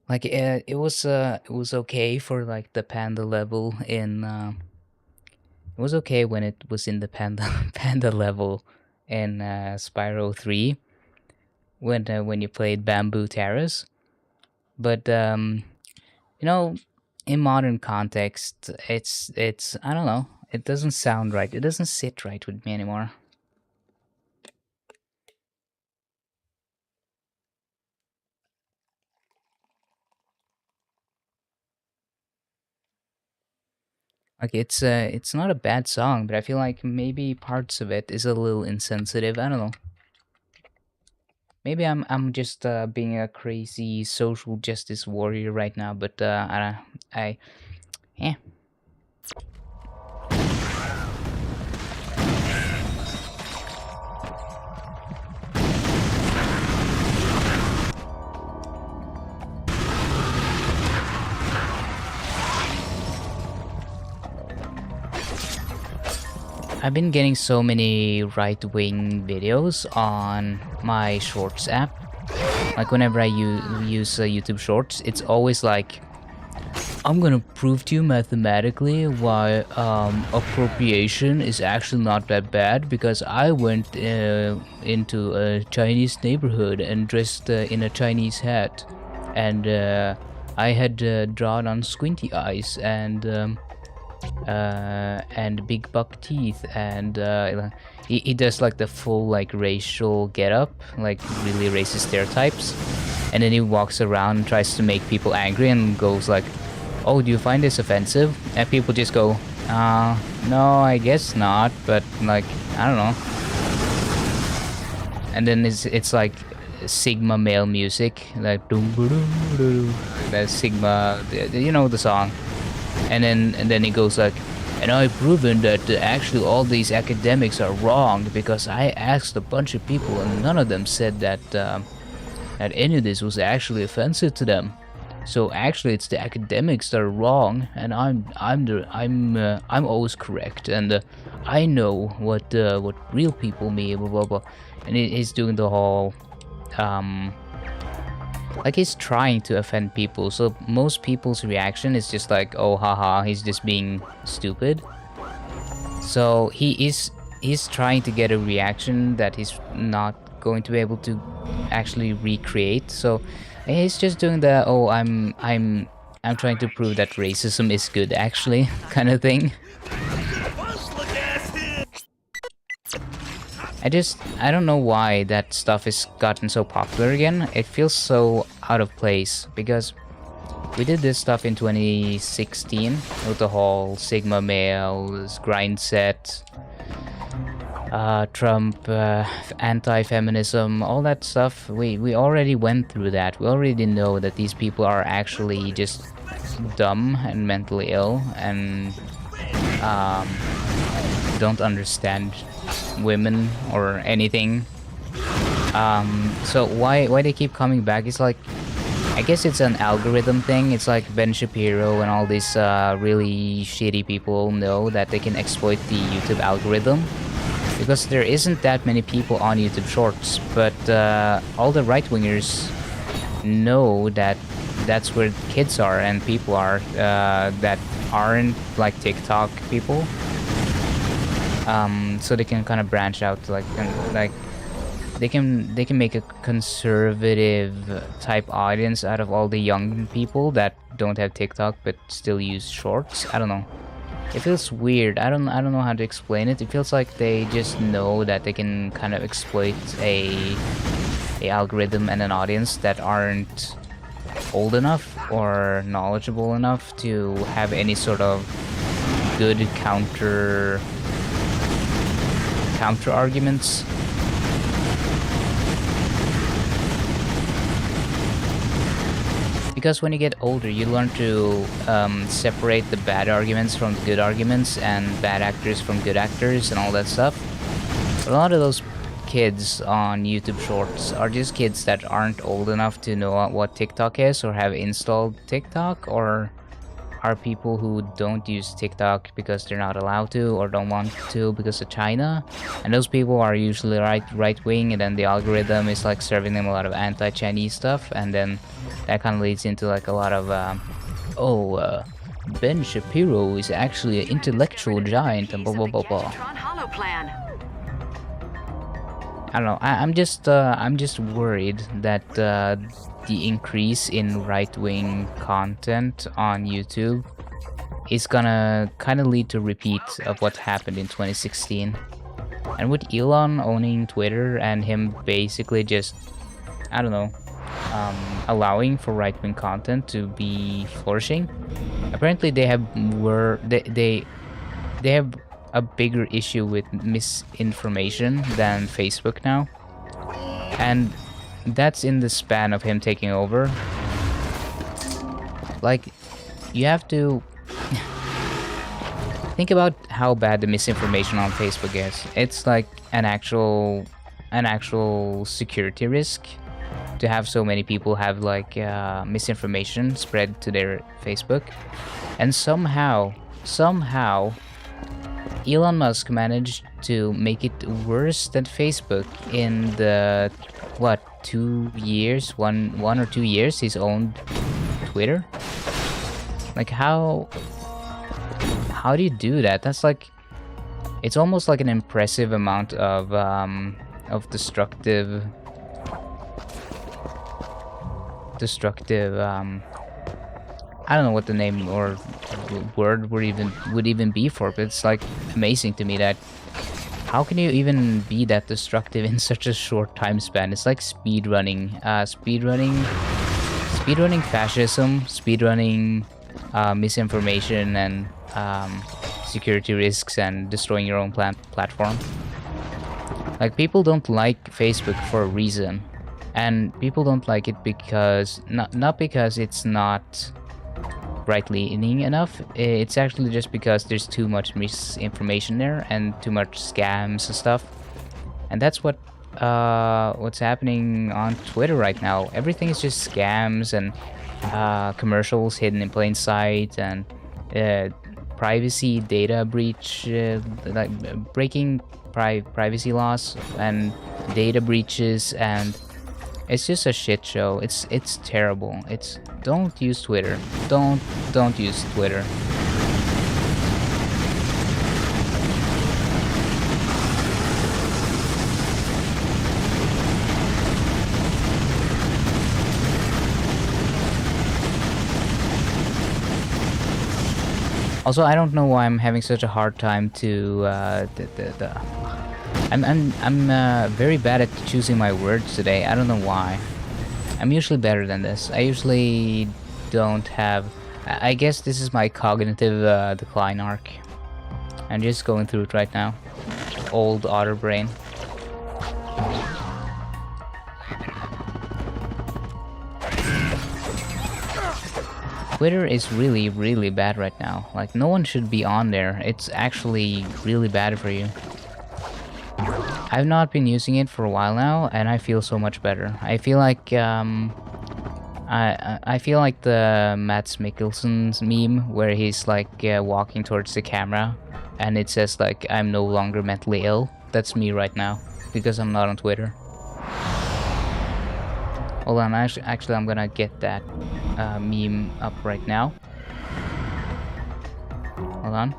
Like it was okay for like the panda level in it was okay when it was in the panda level in Spyro 3 when you played Bamboo Terrace. But you know, in modern context, it's I don't know. It doesn't sound right. It doesn't sit right with me anymore. Like it's not a bad song, but I feel like maybe parts of it is a little insensitive. I don't know. Maybe I'm just being a crazy social justice warrior right now, but yeah. I've been getting so many right-wing videos on my Shorts app. Like whenever I use YouTube Shorts, it's always like, I'm gonna prove to you mathematically why appropriation is actually not that bad because I went into a Chinese neighborhood and dressed in a Chinese hat, and I had drawn on squinty eyes and big buck teeth, and he does like the full like racial getup, like really racist stereotypes, and then he walks around and tries to make people angry and goes like, oh, do you find this offensive? And people just go, no, I guess not, but like, I don't know. And then it's like Sigma male music, like that Sigma, you know the song. And then he goes like, and I've proven that actually all these academics are wrong because I asked a bunch of people and none of them said that that any of this was actually offensive to them. So actually, it's the academics that are wrong, and I'm always correct, and I know what real people mean, blah blah blah. And he's doing the whole like he's trying to offend people, so most people's reaction is just like, oh haha, he's just being stupid. So he's trying to get a reaction that he's not going to be able to actually recreate. So he's just doing the, oh, I'm trying to prove that racism is good actually kind of thing. I don't know why that stuff has gotten so popular again. It feels so out of place because we did this stuff in 2016 with the whole Sigma males, grind set, Trump, anti-feminism, all that stuff. We already went through that. We already know that these people are actually just dumb and mentally ill and don't understand women or anything. So why they keep coming back? It's like, I guess it's an algorithm thing. It's like Ben Shapiro and all these really shitty people know that they can exploit the YouTube algorithm because there isn't that many people on YouTube Shorts, but all the right-wingers know that that's where kids are and people are that aren't like TikTok people. So they can kind of branch out to like they can make a conservative type audience out of all the young people that don't have TikTok but still use Shorts. I don't know. It feels weird. I don't know how to explain it. It feels like they just know that they can kind of exploit a algorithm and an audience that aren't old enough or knowledgeable enough to have any sort of good counter arguments. Because when you get older, you learn to separate the bad arguments from the good arguments and bad actors from good actors and all that stuff. A lot of those kids on YouTube Shorts are just kids that aren't old enough to know what TikTok is or have installed TikTok, or are people who don't use TikTok because they're not allowed to or don't want to because of China. And those people are usually right wing, and then the algorithm is like serving them a lot of anti-Chinese stuff, and then that kind of leads into like a lot of Ben Shapiro is actually an intellectual giant and blah blah blah blah. I don't know. I'm just worried that the increase in right-wing content on YouTube is gonna kind of lead to a repeat of what happened in 2016. And with Elon owning Twitter and him basically just, I don't know, allowing for right-wing content to be flourishing, apparently they have a bigger issue with misinformation than Facebook now. And that's in the span of him taking over. Like, you have to think about how bad the misinformation on Facebook is. It's like an actual security risk to have so many people have like misinformation spread to their Facebook. And somehow Elon Musk managed to make it worse than Facebook in the 2 years, one or 2 years he's owned Twitter. Like, how do you do that? That's like, it's almost like an impressive amount of destructive I don't know what the name or word would even be for it, but it's like amazing to me that how can you even be that destructive in such a short time span? It's like speedrunning fascism, speedrunning misinformation and security risks, and destroying your own platform. Like, people don't like Facebook for a reason, and people don't like it because not because it's not right-leaning enough. It's actually just because there's too much misinformation there and too much scams and stuff. And that's what's happening on Twitter right now. Everything is just scams and commercials hidden in plain sight, and privacy data breach, like breaking privacy laws and data breaches, and It's just a shit show. It's terrible. Don't use Twitter. Don't use Twitter. Also, I don't know why I'm having such a hard time to I'm very bad at choosing my words today. I don't know why. I'm usually better than this. I usually don't have... I guess this is my cognitive decline arc. I'm just going through it right now. Old otter brain. Twitter is really, really bad right now. Like, no one should be on there. It's actually really bad for you. I've not been using it for a while now, and I feel so much better. I feel like, I feel like the Mads Mikkelsen's meme, where he's like walking towards the camera, and it says like, I'm no longer mentally ill. That's me right now, because I'm not on Twitter. Hold on, actually I'm gonna get that meme up right now. Hold on.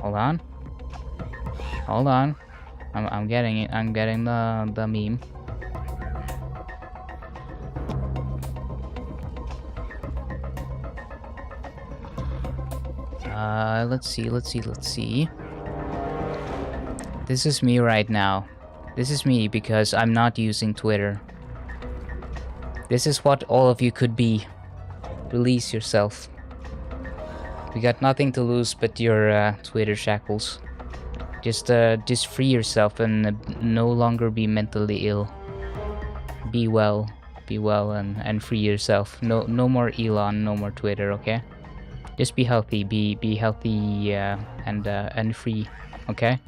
Hold on. Hold on. I'm getting it. I'm getting the meme. Let's see. This is me right now. This is me because I'm not using Twitter. This is what all of you could be. Release yourself. We got nothing to lose but your Twitter shackles. Just free yourself and no longer be mentally ill. Be well and free yourself. No more Elon, no more Twitter, okay? Just be healthy, be healthy and free, okay?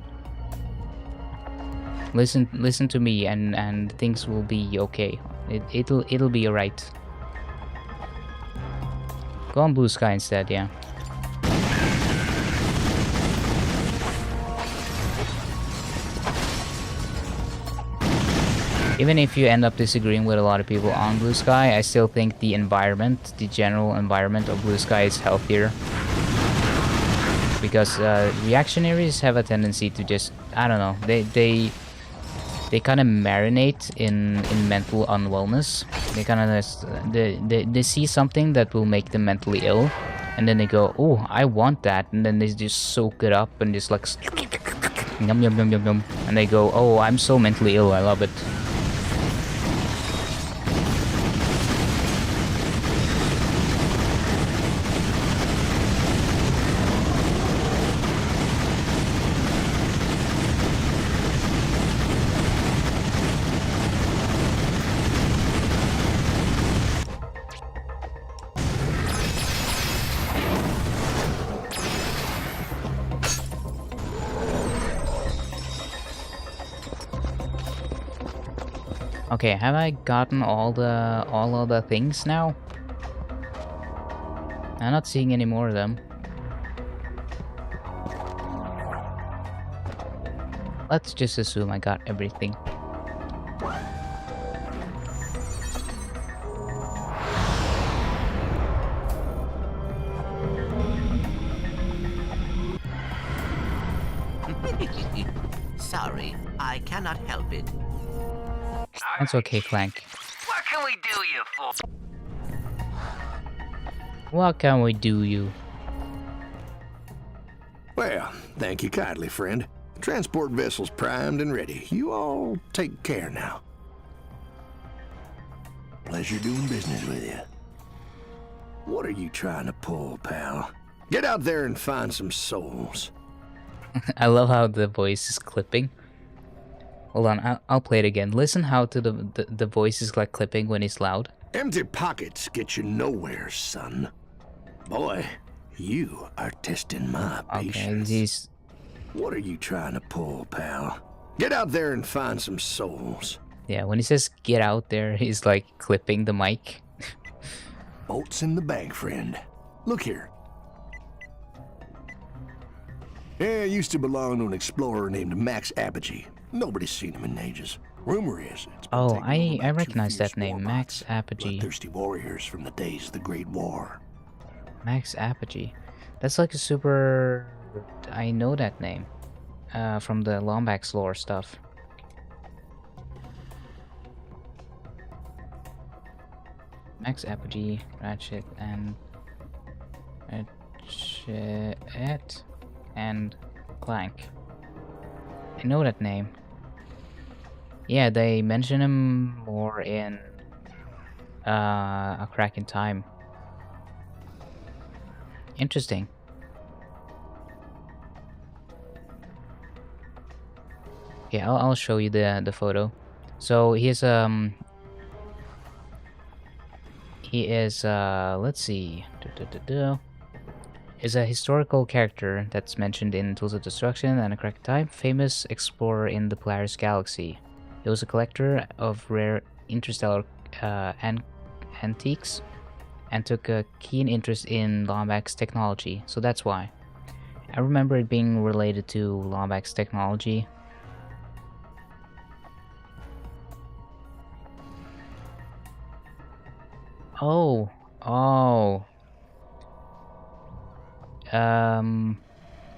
Listen to me and things will be okay. It'll be alright. Go on Blue Sky instead, yeah. Even if you end up disagreeing with a lot of people on Blue Sky, I still think the environment, the general environment of Blue Sky is healthier. Because reactionaries have a tendency to just, I don't know, they kind of marinate in mental unwellness. They kind of just, they see something that will make them mentally ill, and then they go, oh, I want that, and then they just soak it up and just like yum yum yum yum yum, and they go, oh, I'm so mentally ill, I love it. Okay, have I gotten all of the things now? I'm not seeing any more of them. Let's just assume I got everything. Sorry, I cannot help it. That's okay, Clank. What can we do you for? What can we do you? Well, thank you kindly, friend. Transport vessel's primed and ready. You all take care now. Pleasure doing business with you. What are you trying to pull, pal? Get out there and find some souls. I love how the voice is clipping. Hold on, I'll play it again. Listen how to the voice is like clipping when it's loud. Empty pockets get you nowhere, son. Boy, you are testing my patience. He's... What are you trying to pull, pal? Get out there and find some souls. Yeah, when he says get out there, he's like clipping the mic. Bolts in the bank, friend. Look here, Yeah, used to belong to an explorer named Max Apogee. Nobody's seen him in ages. Rumor is it's been Oh, taken over by I two recognize fierce that name, warbots, Max Apogee. bloodthirsty warriors from the days of the Great War. Max Apogee. That's like a super... I know that name. From the Lombax lore stuff. Max Apogee, Ratchet, and... Ratchet... and Clank. I know that name. Yeah, they mention him more in A Crack in Time. Interesting. Okay, I'll show you the photo. So he is let's see, is a historical character that's mentioned in Tools of Destruction and A Crack in Time, famous explorer in the Polaris Galaxy. He was a collector of rare interstellar antiques and took a keen interest in Lombax technology, so that's why. I remember it being related to Lombax technology. Oh.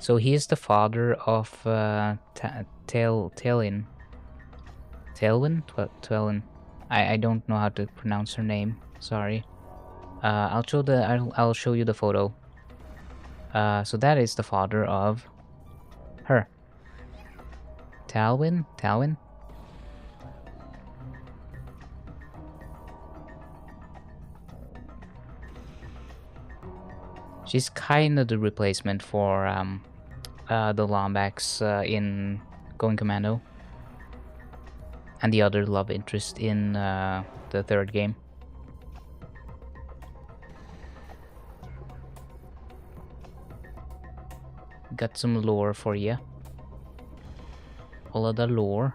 So he is the father of Tailwin. Tailwin? I don't know how to pronounce her name. Sorry. I'll show you the photo. So that is the father of her. Talwin? She's kind of the replacement for the Lombax in Going Commando. And the other love interest in the third game. Got some lore for you. All of the lore.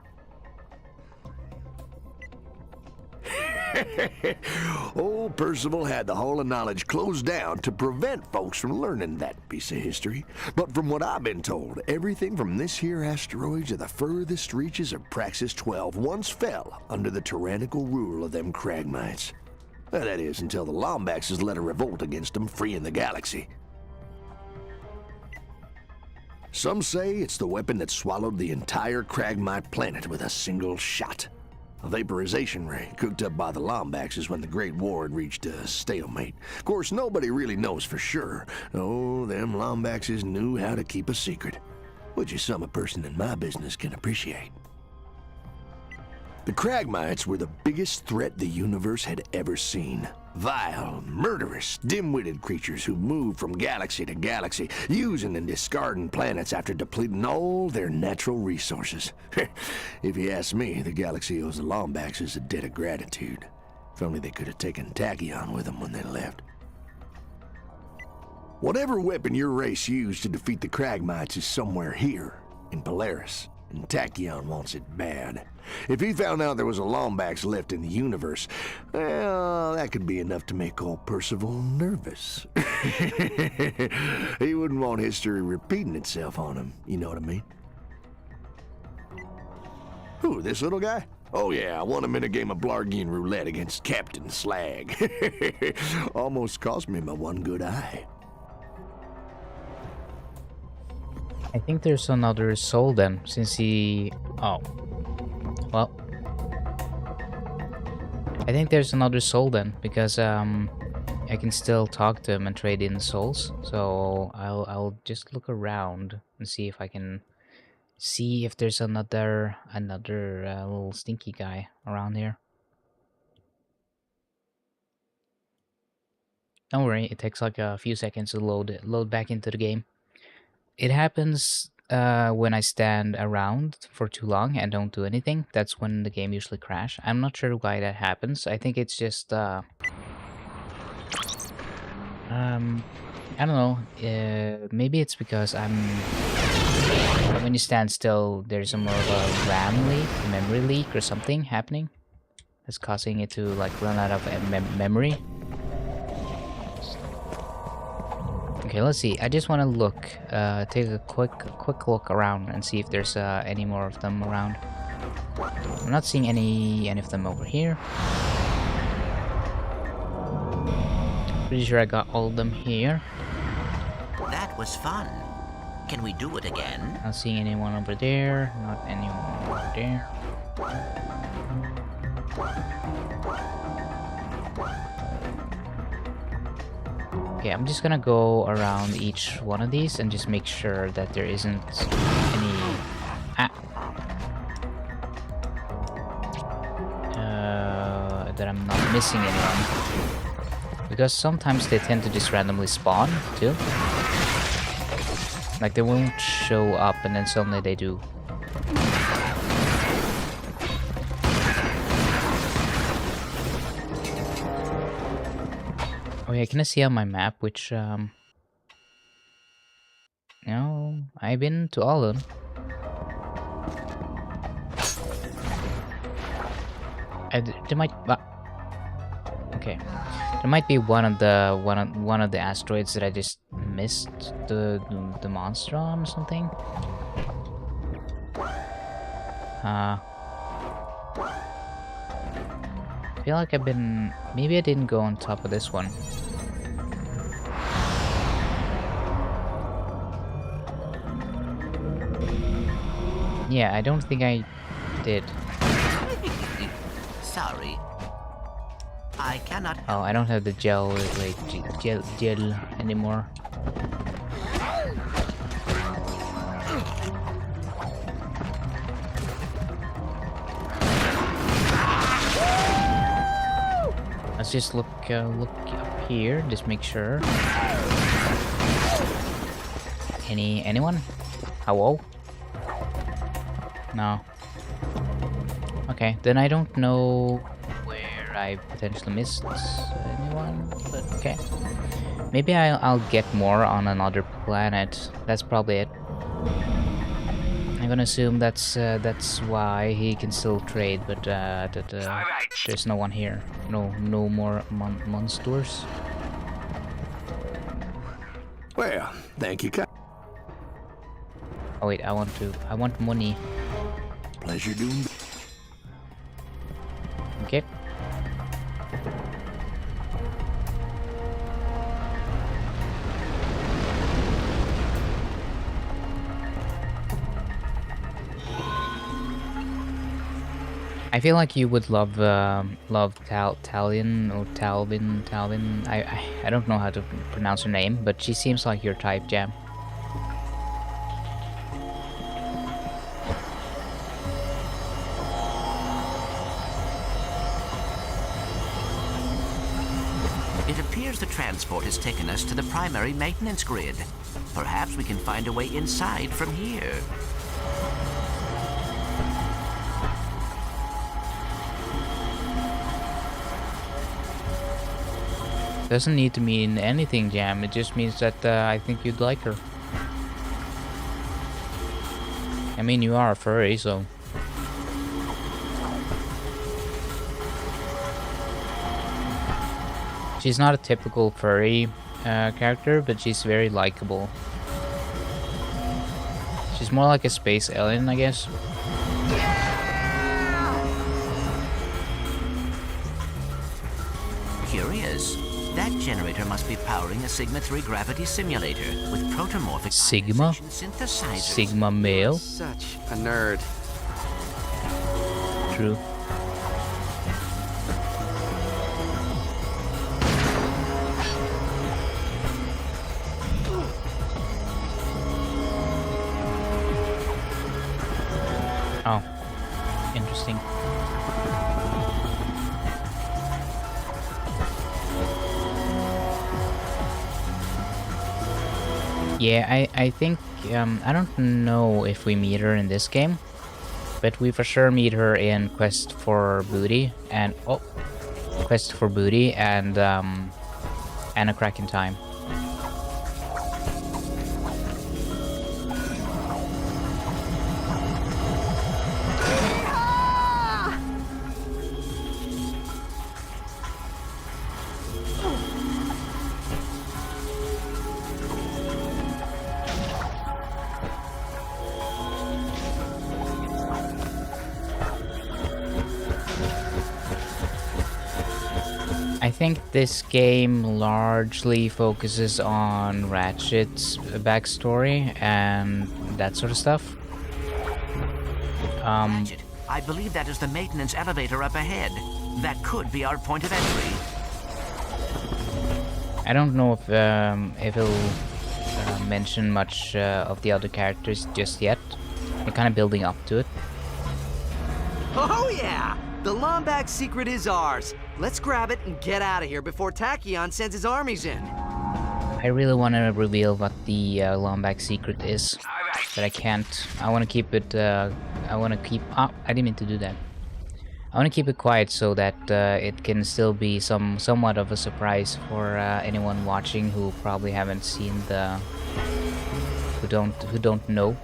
Old Percival had the Hall of Knowledge closed down to prevent folks from learning that piece of history. But from what I've been told, everything from this here asteroid to the furthest reaches of Praxis 12 once fell under the tyrannical rule of them Cragmites. That is, until the Lombaxes led a revolt against them, freeing the galaxy. Some say it's the weapon that swallowed the entire Cragmite planet with a single shot. A vaporization ray cooked up by the Lombaxes when the Great War had reached a stalemate. Of course, nobody really knows for sure. Oh, them Lombaxes knew how to keep a secret, which is something a person in my business can appreciate. The Cragmites were the biggest threat the universe had ever seen. Vile, murderous, dim-witted creatures who moved from galaxy to galaxy, using and discarding planets after depleting all their natural resources. If you ask me, the galaxy owes the Lombaxes a debt of gratitude. If only they could have taken Tachyon with them when they left. Whatever weapon your race used to defeat the Cragmites is somewhere here, in Polaris, and Tachyon wants it bad. If he found out there was a Lombax left in the universe, well, that could be enough to make old Percival nervous. He wouldn't want history repeating itself on him, you know what I mean? Who, this little guy? Oh yeah, I won him in a game of Blargian roulette against Captain Slag. Almost cost me my one good eye. I think there's another soul then, since he... Oh. Well. I think there's another soul then, because I can still talk to him and trade in souls. So I'll just look around and see if I can see if there's another little stinky guy around here. Don't worry, it takes like a few seconds to load back into the game. It happens when I stand around for too long and don't do anything. That's when the game usually crashes. I'm not sure why that happens. I think it's just I don't know. Maybe it's because when you stand still, there's a more of a RAM leak, memory leak, or something happening that's causing it to like run out of memory. Okay, let's see. I just want to look, take a quick look around and see if there's any more of them around. I'm not seeing any of them over here. Pretty sure I got all of them here. That was fun. Can we do it again? Not seeing anyone over there. Not anyone over there. Okay, I'm just gonna go around each one of these and just make sure that there isn't any... that I'm not missing anyone. Because sometimes they tend to just randomly spawn, too. Like, they won't show up and then suddenly they do. Oh yeah, can I see on my map which, No, I've been to all of them. There might... Okay. There might be one of the asteroids that I just missed the monster on or something. I feel like I've been... Maybe I didn't go on top of this one. Yeah, I don't think I did. Sorry. I cannot... Oh, I don't have the gel, like, gel anymore. Let's just look up here, just make sure. Anyone? Hello? No. Okay, then I don't know where I potentially missed anyone, but okay. Maybe I'll get more on another planet. That's probably it. I'm gonna assume that's why he can still trade, but there's no one here. No more monsters. Well, thank you. Oh wait, I want money. Pleasure doing. Okay. I feel like you would love Talion or Talvin. I don't know how to pronounce her name, but she seems like your type, Jam. It appears the transport has taken us to the primary maintenance grid. Perhaps we can find a way inside from here. Doesn't need to mean anything, Jam. It just means that I think you'd like her. I mean, you are a furry, so... She's not a typical furry character, but she's very likable. She's more like a space alien, I guess. Curious. That generator must be powering a Sigma-3 gravity simulator with protomorphic Sigma? synthesizers. Sigma male? Such a nerd. True. Oh, interesting. Yeah, I think, I don't know if we meet her in this game, but we for sure meet her in Quest for Booty and, A Crack in Time. I think this game largely focuses on Ratchet's backstory and that sort of stuff. Ratchet, I believe that is the maintenance elevator up ahead. That could be our point of entry. I don't know if it'll mention much of the other characters just yet. They're kind of building up to it. Oh yeah! The Lombax secret is ours. Let's grab it and get out of here before Tachyon sends his armies in. I really want to reveal what the Lombax secret is, but I can't. I want to keep it. I want to keep. Oh, I didn't mean to do that. I want to keep it quiet so that it can still be somewhat of a surprise for anyone watching who probably haven't seen the. Who don't know.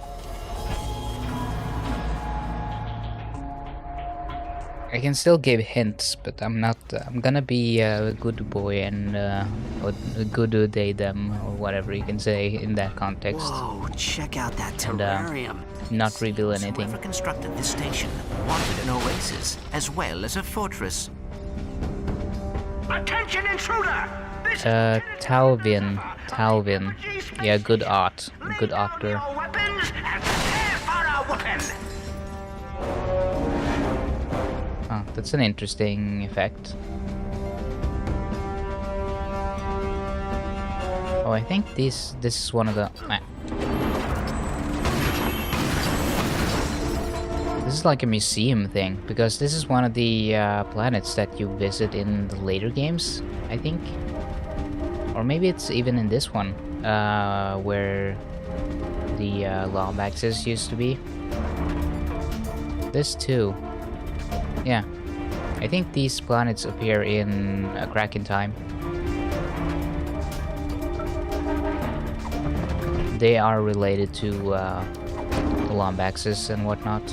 I can still give hints, but I'm not. I'm gonna be a good boy and or a good they them or whatever you can say in that context. Whoa! Check out that And terrarium. not reveal anything. Whoever constructed this station wanted an oasis as well as a fortress. Attention, intruder! This Talvin. Yeah, good art. Good actor. weapons and prepare for a whooping. Oh, that's an interesting effect. Oh, I think this is one of the. This is like a museum thing because this is one of the planets that you visit in the later games, I think, or maybe it's even in this one where the Lombaxes used to be. This too. Yeah, I think these planets appear in A Crack in Time. They are related to the Lombaxes and whatnot.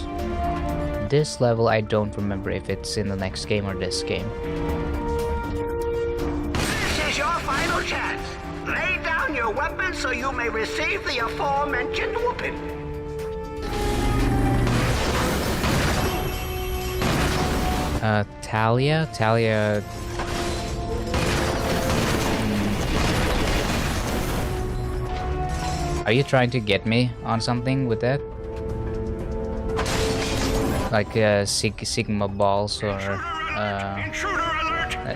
This level, I don't remember if it's in the next game or this game. This is your final chance. Lay down your weapon so you may receive the aforementioned whooping. Talia? Are you trying to get me on something with that? Like Sigma balls or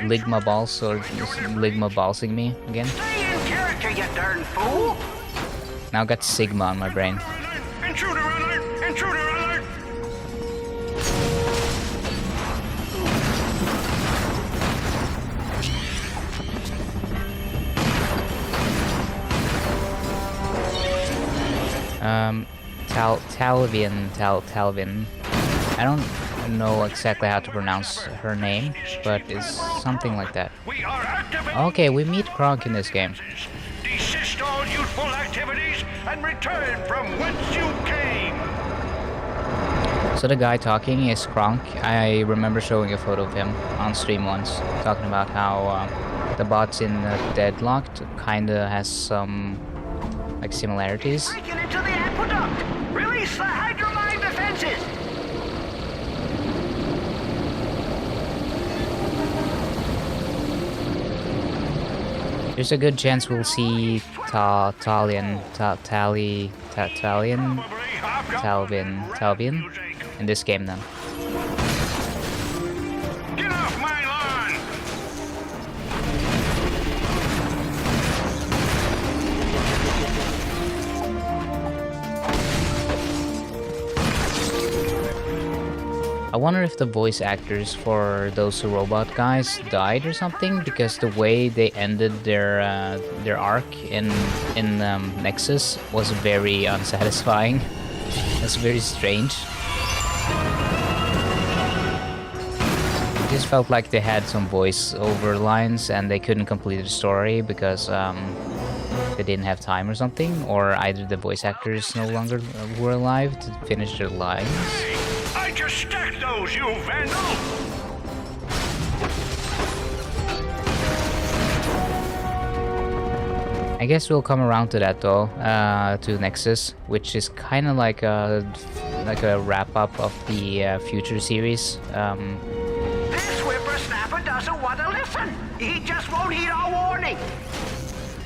Ligma balls or just Ligma balsing me again? Stay in character, you darn fool! Now I got Sigma on my brain. Intruder alert! Intruder alert! Talvin. I don't know exactly how to pronounce her name, but it's something like that. Okay, we meet Kronk in this game. Desist all youthful activities and return from whence you came! So the guy talking is Kronk. I remember showing a photo of him on stream once, talking about how the bots in Deadlocked kinda has some like similarities. Breaking into the aqueduct! Release the hydromine defenses! There's a good chance we'll see Talvin in this game then. Get off my lawn! I wonder if the voice actors for those robot guys died or something, because the way they ended their arc in Nexus was very unsatisfying. It's very strange. It just felt like they had some voice over lines and they couldn't complete the story because they didn't have time or something, or either the voice actors no longer were alive to finish their lines. I just stacked those, you vandal! I guess we'll come around to that though, to Nexus, which is kind of like a wrap up of the Future series. This whippersnapper whippersnapper doesn't want to listen. He just won't heed our warning.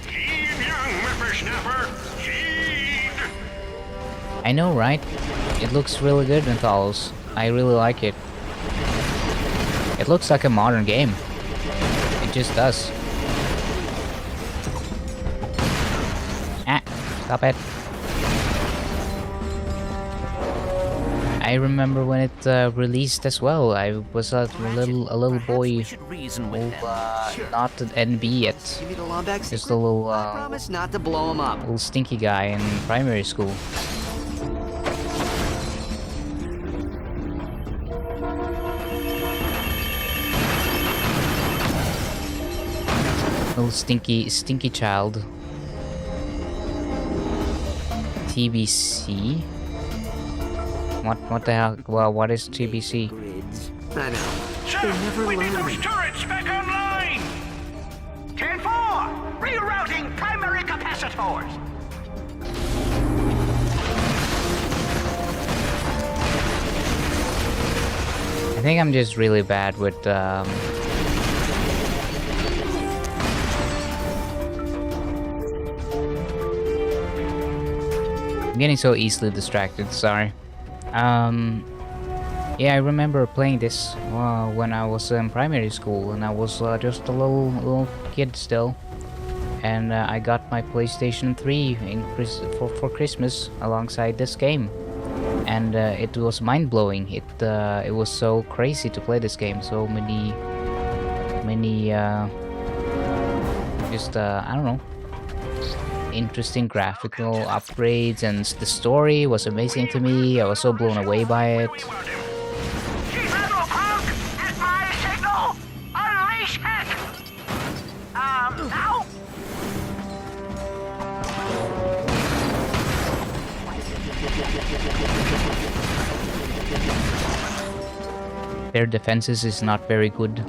Heed, young whippersnapper. Heed. I know, right? It looks really good, Menthalos. I really like it. It looks like a modern game. It just does. Ah, stop it. I remember when it released as well. I was a little boy who not an NB yet. Give me the Lombax Just a secret. little I promise not to blow him up. little stinky guy in primary school. Little stinky child. TBC. What the hell? Well, what is TBC? I know. Sir, we need those turrets back online. 10-4, rerouting primary capacitors. I think I'm just really bad with I'm getting so easily distracted, sorry. Yeah, I remember playing this when I was in primary school, and I was just a little kid still. And I got my PlayStation 3 for Christmas alongside this game. And it was mind-blowing. It was so crazy to play this game. So many I don't know, interesting graphical upgrades, and the story was amazing to me. I was so blown away by it. Their defenses is not very good.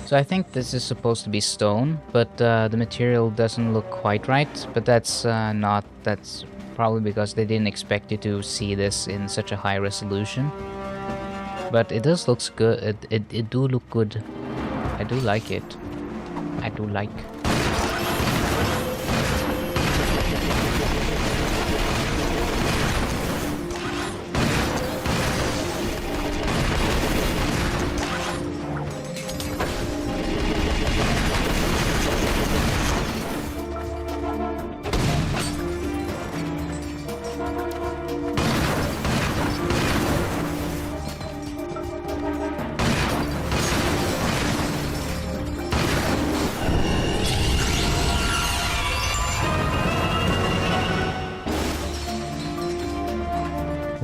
So I think this is supposed to be stone, but the material doesn't look quite right. But that's that's probably because they didn't expect you to see this in such a high resolution. But it does look good. It do look good. I do like it. I do like.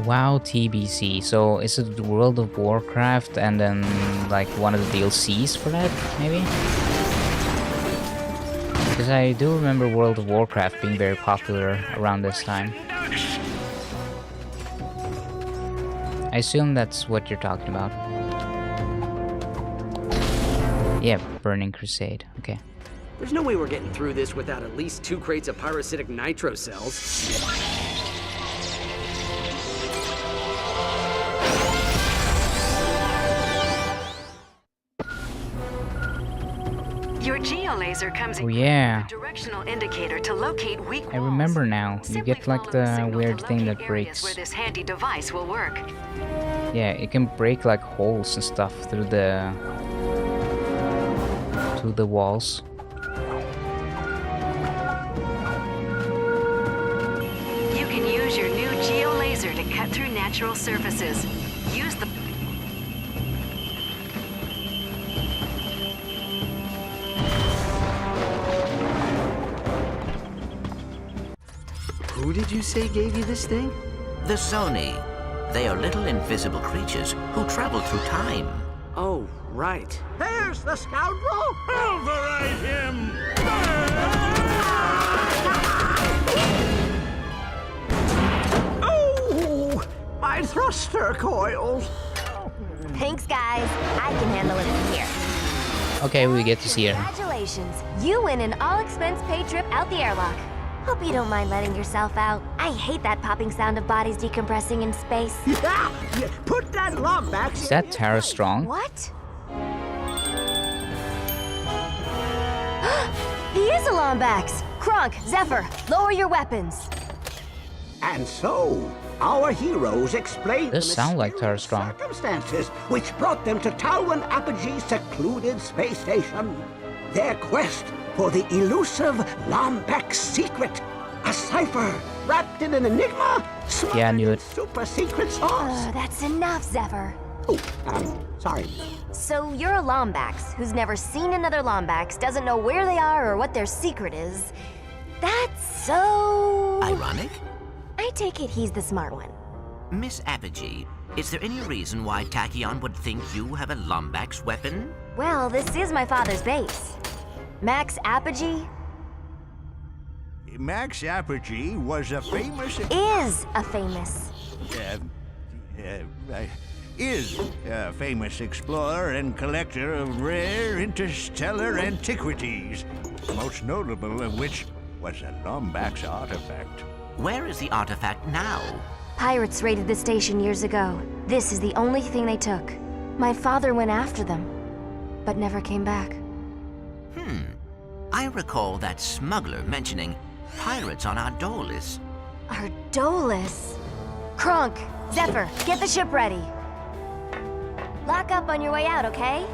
WoW TBC, so is it World of Warcraft and then like one of the DLCs for that, maybe? Because I do remember World of Warcraft being very popular around this time. I assume that's what you're talking about. Yeah, Burning Crusade, okay. There's no way we're getting through this without at least 2 crates of pyrocytic nitro cells. Your geolaser comes Oh yeah, with a directional indicator to locate weak I remember now. You Simply get like follow the the signal weird to thing locate that areas breaks. where this handy device will work. Yeah, it can break like holes and stuff through the walls. You can use your new geolaser to cut through natural surfaces. Use the Who did you say gave you this thing? The Sony. They are little invisible creatures who travel through time. Oh, right. There's the scoundrel! Pulverize him! Oh! My thruster coils! Thanks, guys. I can handle it from here. Okay, we get to see her. Congratulations. You win an all-expense-paid trip out the airlock. Hope you don't mind letting yourself out. I hate that popping sound of bodies decompressing in space. Put that Lombax. Is that Tara Strong? What? He is a Lombax! Kronk, Zephyr, lower your weapons. And so, our heroes explained This the sound like Tara mysterious Strong. circumstances which brought them to Talwyn Apogee's secluded space station. Their quest for the elusive Lombax secret. A cipher wrapped in an enigma. Yeah, I knew it. Super secret sauce. That's enough, Zephyr. Oh, sorry. So you're a Lombax who's never seen another Lombax, doesn't know where they are or what their secret is. That's so... Ironic? I take it he's the smart one. Miss Apogee, is there any reason why Tachyon would think you have a Lombax weapon? Well, this is my father's base. Max Apogee Max Apogee was a famous... is a famous explorer and collector of rare interstellar antiquities, most notable of which was a Lombax artifact. Where is the artifact now? Pirates raided the station years ago. This is the only thing they took. My father went after them, but never came back. I recall that smuggler mentioning pirates on Ardolis. Ardolis? Kronk, Zephyr, get the ship ready. Lock up on your way out, okay?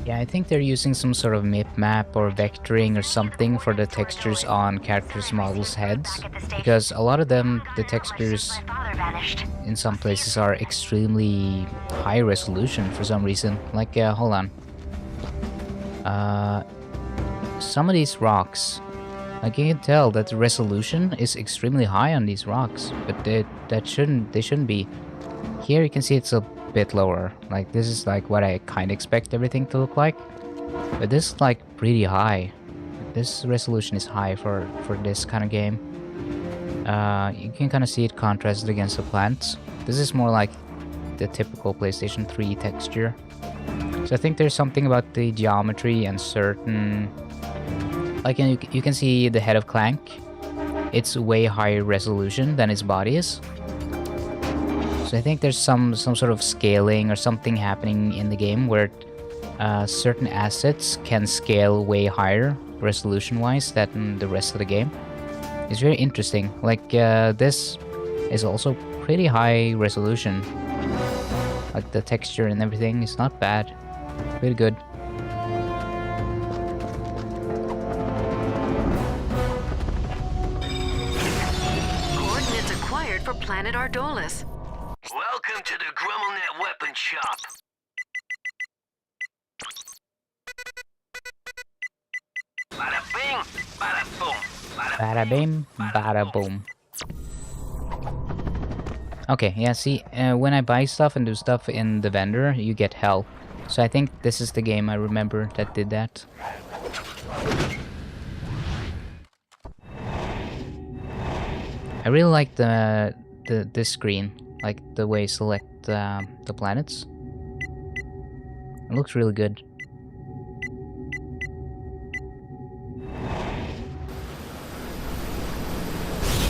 Yeah, I think they're using some sort of MIP map or vectoring or something for the textures on characters' models' heads. Because a lot of them, the textures in some places are extremely high resolution for some reason. Like, hold on. Some of these rocks, like you can tell that the resolution is extremely high on these rocks, but they shouldn't be. Here you can see it's a bit lower. Like this is like what I kind of expect everything to look like, but this is like pretty high. This resolution is high for this kind of game. You can kind of see it contrasted against the plants. This is more like the typical PlayStation 3 texture. So I think there's something about the geometry and certain, like you can see the head of Clank. It's way higher resolution than its body is. So I think there's some sort of scaling or something happening in the game where certain assets can scale way higher resolution-wise than the rest of the game. It's very interesting. Like this is also pretty high resolution. Like the texture and everything is not bad. Pretty good. Coordinates acquired for planet Ardolis. Welcome to the GrummelNet weapon shop. Bada bing, bada boom. Bada bing, bada boom. Okay, yeah, see, when I buy stuff and do stuff in the vendor, you get hell. So I think this is the game I remember that did that. I really like this screen, like the way you select the planets. It looks really good.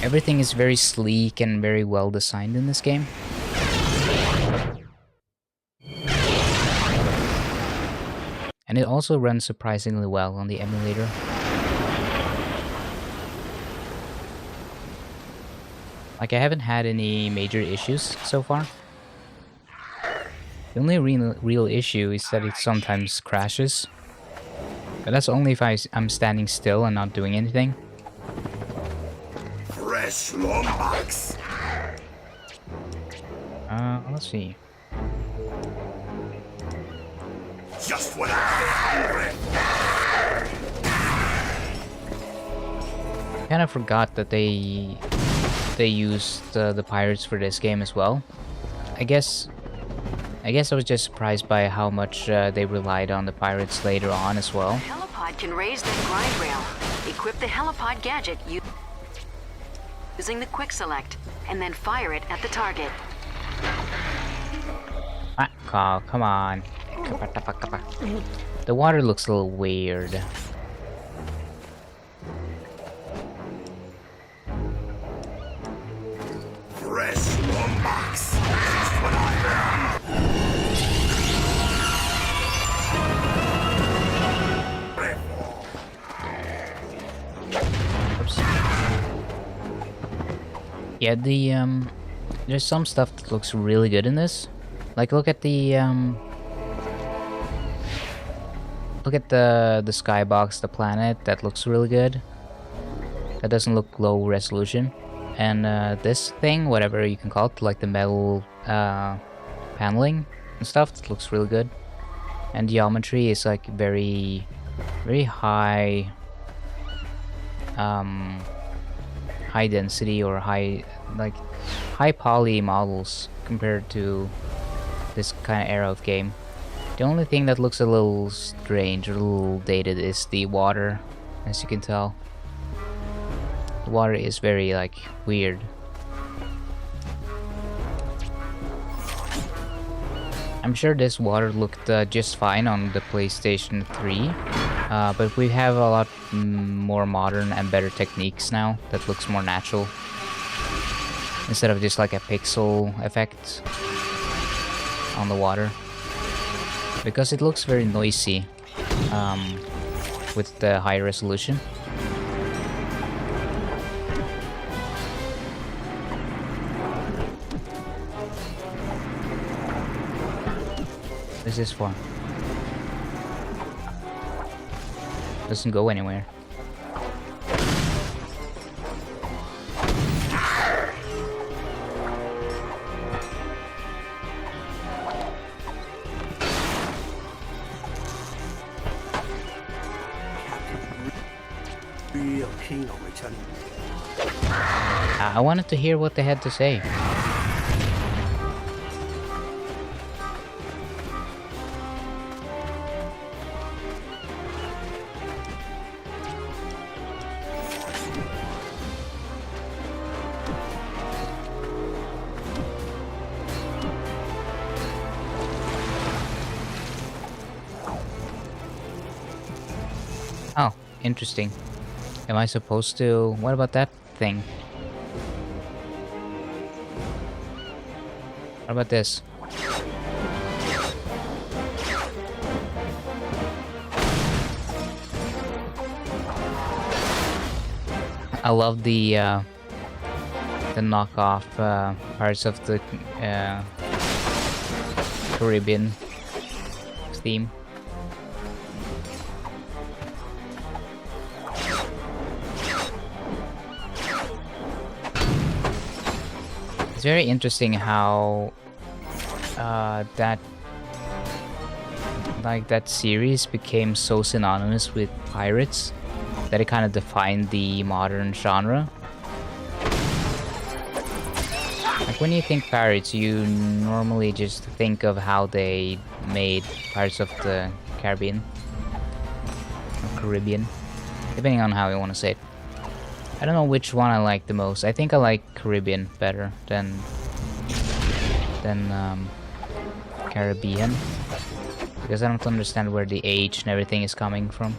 Everything is very sleek and very well designed in this game. And it also runs surprisingly well on the emulator. Like, I haven't had any major issues so far. The only real issue is that it sometimes crashes. But that's only if I'm standing still and not doing anything. Fresh Lombax. Let's see. Just what I Kind of forgot that they used the pirates for this game as well. I guess I was just surprised by how much they relied on the pirates later on as well. HaloPie can raise that grind rail. Equip the HaloPie gadget using the quick select, and then fire it at the target. Ah, come on. The water looks a little weird. Fresh Lombax. That's what I Yeah, there's some stuff that looks really good in this. Like, look at the skybox, the planet. That looks really good. That doesn't look low resolution. And this thing, whatever you can call it, like the metal paneling and stuff, that looks really good. And geometry is like very, very high, high density or high poly models compared to this kind of era of game. The only thing that looks a little strange or a little dated is the water, as you can tell. The water is very like weird. I'm sure this water looked just fine on the PlayStation 3, but we have a lot more modern and better techniques now that looks more natural, instead of just like a pixel effect on the water, because it looks very noisy with the high resolution. What is this for? Doesn't go anywhere. Real keen on returning. I wanted to hear what they had to say. Oh, interesting. Am I supposed to... What about that thing? What about this? I love the knockoff parts of the Caribbean theme. It's very interesting how that series became so synonymous with pirates that it kind of defined the modern genre. Like, when you think pirates, you normally just think of how they made Pirates of the Caribbean or Caribbean, depending on how you want to say it. I don't know which one I like the most. I think I like Caribbean better than Caribbean, because I don't understand where the H and everything is coming from.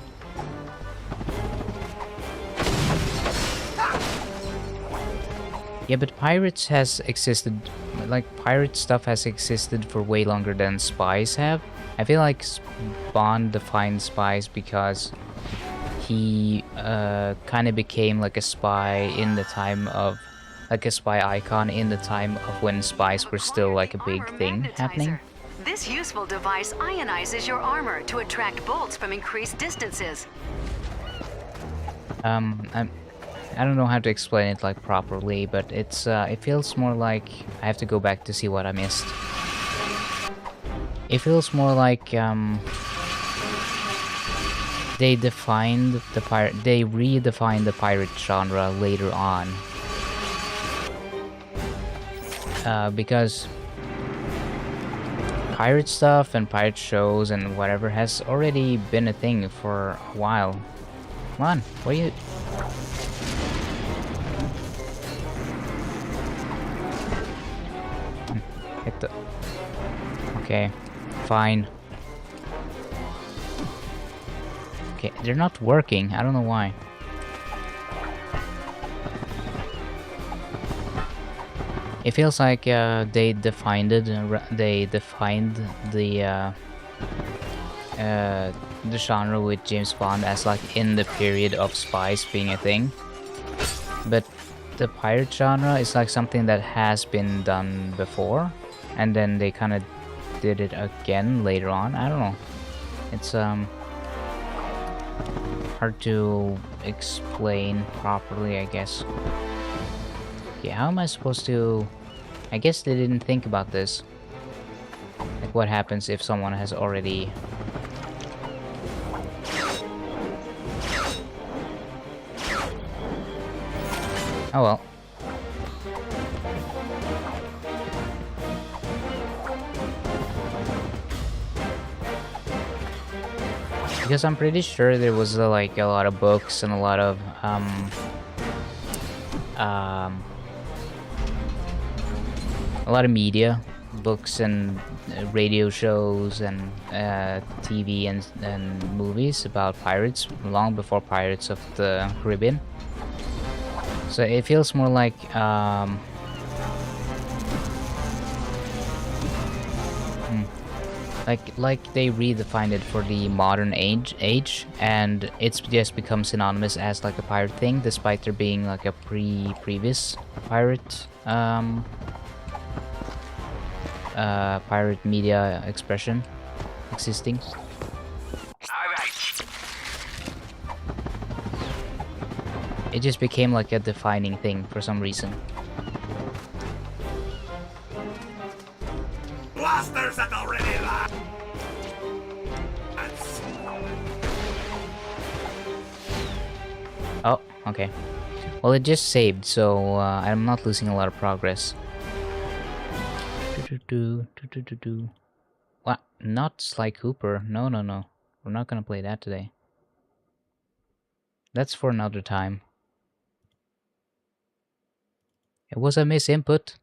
Yeah, but pirates has existed, like pirate stuff has existed for way longer than spies have. I feel like Bond defined spies because he kind of became like a spy in the time of, like a spy icon in the time of when spies were still like a big thing happening. This useful device ionizes your armor to attract bolts from increased distances. I don't know how to explain it like properly, but it's it feels more like I have to go back to see what I missed. It feels more like they redefined the pirate genre later on, because pirate stuff and pirate shows and whatever has already been a thing for a while. Come on, what are you... Hit the... Okay, fine. Okay, they're not working. I don't know why. It feels like they defined it. They defined the genre with James Bond as like in the period of spies being a thing. But the pirate genre is like something that has been done before, and then they kind of did it again later on. I don't know. It's hard to explain properly, I guess. Yeah, how am I supposed to... I guess they didn't think about this. Like, what happens if someone has already... Oh well. Because I'm pretty sure there was like a lot of books and a lot of media, books and radio shows and TV and movies about pirates long before Pirates of the Caribbean. So it feels more like like they redefined it for the modern age, and it's just become synonymous as like a pirate thing, despite there being like a previous pirate pirate media expression existing. It just became like a defining thing for some reason. Blasters at already Oh, okay. Well, it just saved, so I'm not losing a lot of progress. What? Not Sly Cooper. No, no, no. We're not gonna play that today. That's for another time. It was a misinput.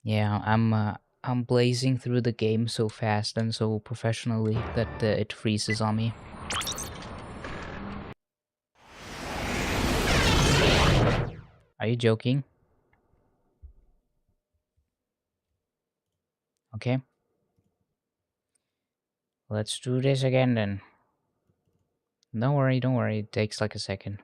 Yeah, I'm blazing through the game so fast and so professionally that it freezes on me. Are you joking? Okay. Let's do this again then. Don't worry, it takes like a second.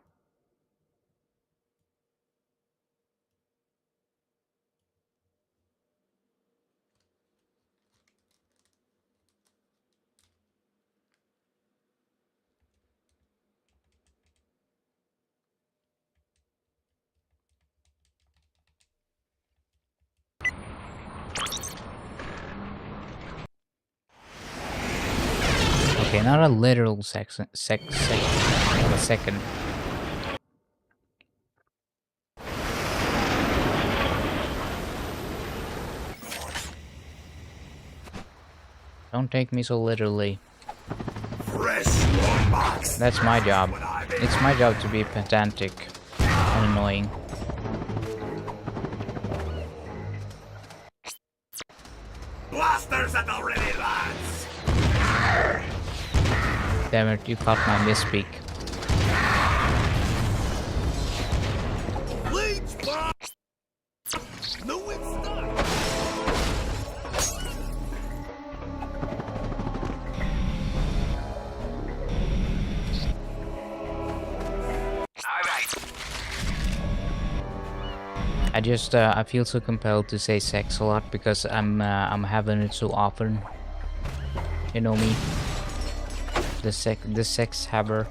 Okay, not a literal second. A second. Don't take me so literally. That's my job. It's my job to be pedantic and annoying. Blasters at already, lads! Damn it, you caught my misspeak. No, it's not! I feel so compelled to say sex a lot because I'm having it so often. You know me. The sex haver.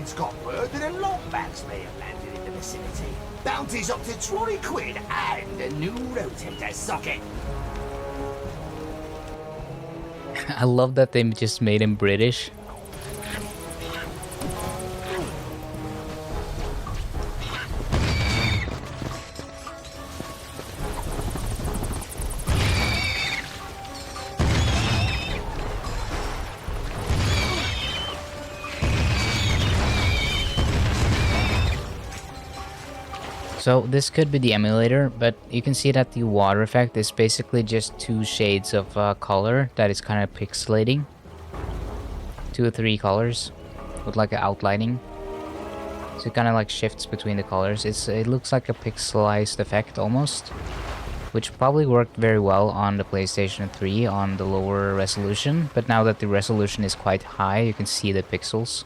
Ratchet's got word that a Lombax may have landed in the vicinity. Bounty's up to 20 quid and a new rotator socket. I love that they just made him British. So this could be the emulator, but you can see that the water effect is basically just 2 shades of color that is kind of pixelating. 2 or 3 colors with like an outlining. So it kind of like shifts between the colors. It looks like a pixelized effect almost, which probably worked very well on the PlayStation 3 on the lower resolution. But now that the resolution is quite high, you can see the pixels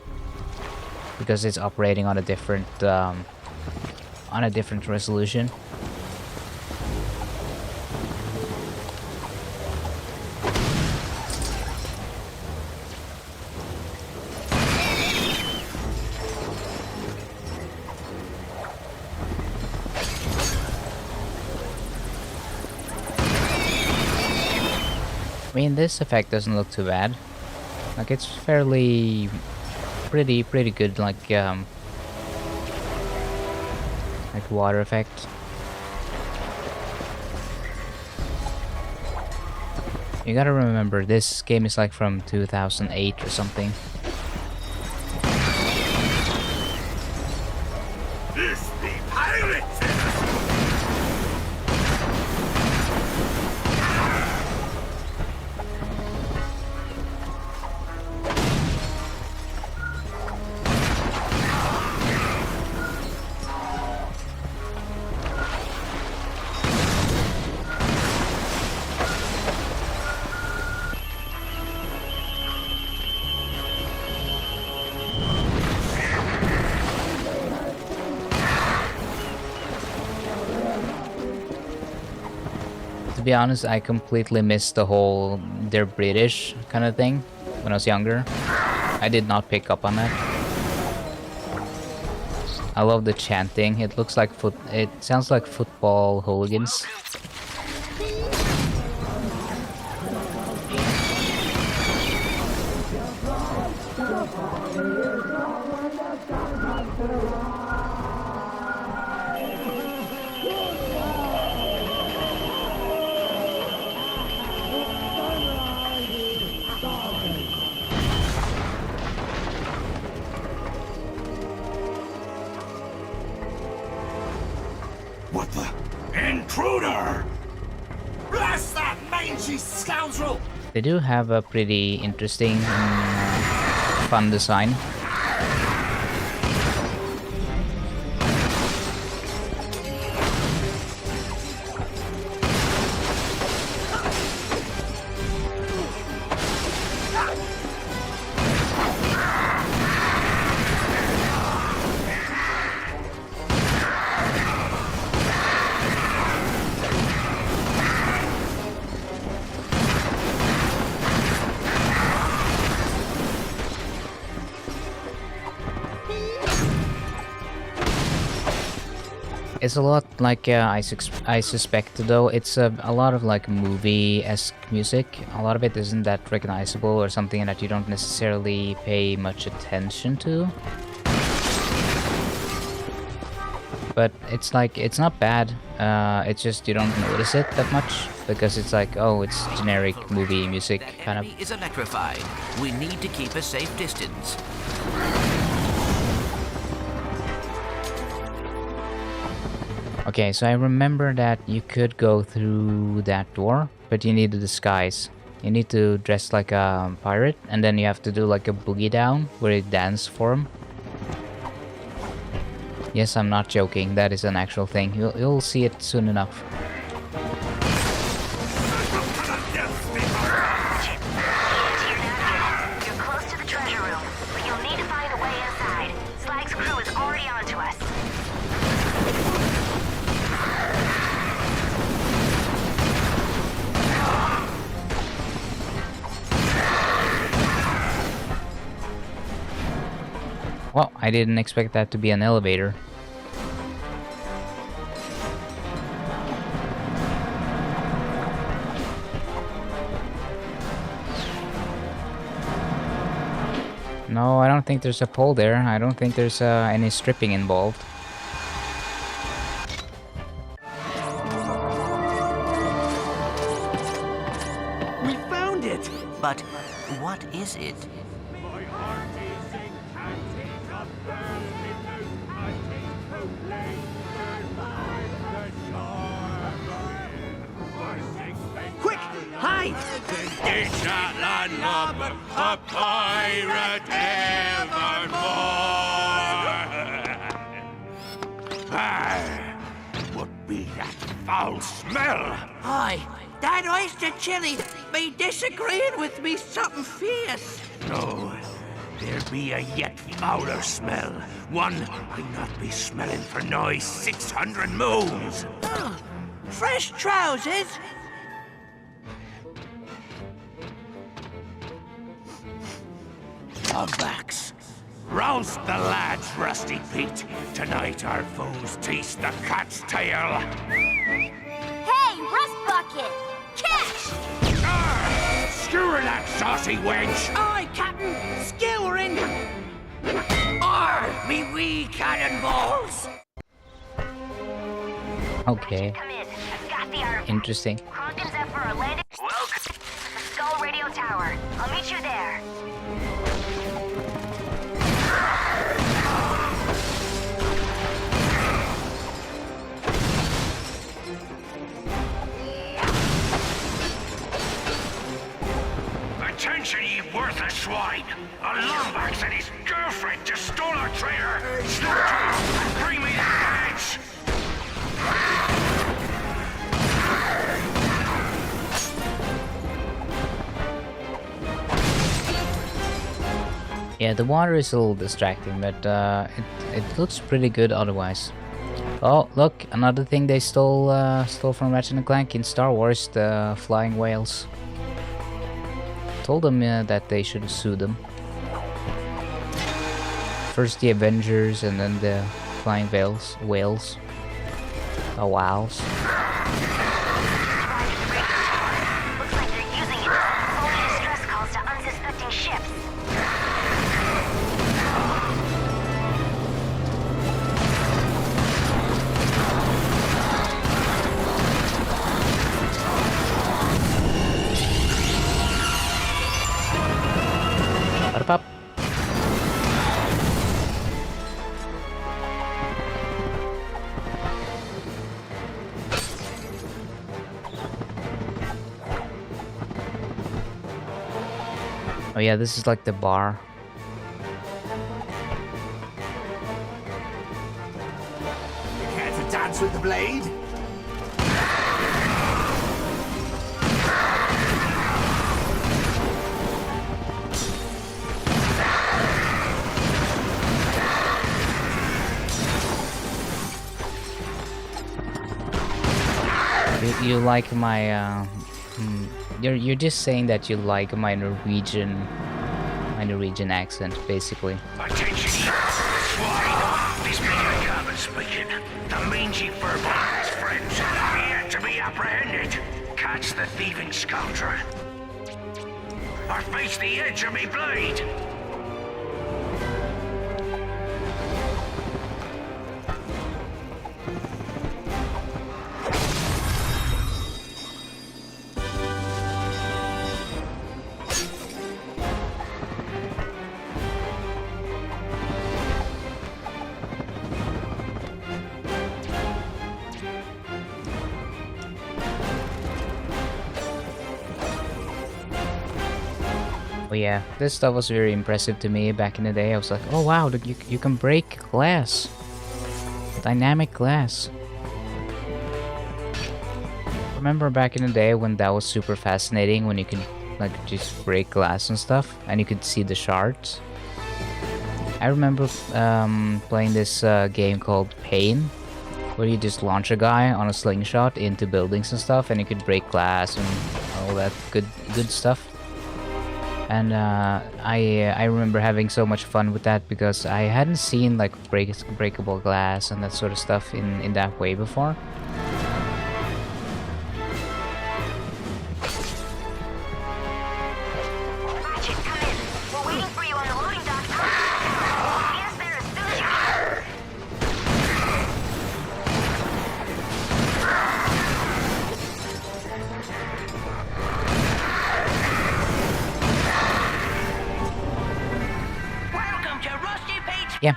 because it's operating on a different resolution. I mean, this effect doesn't look too bad. Like, it's fairly pretty good, like water effect. You gotta remember, this game is like from 2008 or something. This be pirates! To be honest, I completely missed the whole they're British kind of thing when I was younger. I did not pick up on that. I love the chanting. It looks like it sounds like football hooligans. What the? Intruder! Blast that mangy scoundrel! They do have a pretty interesting fun design. It's a lot like I suspect, though. It's a lot of like movie-esque music. A lot of it isn't that recognizable or something that you don't necessarily pay much attention to. But it's like, it's not bad. It's just you don't notice it that much because it's like, oh, it's generic movie music kind of. Enemy is electrified. We need to keep a safe distance. Okay, so I remember that you could go through that door, but you need a disguise. You need to dress like a pirate, and then you have to do like a boogie down where you dance for him. Yes, I'm not joking. That is an actual thing. You'll see it soon enough. You're close to the treasure room, but you'll need to find a way inside. Slag's crew is already onto us. Well, I didn't expect that to be an elevator. No, I don't think there's a pole there. I don't think there's any stripping involved. We found it! But what is it? Quick, hide! It's not land but a pirate evermore. What be that foul smell? Aye, that oyster chili be disagreeing with me something fierce. No, there be a yet fouler smell. One I not be smelling for nigh 600 moons. Oh, fresh trousers? Lombacks. Roust the lads, Rusty Pete. Tonight our foes taste the cat's tail. Hey, Rust Bucket! Catch! Skewer that saucy wench! Aye, Captain! Skewering! Arr, me wee cannonballs! Okay. Interesting. Welcome. Skull Radio Tower. I'll meet you there. Attention, ye worthless swine! A Lombax and his girlfriend just stole our trader! Snatch him and bring me their heads! Yeah, the water is a little distracting, but it looks pretty good otherwise. Oh, look, another thing they stole from Ratchet and Clank in Star Wars, the flying whales. Told them that they should sue them. First the Avengers and then the flying whales. The wows. Looks like they're using it to phony distress calls to unsuspecting ships. Up. Oh yeah, this is like the bar. You care to dance with the blade? You like my you're just saying that you like my Norwegian accent, basically. Attention, ye worthless swine! This be a German speaking. The mangy furbolg and his friends are yet to be apprehended. Catch the thieving scoundrel. Or face the edge of me blade. Oh yeah, this stuff was very impressive to me back in the day. I was like, oh wow, you can break glass. Dynamic glass. Remember back in the day when that was super fascinating, when you could like just break glass and stuff, and you could see the shards. I remember playing this game called Pain, where you just launch a guy on a slingshot into buildings and stuff, and you could break glass and all that good stuff. And I remember having so much fun with that because I hadn't seen like breakable glass and that sort of stuff in that way before. Ratchet, come in. We're waiting for you on the loading dock. Meet us there as soon as you can. Welcome to Rusty Pete's. Yeah,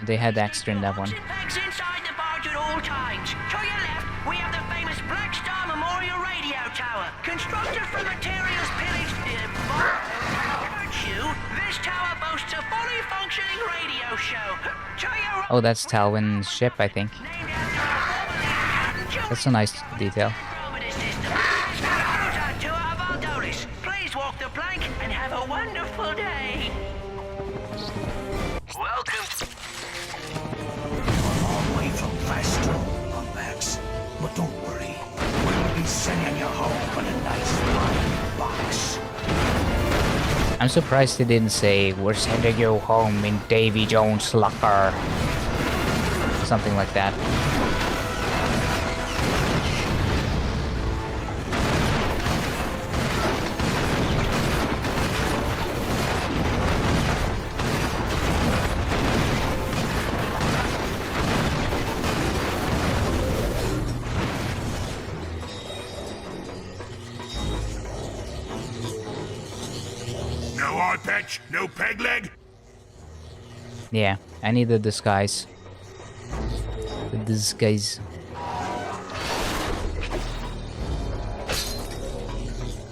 they had extra in that one. Bags inside the barge at all times. To your left, we have the famous Black Star Memorial Radio Tower, constructed from materials pillaged you. This tower boasts a fully functioning radio show. To your right, Oh, that's Talwyn's ship, I think. That's a nice detail. to our Valdolis. Please walk the plank and have a wonderful day. Welcome. A long way from Fastro, Lombax. But don't worry, we'll be sending you home in a nice flying box. I'm surprised they didn't say, "We're sending you home in Davy Jones' locker." Something like that. No eye patch, no peg leg. Yeah, I need the disguise. The disguise.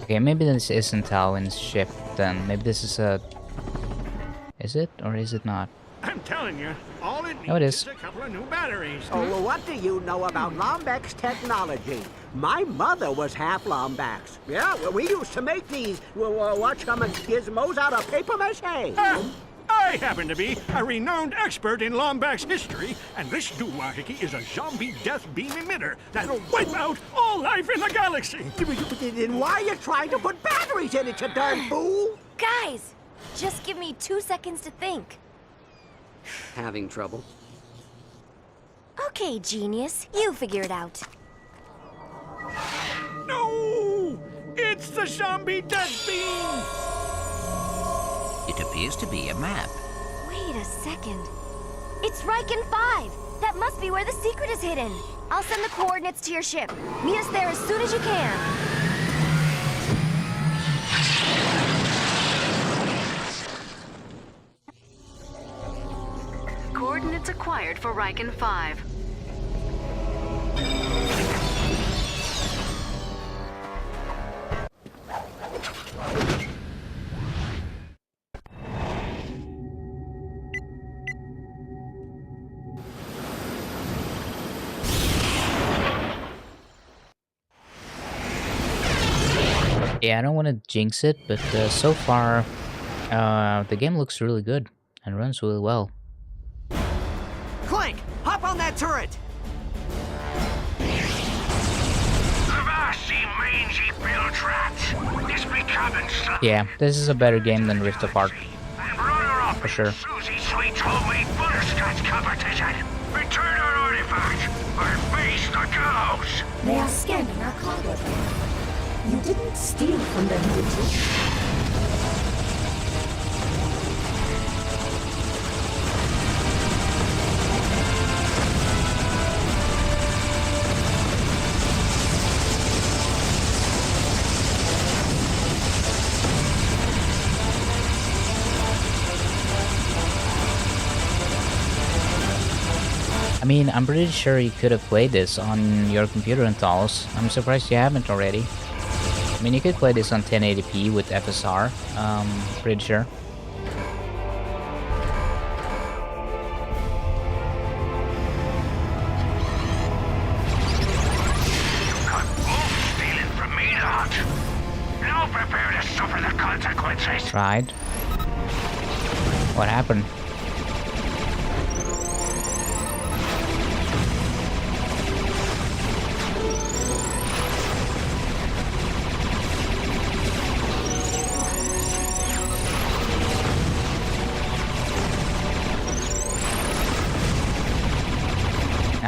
Okay, maybe this isn't Talwyn's ship then. Maybe this is a... Is it? Or is it not? I'm telling you, all it needs Oh, it is. a couple of new batteries. Oh, well, what do you know about Lombax technology? My mother was half Lombax. Yeah, well, we used to make these, gizmos out of paper mache. I happen to be a renowned expert in Lombax history, and this doohickey is a zombie death beam emitter that'll wipe out all life in the galaxy. Then why are you trying to put batteries in it, you darn fool? Guys, just give me 2 seconds to think. Having trouble? Okay, genius, you figure it out. No! It's the zombie death beam! It appears to be a map. Wait a second. It's Riken 5! That must be where the secret is hidden. I'll send the coordinates to your ship. Meet us there as soon as you can. Coordinates acquired for Riken 5. Yeah, I don't want to jinx it, but so far, the game looks really good and runs really well. Clank, hop on that turret! Avasti mangy build rat. This be cabin son. Yeah, this is a better game than Rift Apart. For sure. Susie Sweet's homemade butterscotch competition. Return our artifact or face the gallows. They are scanning our cargo. You didn't steal from them, did you? I mean, I'm pretty sure you could have played this on your computer in Talos. I'm surprised you haven't already. I mean, you could play this on 1080p with FSR, pretty sure. Stealing from me, lad. Now prepare to suffer the consequences. Tried. What happened?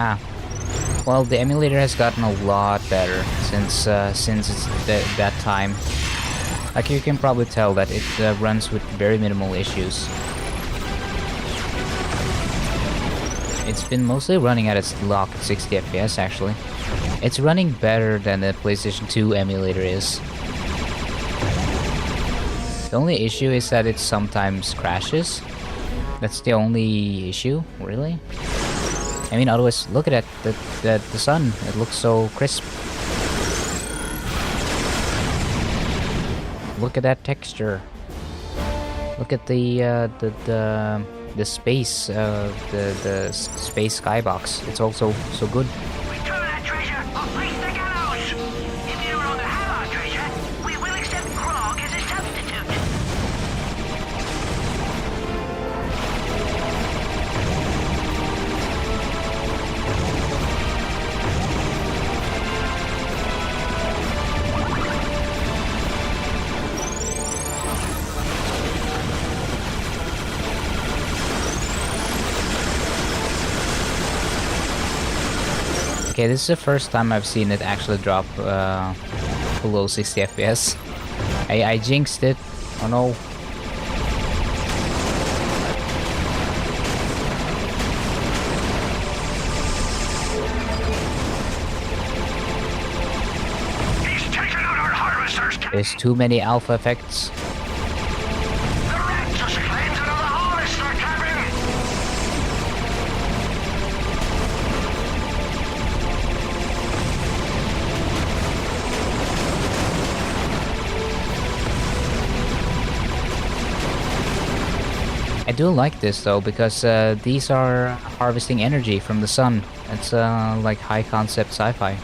Ah. Well, the emulator has gotten a lot better since it's that time. Like, you can probably tell that it runs with very minimal issues. It's been mostly running at its locked 60 FPS actually. It's running better than the PlayStation 2 emulator is. The only issue is that it sometimes crashes. That's the only issue, really. I mean, otherwise, look at that, the sun. It looks so crisp. Look at that texture. Look at the space, the space skybox. It's also so good. Return that treasure or face the gallows! If you don't have our treasure, we will accept Krog as a substitute. Okay, this is the first time I've seen it actually drop below 60 FPS. I jinxed it. Oh no. He's taken out our harvesters. There's too many alpha effects. The Ratchet claims another harvester cabin. I do like this though, because these are harvesting energy from the sun. It's like high concept sci-fi.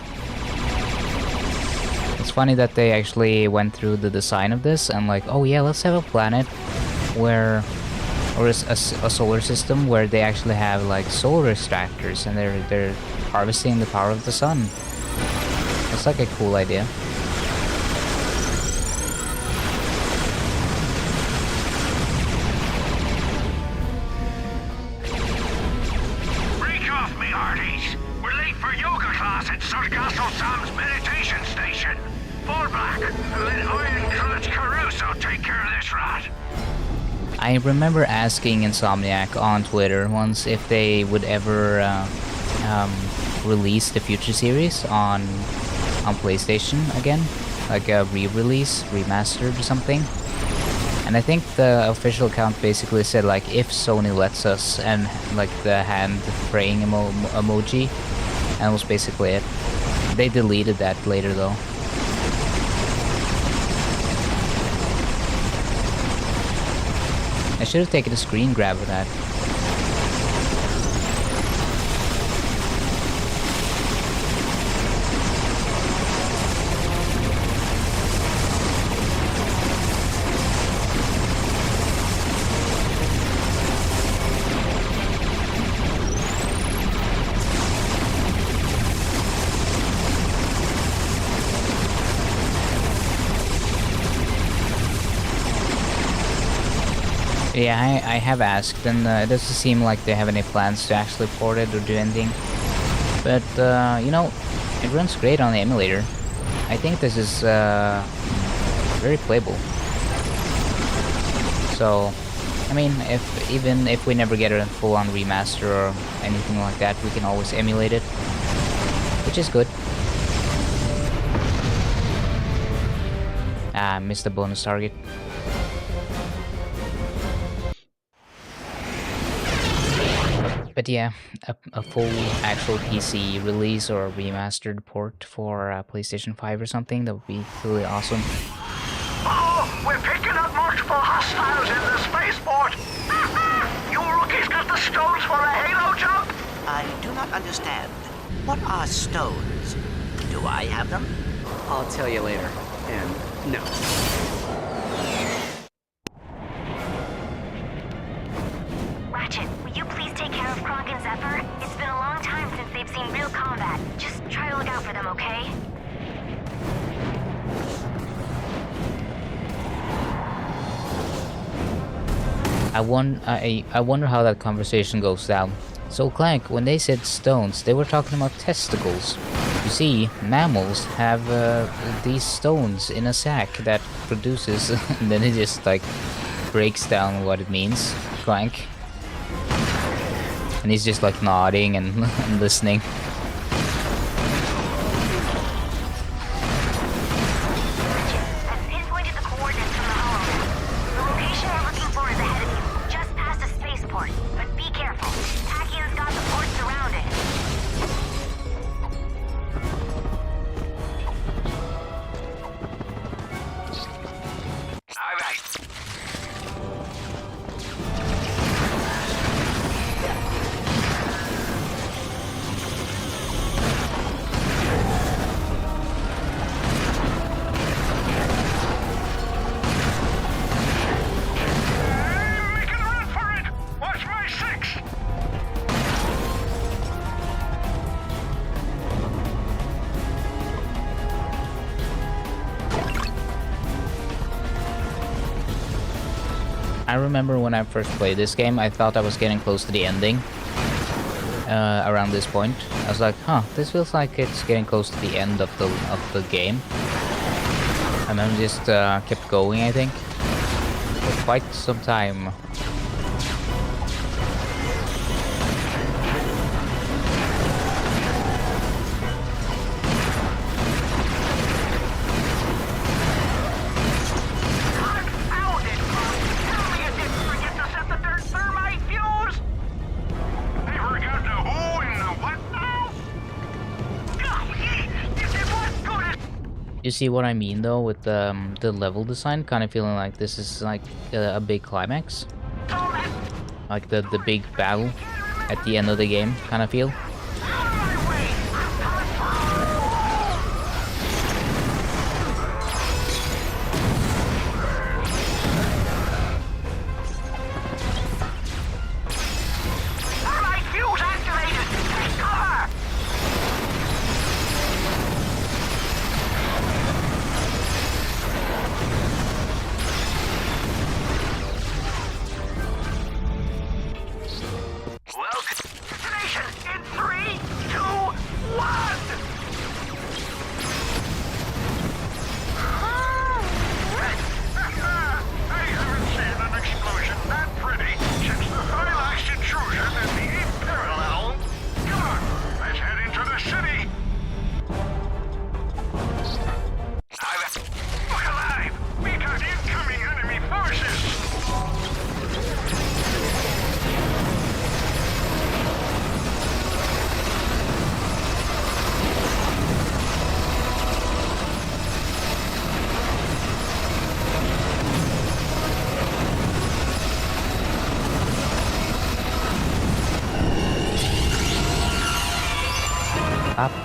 It's funny that they actually went through the design of this and like, oh yeah, let's have a planet where, or a solar system where they actually have like solar extractors and they're harvesting the power of the sun. It's like a cool idea. Break off me, hearties. We're late for yoga class at Sir Castle Sam's meditation station. Fall back and let Iron Clutch Caruso take care of this rat. I remember asking Insomniac on Twitter once if they would ever release the Future series on PlayStation again, like a re-release, remastered or something. And I think the official account basically said like, if Sony lets us, and like the hand praying emoji, and that was basically it. They deleted that later though. I should have taken a screen grab of that. Yeah, I have asked, and it doesn't seem like they have any plans to actually port it or do anything. But, you know, it runs great on the emulator. I think this is very playable. So, I mean, even if we never get a full-on remaster or anything like that, we can always emulate it, which is good. Ah, missed the bonus target. But yeah, a full actual PC release or a remastered port for PlayStation 5 or something, that would be really awesome. Oh, we're picking up multiple hostiles in the spaceport. You rookies got the stones for a Halo jump? I do not understand. What are stones? Do I have them? I'll tell you later. And no. Ratchet, will you please take care of Clank and Zephyr? It's been a long time since they've seen real combat. Just try to look out for them, okay? I wonder how that conversation goes down. So Clank, when they said stones, they were talking about testicles. You see, mammals have these stones in a sack that produces, and then it just like breaks down what it means, Clank. And he's just like nodding and, and listening. I remember when I first played this game, I thought I was getting close to the ending. Around this point, I was like, "Huh, this feels like it's getting close to the end of the game." And then just kept going, I think, for quite some time. You see what I mean though with the level design? Kind of feeling like this is like a big climax. Like the big battle at the end of the game, kind of feel.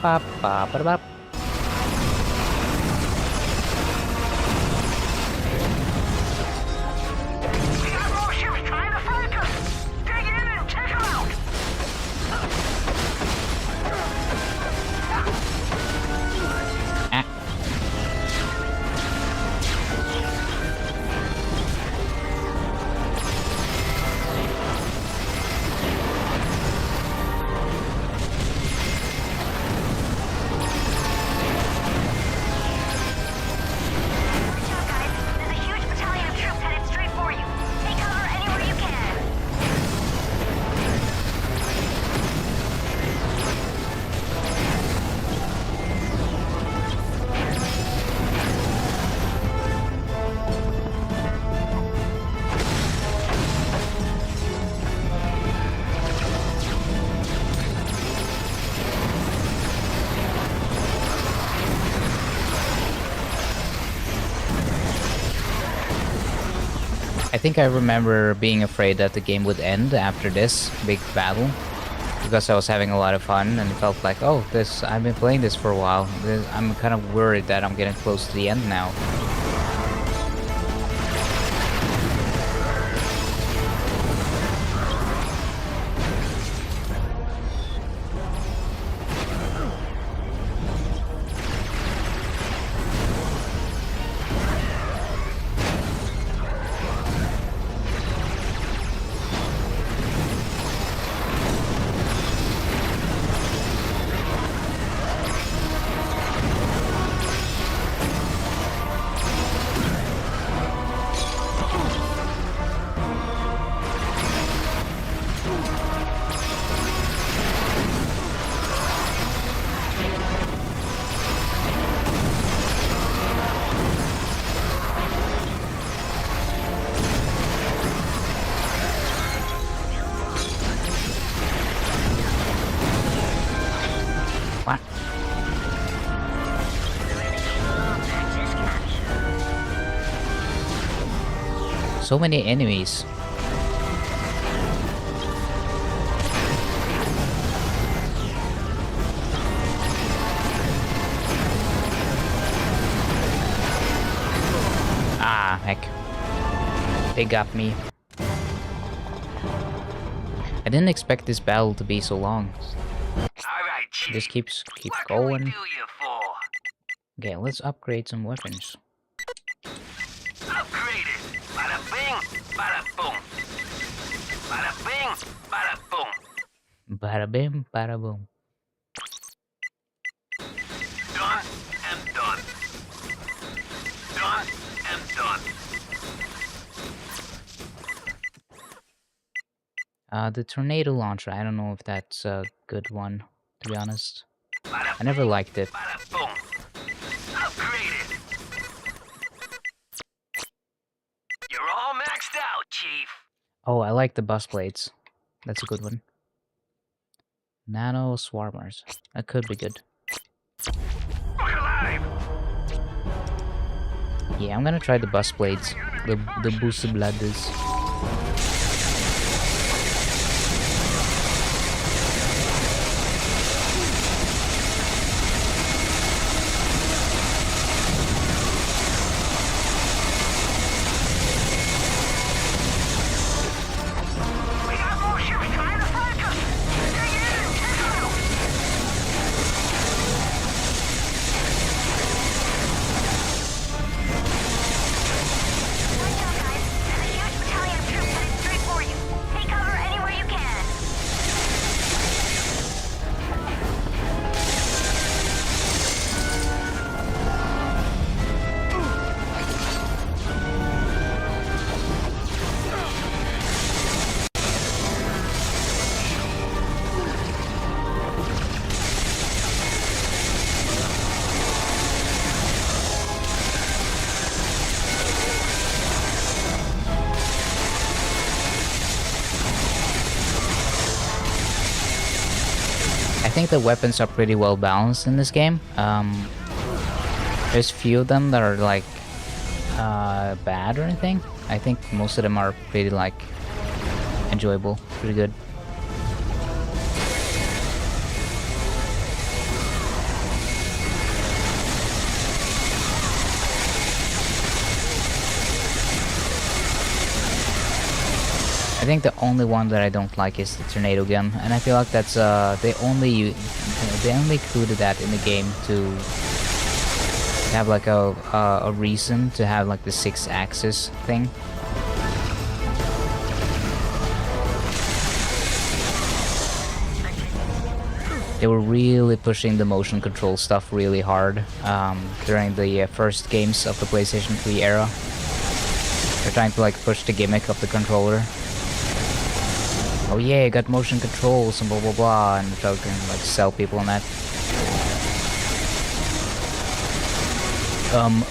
Ba-ba-ba-ba-ba. I think I remember being afraid that the game would end after this big battle, because I was having a lot of fun and it felt like, oh, I've been playing this for a while. I'm kind of worried that I'm getting close to the end now. So many enemies. Ah, heck. They got me. I didn't expect this battle to be so long. Alright, Chief. Just keeps What going. can we do you for? Okay, let's upgrade some weapons. Upgraded. Bada bing, bada boom. Bada bing, bada boom. Bada bim, bada boom. Done and done. Done and done. The tornado launcher, I don't know if that's a good one, to be honest. I never liked it. Bada boom. Upgraded. You're all maxed out, Chief. Oh, I like the bus blades. That's a good one. Nano swarmers. That could be good. Look alive. Yeah, I'm gonna try the bus blades. The boosted bladders. We got more ships trying to flank us. Dig in, take 'em out. I think the weapons are pretty well balanced in this game. There's few of them that are like bad or anything. I think most of them are pretty like enjoyable, pretty good. I think the only one that I don't like is the tornado gun, and I feel like that's they only included that in the game to have like a reason to have like the 6-axis thing. They were really pushing the motion control stuff really hard during the first games of the PlayStation 3 era. They're trying to like push the gimmick of the controller. Oh yeah, I got motion controls and blah blah blah, and try to like sell people on that.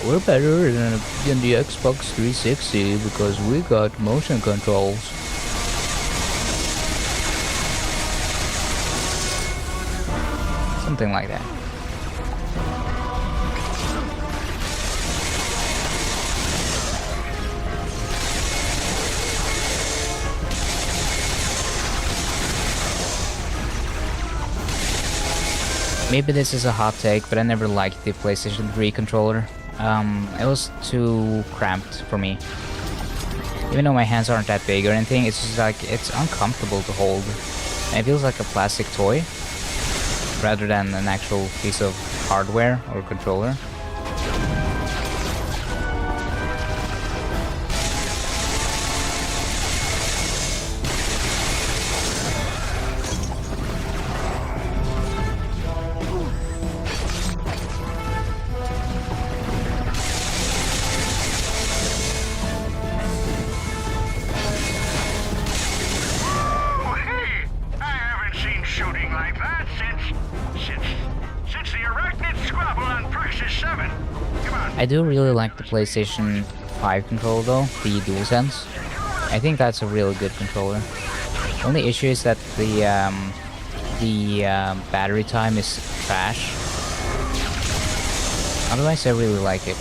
We're better than the Xbox 360 because we got motion controls. Something like that. Maybe this is a hot take, but I never liked the PlayStation 3 controller. It was too cramped for me. Even though my hands aren't that big or anything, it's just like, it's uncomfortable to hold. And it feels like a plastic toy, rather than an actual piece of hardware or controller. I do really like the PlayStation 5 controller though, the DualSense. I think that's a really good controller. Only issue is that the battery time is trash. Otherwise I really like it.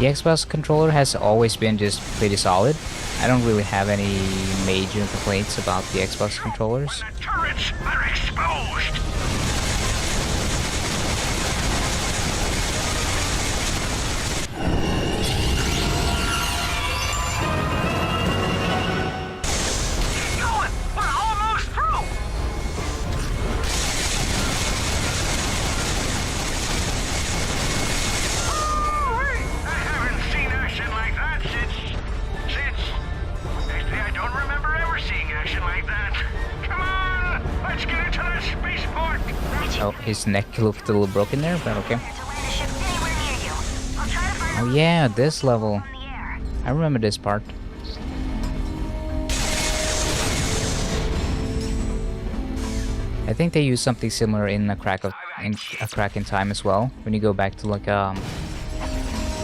The Xbox controller has always been just pretty solid. I don't really have any major complaints about the Xbox controllers. Turrets are exposed. Going! We're almost through. I haven't seen action like that since. Actually, I don't remember ever seeing action like that. Come on, let's get into that spaceport. Oh, his neck looked a little broken there, but okay. Oh yeah, this level. I remember this part. I think they use something similar in A Crack in Time as well, when you go back to like a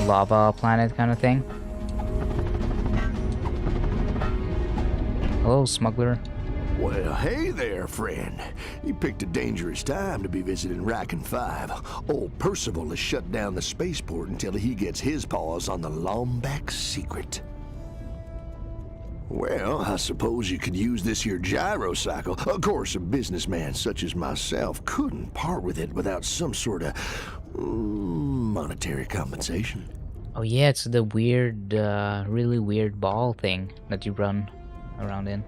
lava planet kind of thing. Hello, smuggler. Well, hey there, friend. You picked a dangerous time to be visiting Rackham 5. Old Percival has shut down the spaceport until he gets his paws on the Lombax secret. Well, I suppose you could use this here gyrocycle. Of course, a businessman such as myself couldn't part with it without some sort of monetary compensation. Oh yeah, it's the weird, really weird ball thing that you run around in.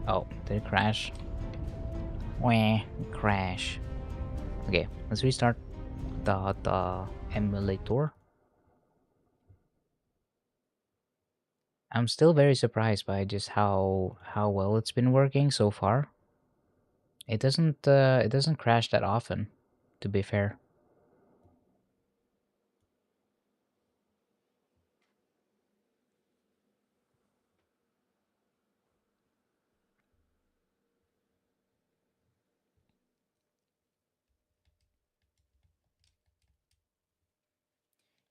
Oh, did it crash? Wah, crash. Okay, let's restart the emulator. I'm still very surprised by just how well it's been working so far. It doesn't crash that often, to be fair.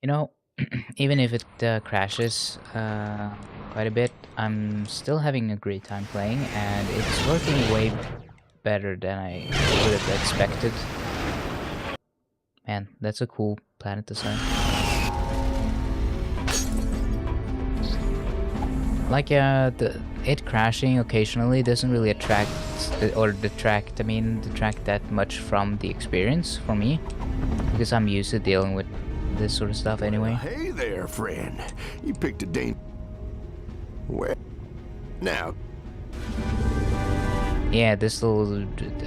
You know, even if it crashes quite a bit, I'm still having a great time playing, and it's working way better than I would have expected. Man, that's a cool planet design. Like it crashing occasionally doesn't really detract that much from the experience for me, because I'm used to dealing with this sort of stuff anyway. Hey there, friend. You picked a well, now. Yeah, this little,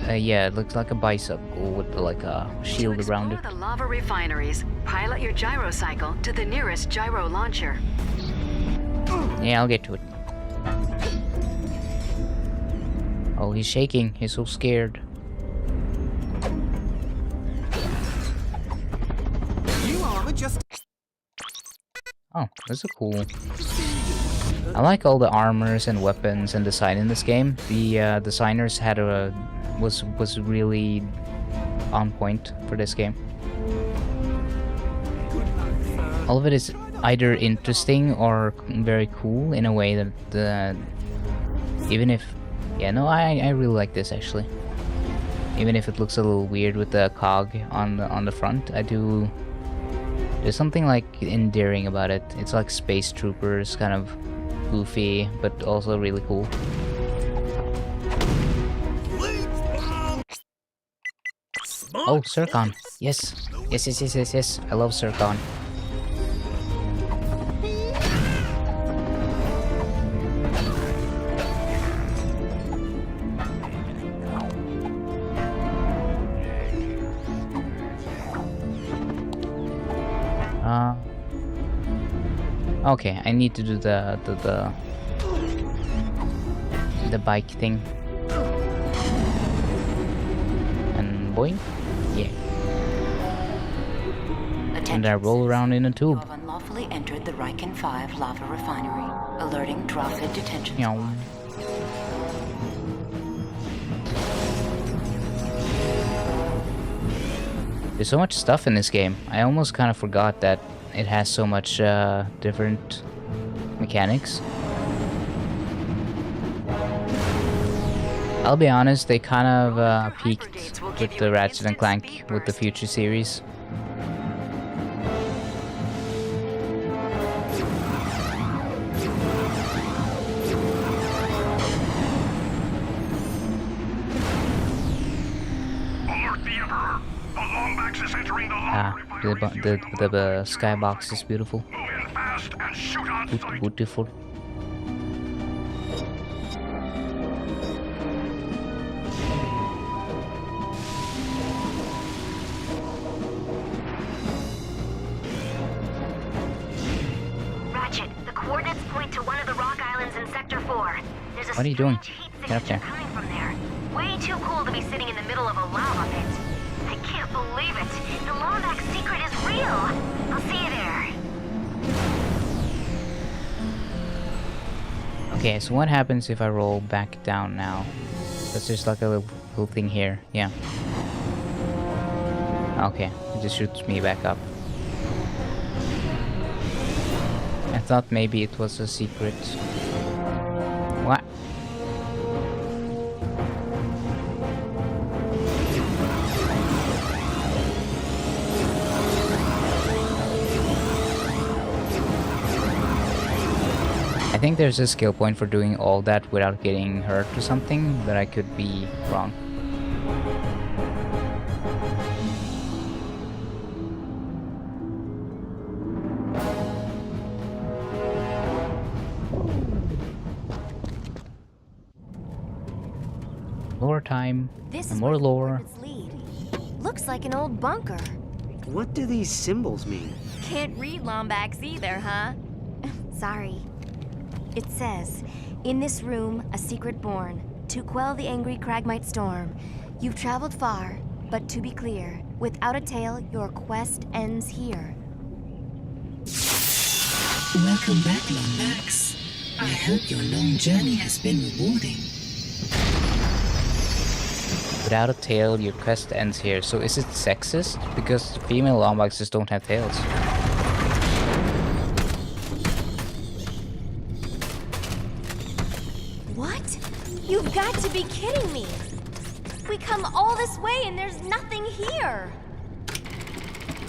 yeah, it looks like a bicycle with like a shield around it. To explore the lava refineries, pilot your gyrocycle to the nearest gyro launcher. Yeah, I'll get to it. Oh, he's shaking. He's so scared. Oh, that's a cool. I like all the armors and weapons and design in this game. The designers had was really on point for this game. All of it is either interesting or very cool in a way that even if, yeah, no, I really like this actually. Even if it looks a little weird with the cog on the front, I do. There's something like endearing about it. It's like Space Troopers, kind of goofy, but also really cool. Oh, Zircon. Yes. Yes. I love Zircon. Okay, I need to do the bike thing. And boing. Yeah. And I roll around in a tube. You have unlawfully entered the Riken 5 lava refinery, alerting Drophead detention. There's so much stuff in this game. I almost kind of forgot that it has so much different mechanics. I'll be honest, they kind of peaked with the Ratchet and Clank with the Future series. The Lombax is entering the Ah, the skybox is beautiful. Move in fast and shoot on sight. Beautiful. Ratchet, the coordinates point to one of the rock islands in Sector 4. There's a What are you doing? strange heat Get up signature there. coming from there. Way too cool to be sitting in the middle of a lava pit. I can't believe it. The Lombax secret is real. I'll see you there. Okay, so what happens if I roll back down now? That's just like a little thing here. Yeah. Okay, it just shoots me back up. I thought maybe it was a secret. What? I think there's a skill point for doing all that without getting hurt or something, but I could be wrong. Lore time. This and is more where the lore. coordinates lead. Looks like an old bunker. What do these symbols mean? Can't read Lombax either, huh? Sorry. It says, in this room, a secret born, to quell the angry Cragmite storm. You've traveled far, but to be clear, without a tale, your quest ends here. Welcome back, Lombax. I hope your long journey has been rewarding. Without a tail, your quest ends here. So is it sexist? Because female Lombaxes don't have tails. What? You've got to be kidding me! We come all this way and there's nothing here!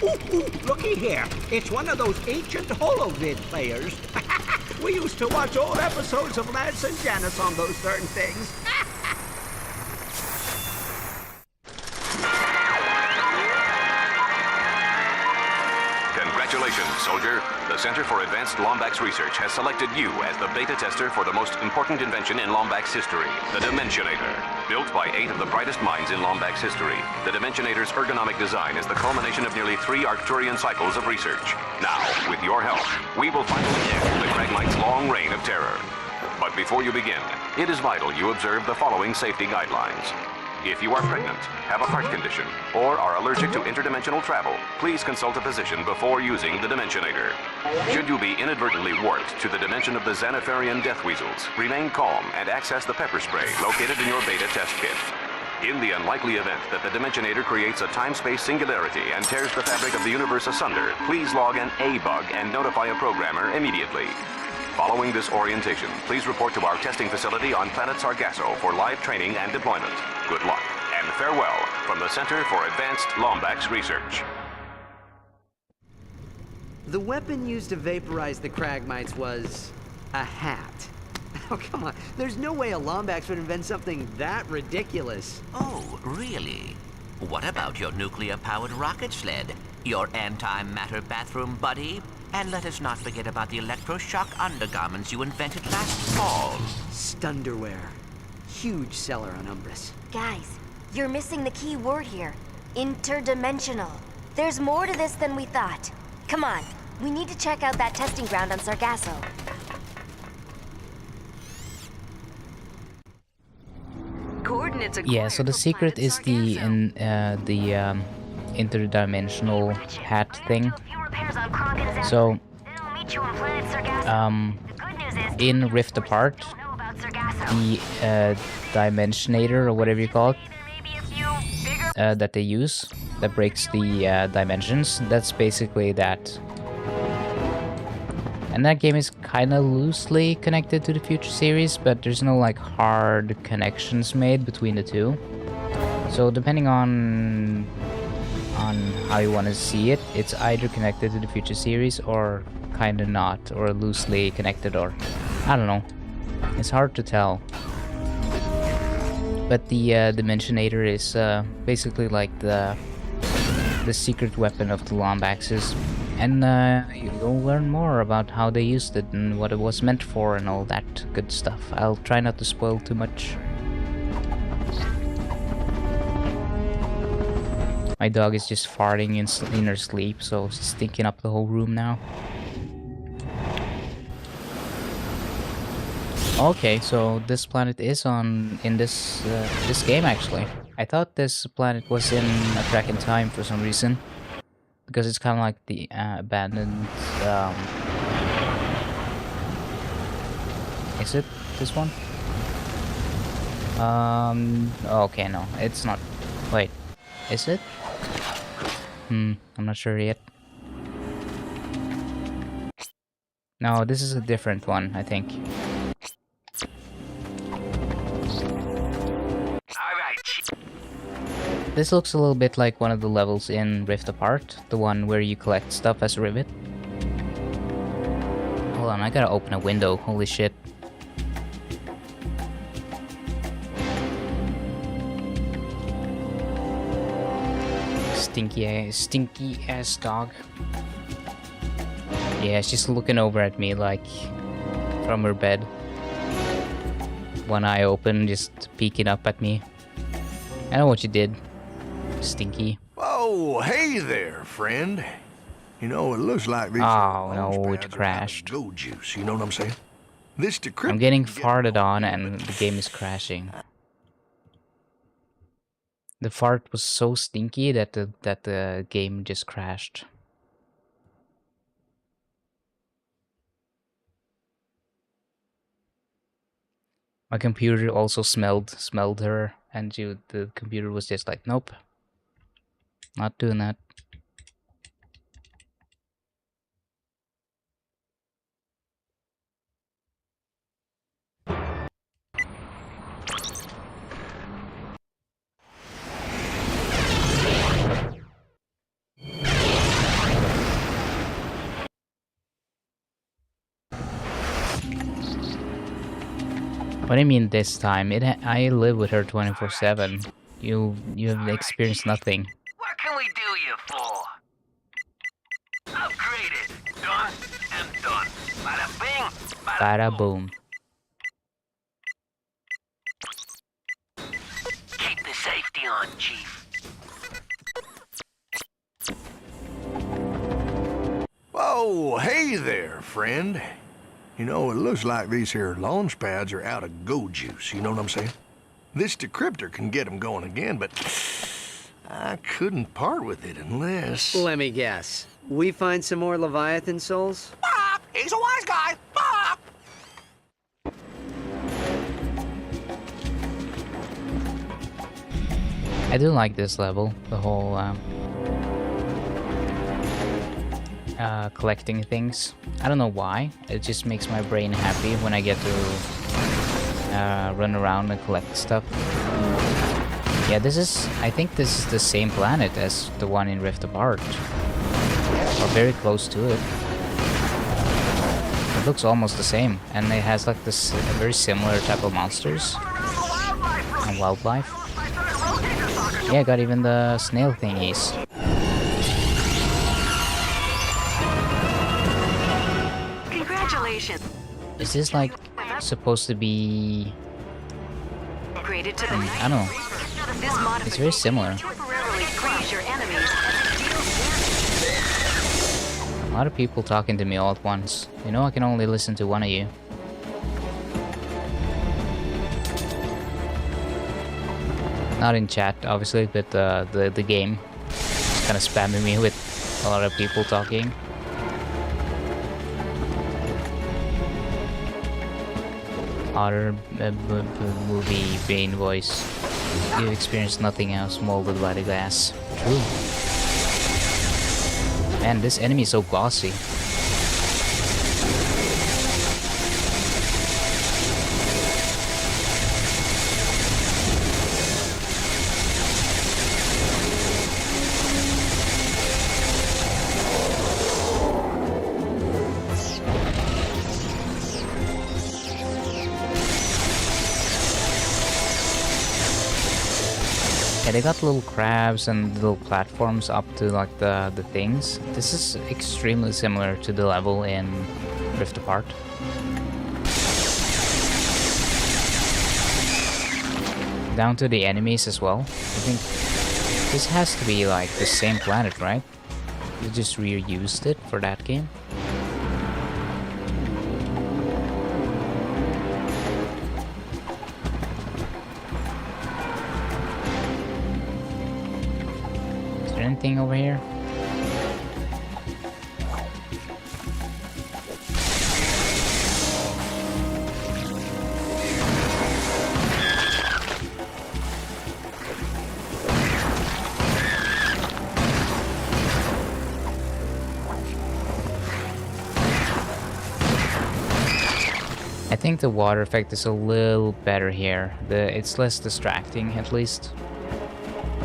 Ooh, looky here. It's one of those ancient holovid players. We used to watch old episodes of Lance and Janice on those certain things. Congratulations, soldier. The Center for Advanced Lombax Research has selected you as the beta tester for the most important invention in Lombax history, the Dimensionator. Built by 8 of the brightest minds in Lombax history, the Dimensionator's ergonomic design is the culmination of nearly 3 Arcturian cycles of research. Now, with your help, we will finally end the Cragmite's long reign of terror. But before you begin, it is vital you observe the following safety guidelines. If you are pregnant, have a heart condition, or are allergic to interdimensional travel, please consult a physician before using the Dimensionator. Should you be inadvertently warped to the dimension of the Xanatharian death weasels, remain calm and access the pepper spray located in your beta test kit. In the unlikely event that the Dimensionator creates a time-space singularity and tears the fabric of the universe asunder, please log an A-bug and notify a programmer immediately. Following this orientation, please report to our testing facility on planet Sargasso for live training and deployment. Good luck, and farewell from the Center for Advanced Lombax Research. The weapon used to vaporize the Cragmites was a hat. Oh, come on. There's no way a Lombax would invent something that ridiculous. Oh, really? What about your nuclear-powered rocket sled? Your antimatter bathroom buddy? And let us not forget about the electroshock undergarments you invented last fall. Stunderwear. Huge seller on Umbris. Guys, you're missing the key word here. Interdimensional. There's more to this than we thought. Come on, we need to check out that testing ground on Sargasso. Coordinates Yeah, so the secret is the interdimensional hat thing. So in Rift Apart, the Dimensionator, or whatever you call it, that they use, that breaks the dimensions, that's basically that. And that game is kind of loosely connected to the Future series, but there's no like hard connections made between the two. So depending on how you want to see it, it's either connected to the Future series or kind of not, or loosely connected, or I don't know. It's hard to tell. but the Dimensionator is basically like the secret weapon of the Lombaxes, and you'll learn more about how they used it and what it was meant for and all that good stuff. I'll try not to spoil too much. My dog is just farting in her sleep, so she's stinking up the whole room now. Okay, so this planet is in this game actually. I thought this planet was in A Crack in Time for some reason, because it's kind of like the abandoned. Is it this one? Okay, no, it's not. Wait, is it? I'm not sure yet. No, this is a different one, I think. This looks a little bit like one of the levels in Rift Apart, the one where you collect stuff as a rivet. Hold on, I gotta open a window, holy shit. Stinky ass dog. Yeah, she's looking over at me like from her bed. One eye open, just peeking up at me. I know what you did. Stinky. Oh, hey there, friend. You know, it looks like these no, it crashed. Go juice, you know what I'm saying? This decryptor. I'm getting farted on and the game is crashing. The fart was so stinky that the game just crashed. My computer also smelled her, and the computer was just like, nope, not doing that. What do you mean this time? I live with her 24/7. You have experienced nothing. What can we do you for? Upgraded. Done and done. Bada bing, Bada boom. Keep the safety on, Chief. Oh, hey there, friend. You know, it looks like these here launch pads are out of go juice, you know what I'm saying? This decryptor can get them going again, but I couldn't part with it unless... Let me guess. We find some more Leviathan souls? He's a wise guy. I do like this level, the whole collecting things. I don't know why, it just makes my brain happy when I get to run around and collect stuff. Yeah, I think this is the same planet as the one in Rift Apart, or very close to it. It looks almost the same, and it has like this very similar type of monsters and wildlife. Yeah, got even the snail thingies. Congratulations. Is this like supposed to be... Upgraded to the I don't know. This It's very similar. temporarily freeze your enemies. A lot of people talking to me all at once. You know I can only listen to one of you. Not in chat, obviously, but the game is kind of spamming me with a lot of people talking. Otter movie brain voice. You've experienced nothing else molded by the glass. True. Man, this enemy is so bossy. Yeah, they got little crabs and little platforms up to like the things. This is extremely similar to the level in Rift Apart. Down to the enemies as well. I think this has to be like the same planet, right? You just reused it for that game. Is there anything over here? I think the water effect is a little better here. It's less distracting, at least.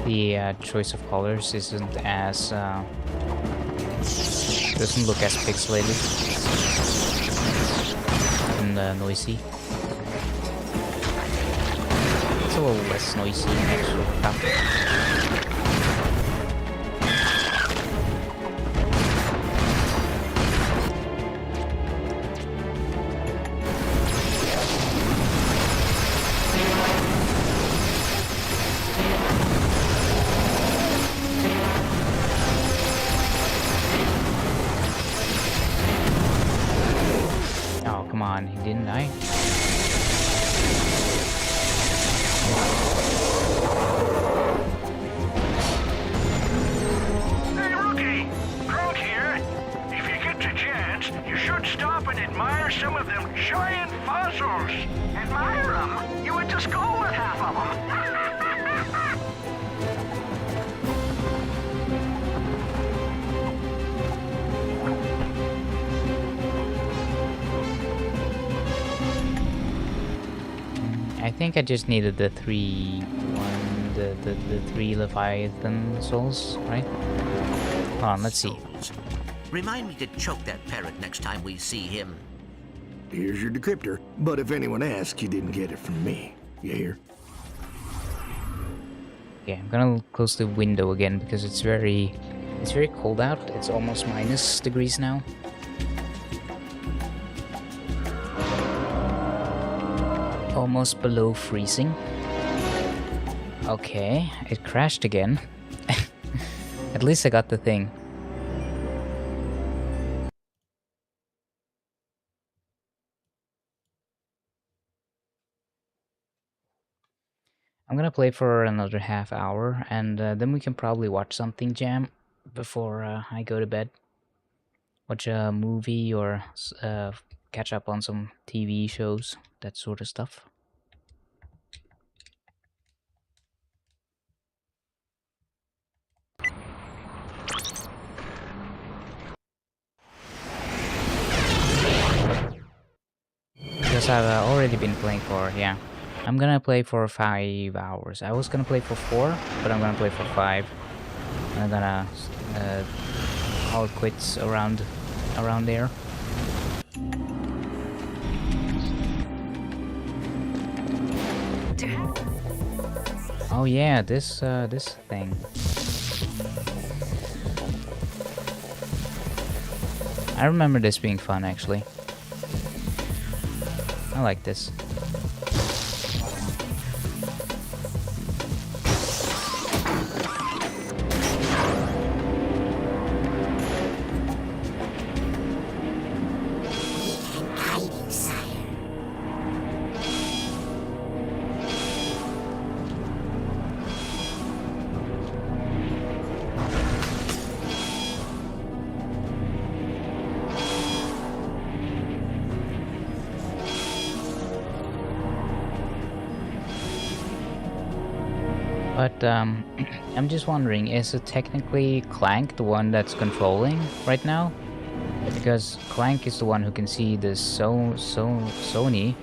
The choice of colors isn't as doesn't look as pixelated and noisy. It's a little less noisy actually. Come on, he didn't die. Hey, rookie! Clank here. If you get the chance, you should stop and admire some of them giant fossils. Admire them? You went to school with half of them. I think I just needed the three Leviathan souls, right? Hold on, let's see. Remind me to choke that parrot next time we see him. Here's your decryptor, but if anyone asks, you didn't get it from me. You hear? Okay, I'm gonna close the window again because it's very cold out. It's almost -degrees now. Almost below freezing. Okay, it crashed again. At least I got the thing. I'm gonna play for another half hour, and then we can probably watch something jam before I go to bed. Watch a movie or catch up on some TV shows, that sort of stuff. Because I've already been playing for, yeah. I'm gonna play for 5 hours. I was gonna play for 4, but I'm gonna play for 5. And I'm gonna call it quits around there. Oh yeah, this thing. I remember this being fun actually. I like this. But I'm just wondering, is it technically Clank the one that's controlling right now? Because Clank is the one who can see the Sony.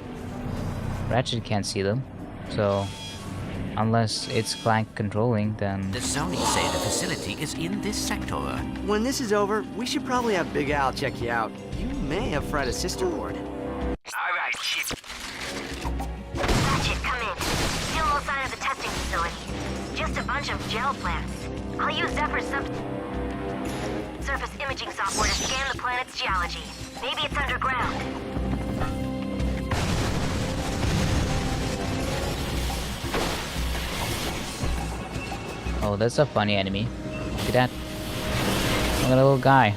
Ratchet can't see them, so unless it's Clank controlling, then... The Sony say the facility is in this sector. When this is over, we should probably have Big Al check you out. You may have fried a sister lord. Alright, shit. Ratchet, come in. Still outside of the testing facility. just a bunch of gel plants. I'll use Zephyr's surface imaging software to scan the planet's geology. Maybe it's underground. Oh, that's a funny enemy. Look at that. Look at that little guy.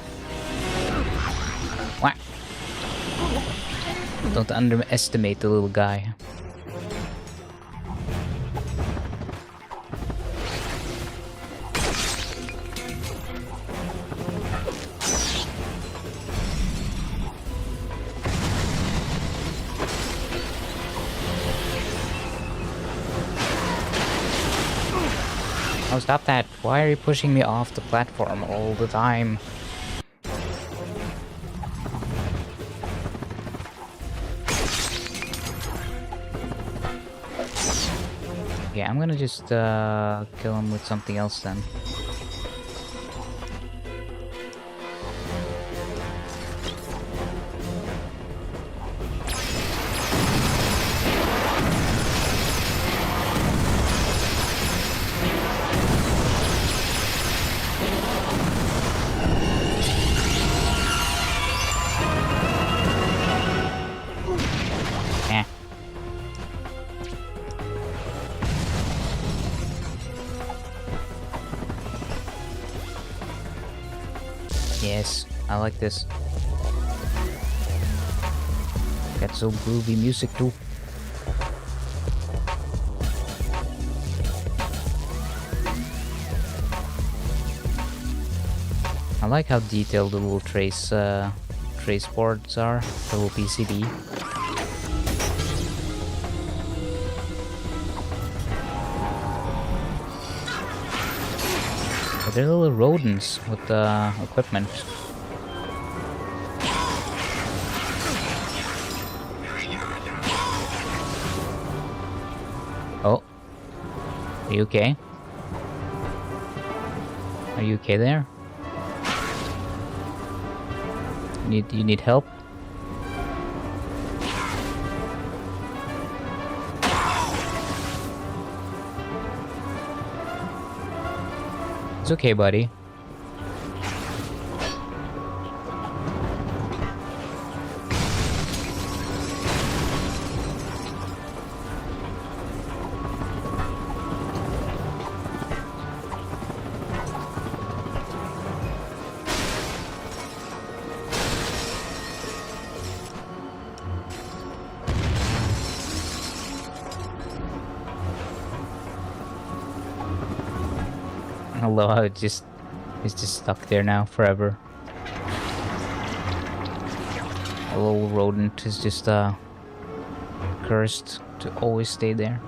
What? Don't underestimate the little guy. Oh, stop that. Why are you pushing me off the platform all the time? Okay, I'm gonna just kill him with something else then. Yes, I like this. Got so groovy music too. I like how detailed the little trace boards are, the little PCB. But they're little rodents with equipment. Oh, are you okay? Are you okay there? You need help? It's okay, buddy. I love how it's just stuck there now forever. A little rodent is just cursed to always stay there.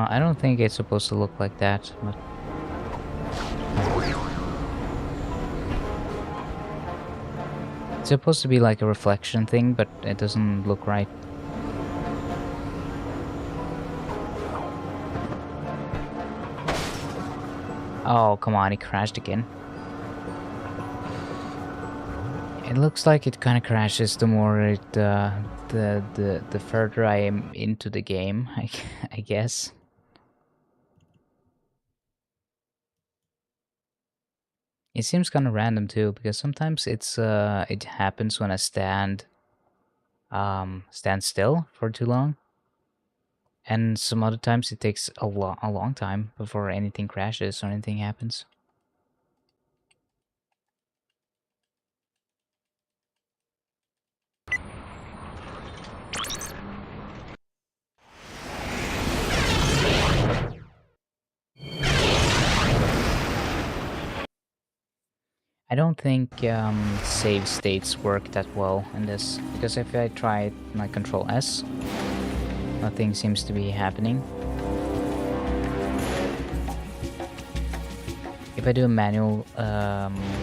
I don't think it's supposed to look like that, but it's supposed to be like a reflection thing, but it doesn't look right. Oh, come on, it crashed again. It looks like it kind of crashes the more it, the further I am into the game, I guess. It seems kind of random too, because sometimes it happens when I stand still for too long, and some other times it takes a long time before anything crashes or anything happens. I don't think save states work that well in this, because if I try my Control S, nothing seems to be happening. If I do a manual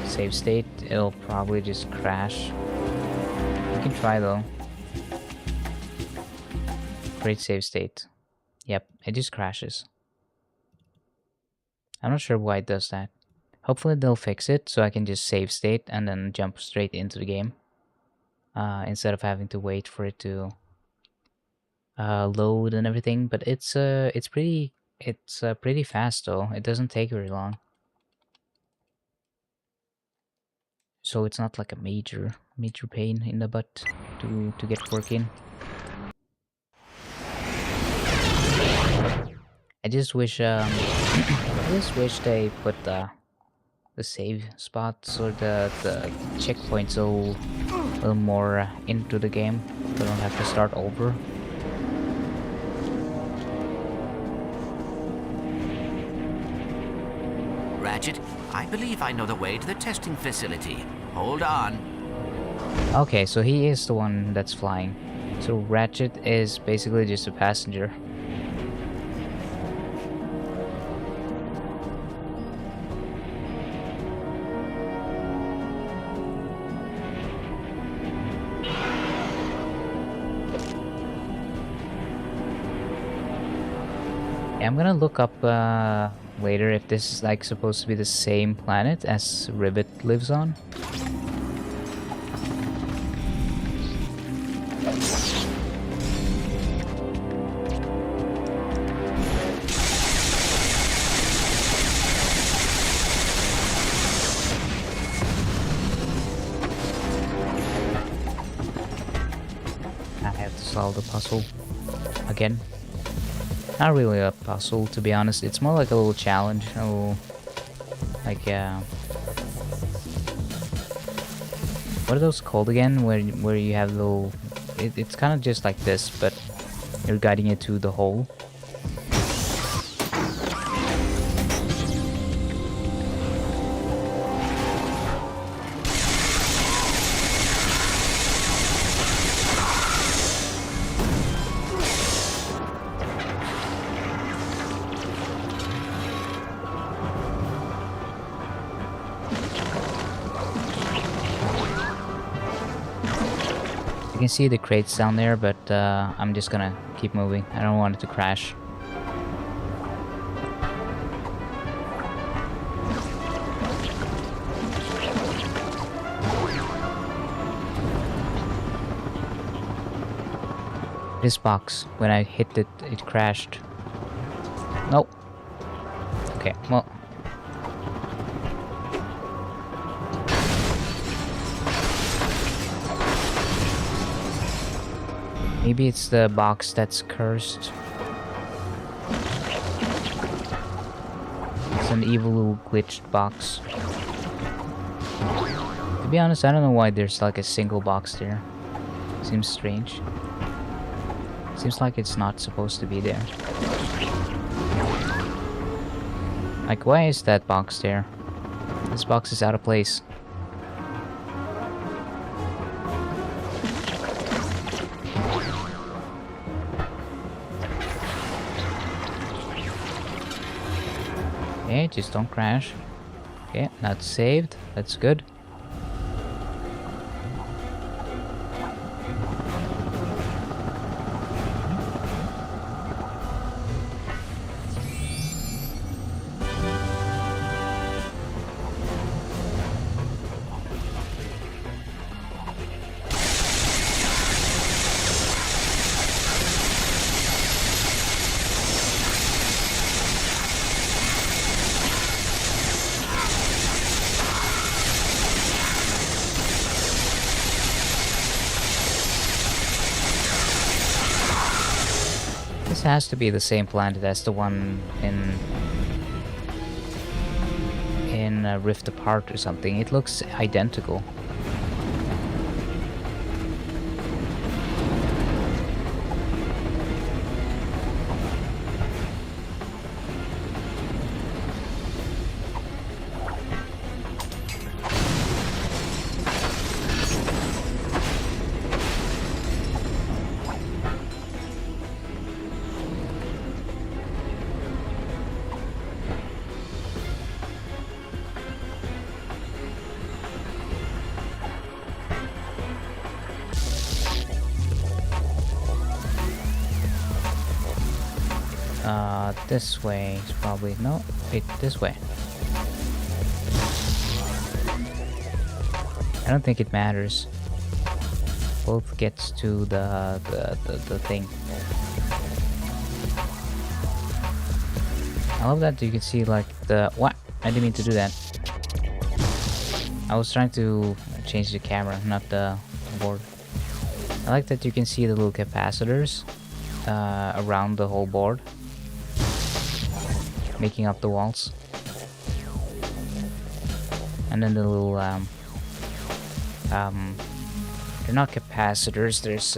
save state, it'll probably just crash. You can try though. Create save state. Yep, it just crashes. I'm not sure why it does that. Hopefully they'll fix it so I can just save state and then jump straight into the game. Instead of having to wait for it to load and everything. But it's pretty fast though. It doesn't take very long. So it's not like a major pain in the butt to get working. I just wish they put the save spots or the checkpoints a little more into the game. So I don't have to start over. Ratchet, I believe I know the way to the testing facility. Hold on. Okay, so he is the one that's flying. So Ratchet is basically just a passenger. I'm gonna look up later if this is like supposed to be the same planet as Ribbit lives on. I have to solve the puzzle again. Not really a puzzle, to be honest. It's more like a little challenge. A little, like, what are those called again? Where you have little... It's kind of just like this, but you're guiding it to the hole. You can see the crates down there, but I'm just gonna keep moving. I don't want it to crash. This box, when I hit it, it crashed. Nope. Okay, well. Maybe it's the box that's cursed. It's an evil little glitched box. To be honest, I don't know why there's like a single box there. Seems strange. Seems like it's not supposed to be there. Like, why is that box there? This box is out of place. Okay, just don't crash. Okay, that's saved. That's good. This has to be the same planet as the one in Rift Apart or something. It looks identical. This way is probably... No, wait, this way. I don't think it matters. Both gets to the thing. I love that you can see like the... What? I didn't mean to do that. I was trying to change the camera, not the board. I like that you can see the little capacitors around the whole board, making up the walls. And then the little they're not capacitors, there's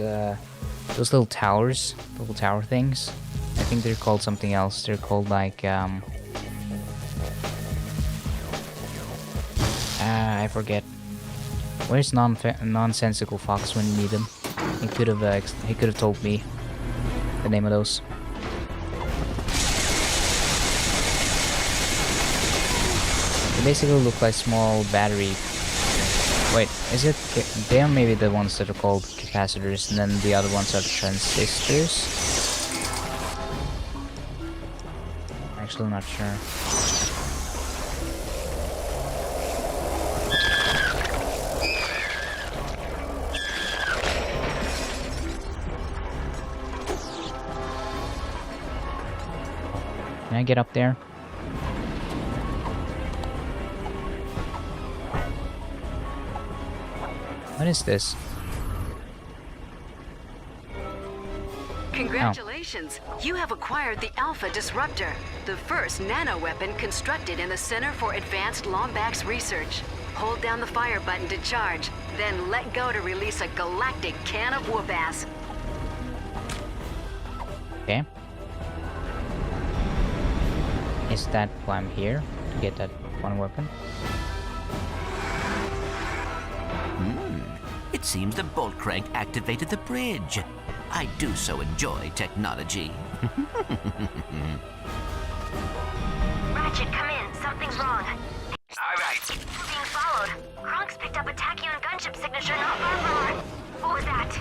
those little towers, little tower things. I think they're called something else. They're called like I forget. Where's nonsensical fox when you need him? He could have told me the name of those. They basically look like small battery. Wait, is it? They are maybe the ones that are called capacitors, and then the other ones are transistors. Actually, not sure. Can I get up there? What is this? Congratulations! You have acquired the Alpha Disruptor, the first nano-weapon constructed in the Center for Advanced Lombax Research. Hold down the fire button to charge, then let go to release a galactic can of whoop-ass. Okay. Is that why I'm here? To get that one weapon? It seems the bolt crank activated the bridge. I do so enjoy technology. Ratchet, come in. Something's wrong. All right. Being followed. Kronk's picked up a tachyon gunship signature not far from her. What was that?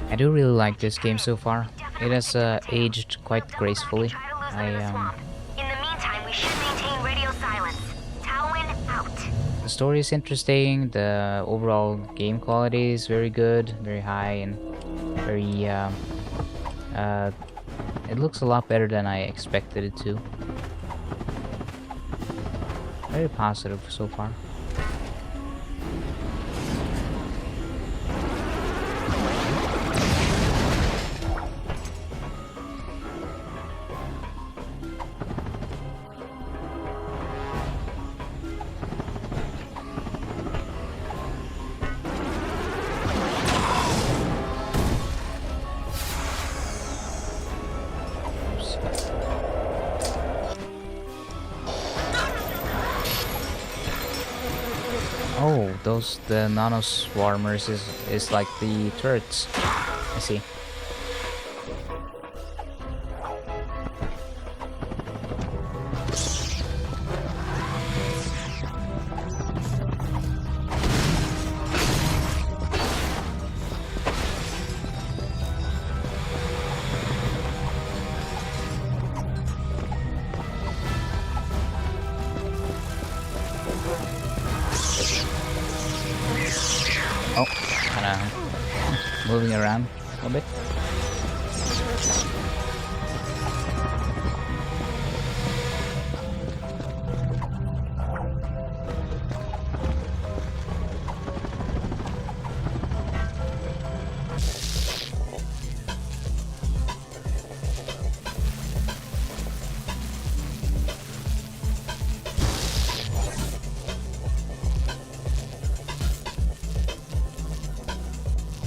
I do really like this game so far. It has aged quite gracefully. In the meantime, we should maintain radio silence. Talwyn out. The story is interesting. The overall game quality is very good, very high, and very. It looks a lot better than I expected it to. Very positive so far. Oh, the nano swarmers is like the turrets. I see. Oh, kinda moving around a bit.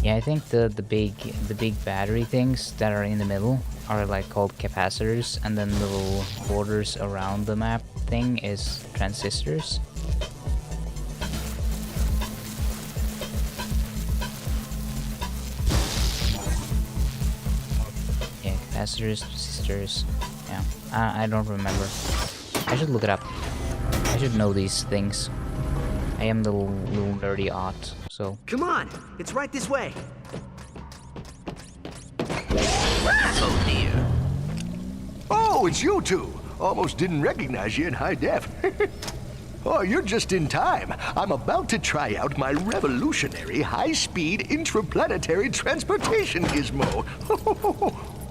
Yeah, I think the big battery things that are in the middle are like called capacitors, and then the little borders around the map thing is transistors. Hazardous sisters. Yeah, I don't remember. I should look it up. I should know these things. I am the little nerdy art, so. Come on, it's right this way. Oh dear. Oh, it's you two. Almost didn't recognize you in high def. Oh, you're just in time. I'm about to try out my revolutionary high-speed intraplanetary transportation gizmo.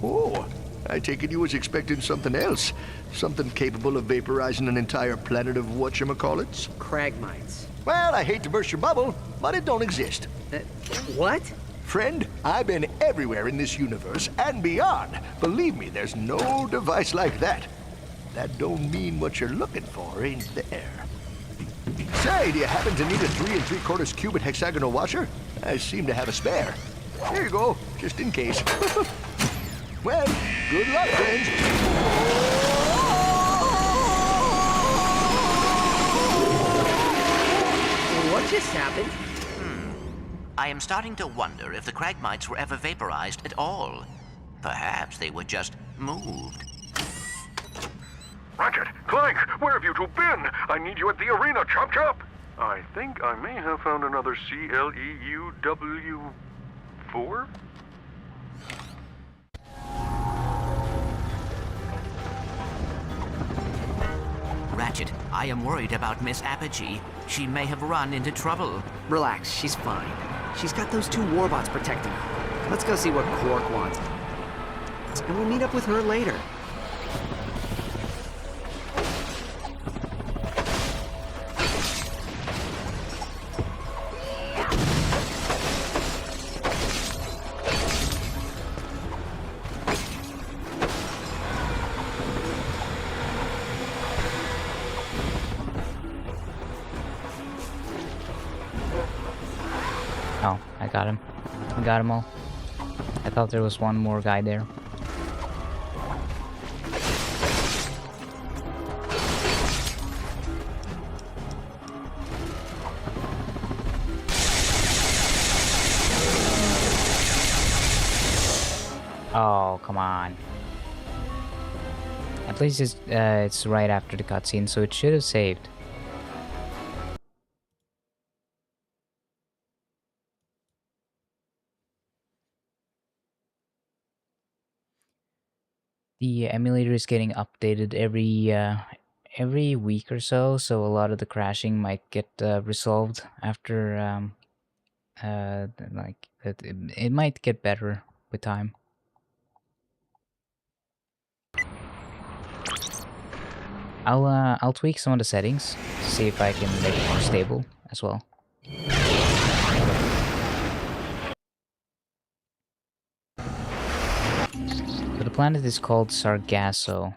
Oh, I take it you was expecting something else. Something capable of vaporizing an entire planet of whatchamacallits? Cragmites. Well, I hate to burst your bubble, but it don't exist. What? Friend, I've been everywhere in this universe and beyond. Believe me, there's no device like that. That don't mean what you're looking for ain't there. Say, do you happen to need a 3 3/4 cubit hexagonal washer? I seem to have a spare. Here you go, just in case. Well, good luck, friends. What just happened? I am starting to wonder if the Cragmites were ever vaporized at all. Perhaps they were just moved. Ratchet, Clank, where have you two been? I need you at the arena, chop chop. I think I may have found another CLEUW4? Ratchet, I am worried about Miss Apogee. She may have run into trouble. Relax, she's fine. She's got those 2 warbots protecting her. Let's go see what Quark wants. And we'll meet up with her later. Oh, I got him. I got them all. I thought there was one more guy there. Oh, come on. At least it's right after the cutscene, so it should have saved. The emulator is getting updated every week or so, so a lot of the crashing might get resolved after like it might get better with time. I'll tweak some of the settings to see if I can make it more stable as well. So the planet is called Sargasso.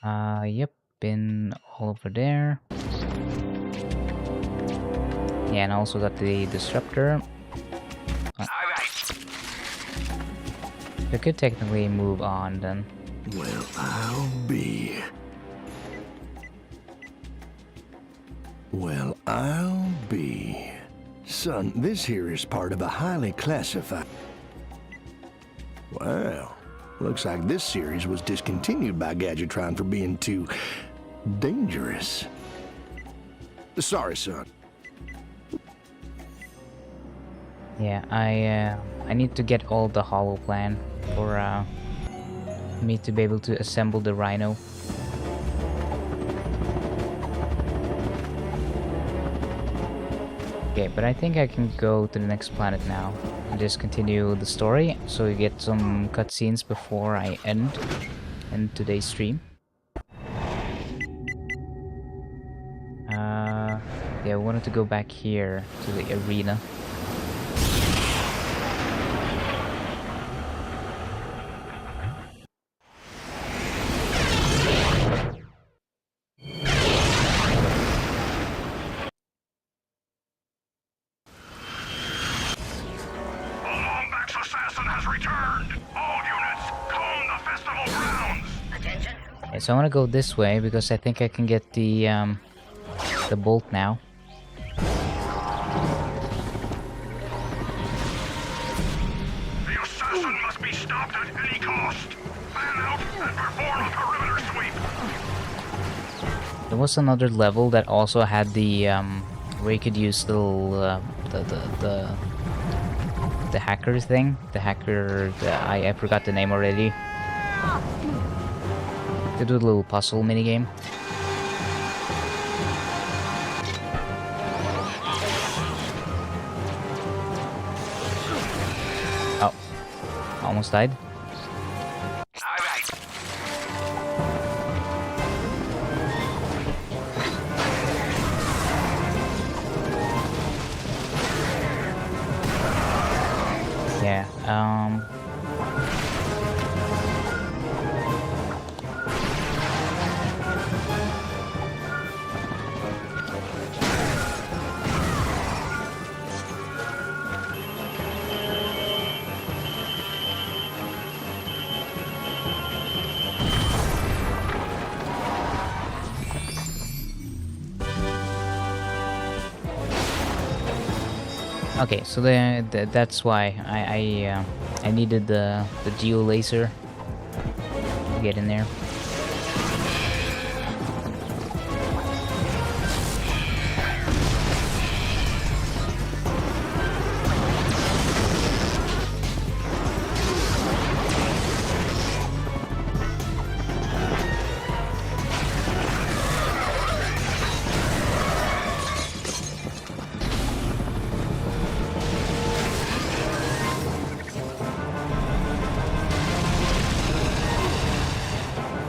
Yep, been all over there. Yeah, and I also got the disruptor. I could technically move on then. Well, I'll be. Well, I'll be. Son, this here is part of a highly classified... Wow. Looks like this series was discontinued by Gadgetron for being too... dangerous. Sorry, son. Yeah, I need to get all the holo plan for me to be able to assemble the Rhino. Okay, but I think I can go to the next planet now and just continue the story, so you get some cutscenes before I end today's stream. Yeah, I wanted to go back here to the arena. So I want to go this way because I think I can get the bolt now. There was another level that also had the where you could use little the hacker thing. The hacker. I forgot the name already. To do a little puzzle minigame. Oh, almost died. Yeah, okay, so that's why I needed the geo laser to get in there.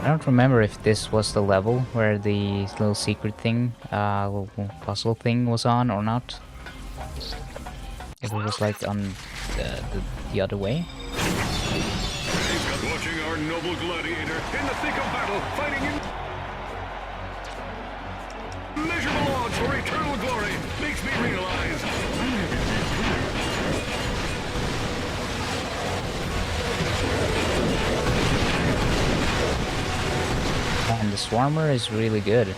I don't remember if this was the level where the little secret thing, little puzzle thing was on or not. If it was like on the other way. Watching our noble gladiator in the thick of battle, fighting in immeasurable odds for eternal glory, makes me realize. And the Swarmer is really good.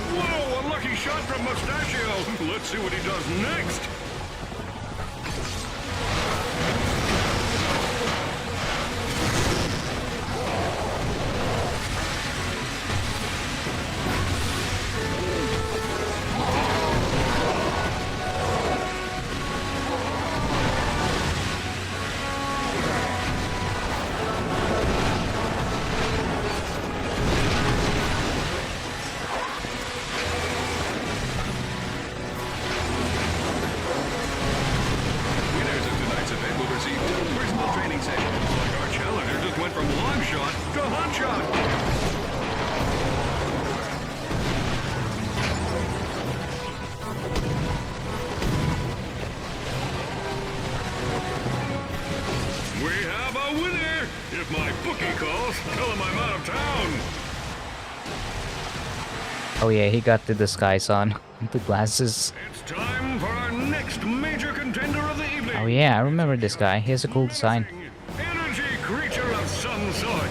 Whoa, a lucky shot from Mustachio. Let's see what he does next. If my bookie calls, tell him I'm out of town. Oh yeah, he got the disguise on. The glasses. It's time for our next major contender of the evening. Oh yeah, I remember this guy. He has a cool design. Energy creature of some sort.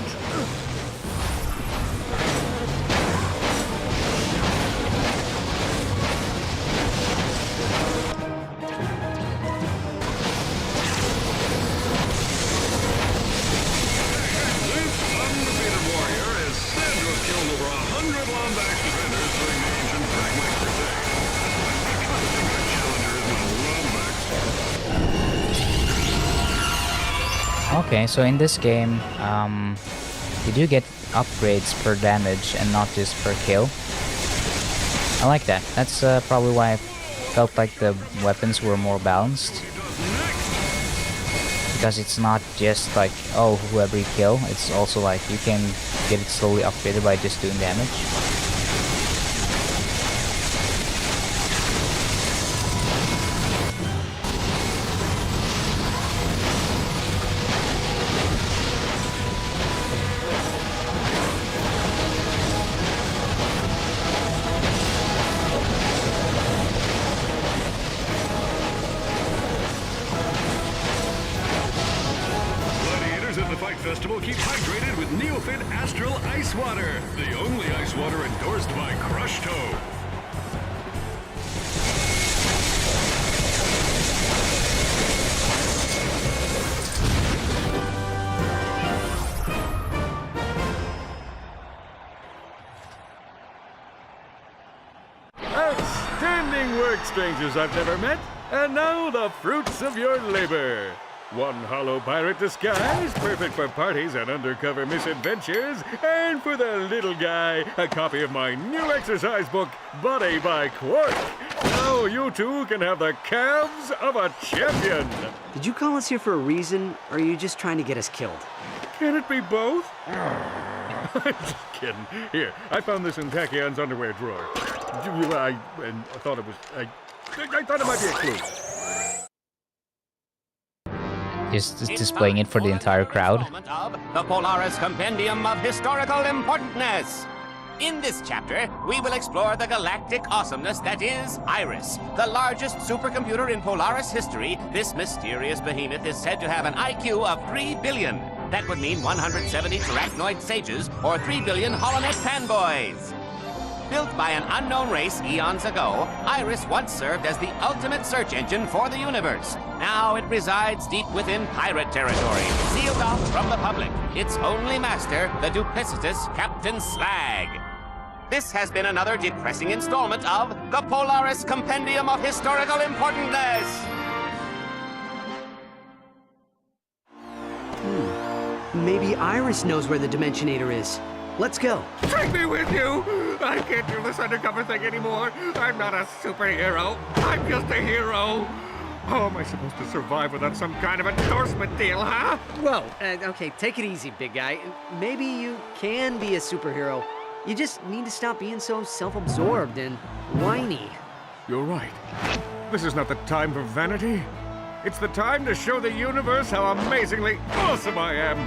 Okay, so in this game, you do get upgrades per damage and not just per kill. I like that. That's probably why I felt like the weapons were more balanced. Because it's not just like, oh, whoever you kill, it's also like you can get it slowly upgraded by just doing damage. Festival keep hydrated with Neofit Astral Ice Water, the only ice water endorsed by Crush Toe. Berserk strangers I've never met, and now the fruits of your labor. One hollow pirate disguise, perfect for parties and undercover misadventures, and for the little guy, a copy of my new exercise book, Body by Quark. Now you two can have the calves of a champion. Did you call us here for a reason, or are you just trying to get us killed? Can it be both? I'm just kidding. Here, I found this in Tachyon's underwear drawer. I thought it was... I thought it might be a clue. Just displaying it for the entire crowd. The Polaris Compendium of Historical Importantness. In this chapter, we will explore the galactic awesomeness that is Iris. The largest supercomputer in Polaris history, this mysterious behemoth is said to have an IQ of 3 billion. That would mean 170 Terracnoid sages or 3 billion Holonet fanboys. Built by an unknown race eons ago, Iris once served as the ultimate search engine for the universe. Now it resides deep within pirate territory, sealed off from the public. Its only master, the duplicitous Captain Slag. This has been another depressing installment of the Polaris Compendium of Historical Importantness. Maybe Iris knows where the Dimensionator is. Let's go. Take me with you! I can't do this undercover thing anymore. I'm not a superhero. I'm just a hero. How am I supposed to survive without some kind of endorsement deal, huh? Whoa, okay, take it easy, big guy. Maybe you can be a superhero. You just need to stop being so self-absorbed and whiny. You're right. This is not the time for vanity. It's the time to show the universe how amazingly awesome I am.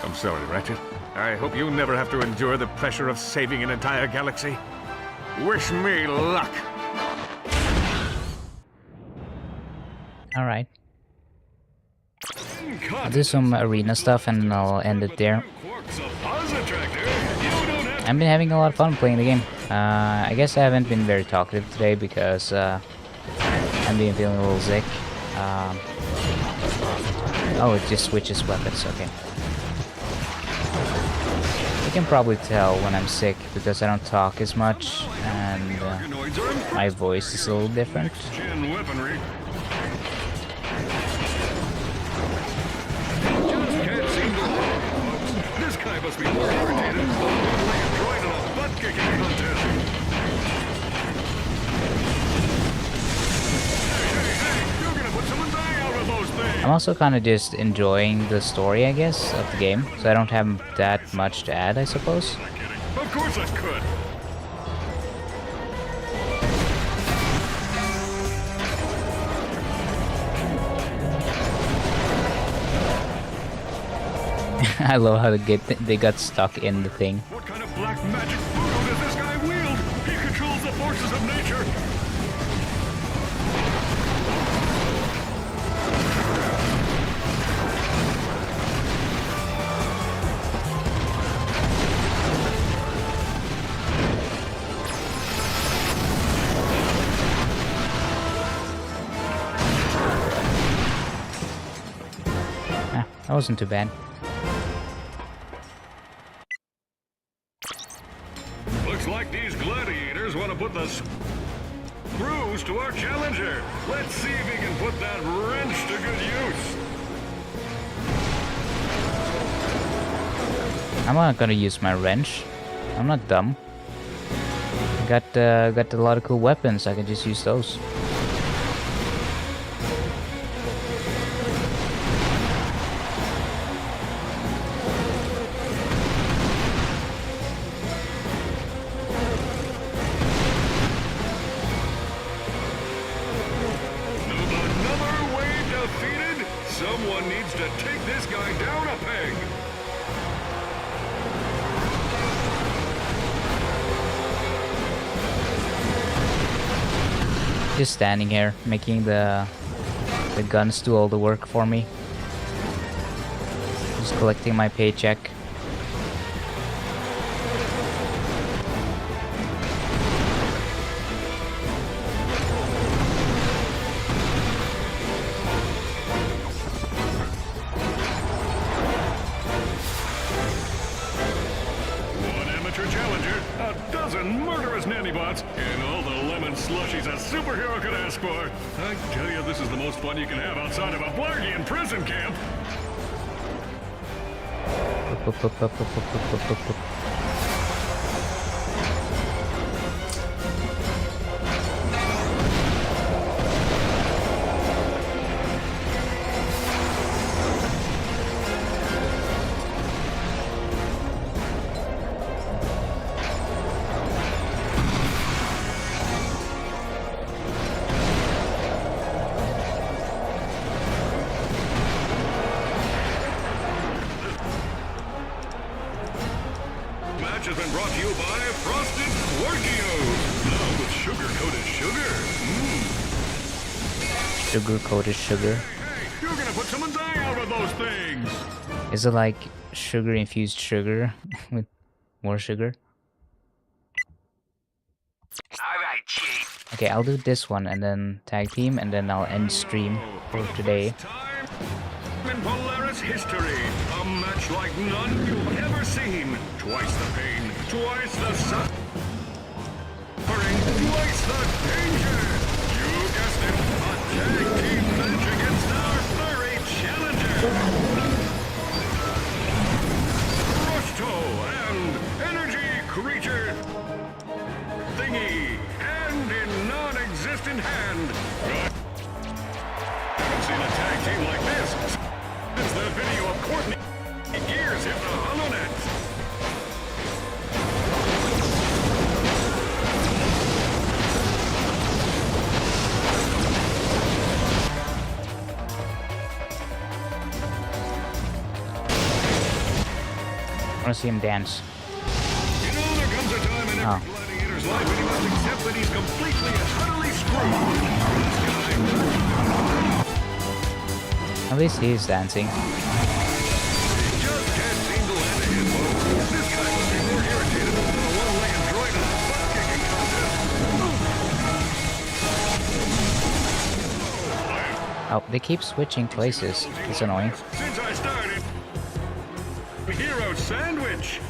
I'm sorry, Ratchet. I hope you never have to endure the pressure of saving an entire galaxy. Wish me luck. Alright. I'll do some arena stuff and I'll end it there. I've been having a lot of fun playing the game. I guess I haven't been very talkative today because I've been feeling a little sick. Oh, it just switches weapons, okay. You can probably tell when I'm sick because I don't talk as much and my voice is a little different. This guy must be more irritated than droid in a butt-kicking contest. I'm also kind of just enjoying the story, I guess, of the game, so I don't have that much to add, I suppose. Of course I could. I love how they got stuck in the thing. What kind of black magic voodoo does this guy wield? He controls the forces of nature. That wasn't too bad. Looks like these gladiators want to put the screws to our challenger. Let's see if he can put that wrench to good use. I'm not gonna use my wrench. I'm not dumb. Got a lot of cool weapons. I can just use those. Someone needs to take this guy down a peg. Just standing here, making the guns do all the work for me. Just collecting my paycheck. Challenger, a dozen murderous nannybots, and all the lemon slushy's a superhero could ask for. I tell you, this is the most fun you can have outside of a Blargian prison camp. Has been brought to you by Frosted Quarkios. Now with sugar-coated sugar. Sugar-coated sugar. Hey, you're gonna put someone's eye out with those things. Is it like sugar-infused sugar with more sugar? All right, Chief. Okay, I'll do this one and then tag team and then I'll end stream for today. In Polaris history, a match like none you've ever seen. Twice the pain, twice the suffering, twice the danger. You guessed it, a tag team match against our furry challenger. Rusto and energy creature thingy, hand in non-existent hand. Haven't seen a tag team like this. It's the video of Courtney Gears hit the HoloNet. I want to see him dance. You know, there comes a time in every gladiator's life when he must accept that he's completely and utterly screwed. At least he's dancing. He just can't seem to land a hit, folks. This guy must be more irritated than a one-legged droid in a butt-kicking contest. Oh, they keep switching places. It's annoying. Since I started, hero sandwich.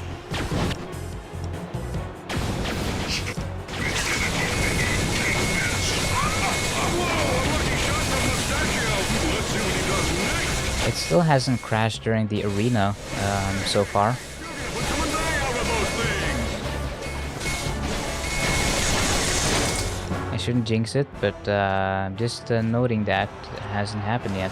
It still hasn't crashed during the arena so far. I shouldn't jinx it, but just noting that it hasn't happened yet.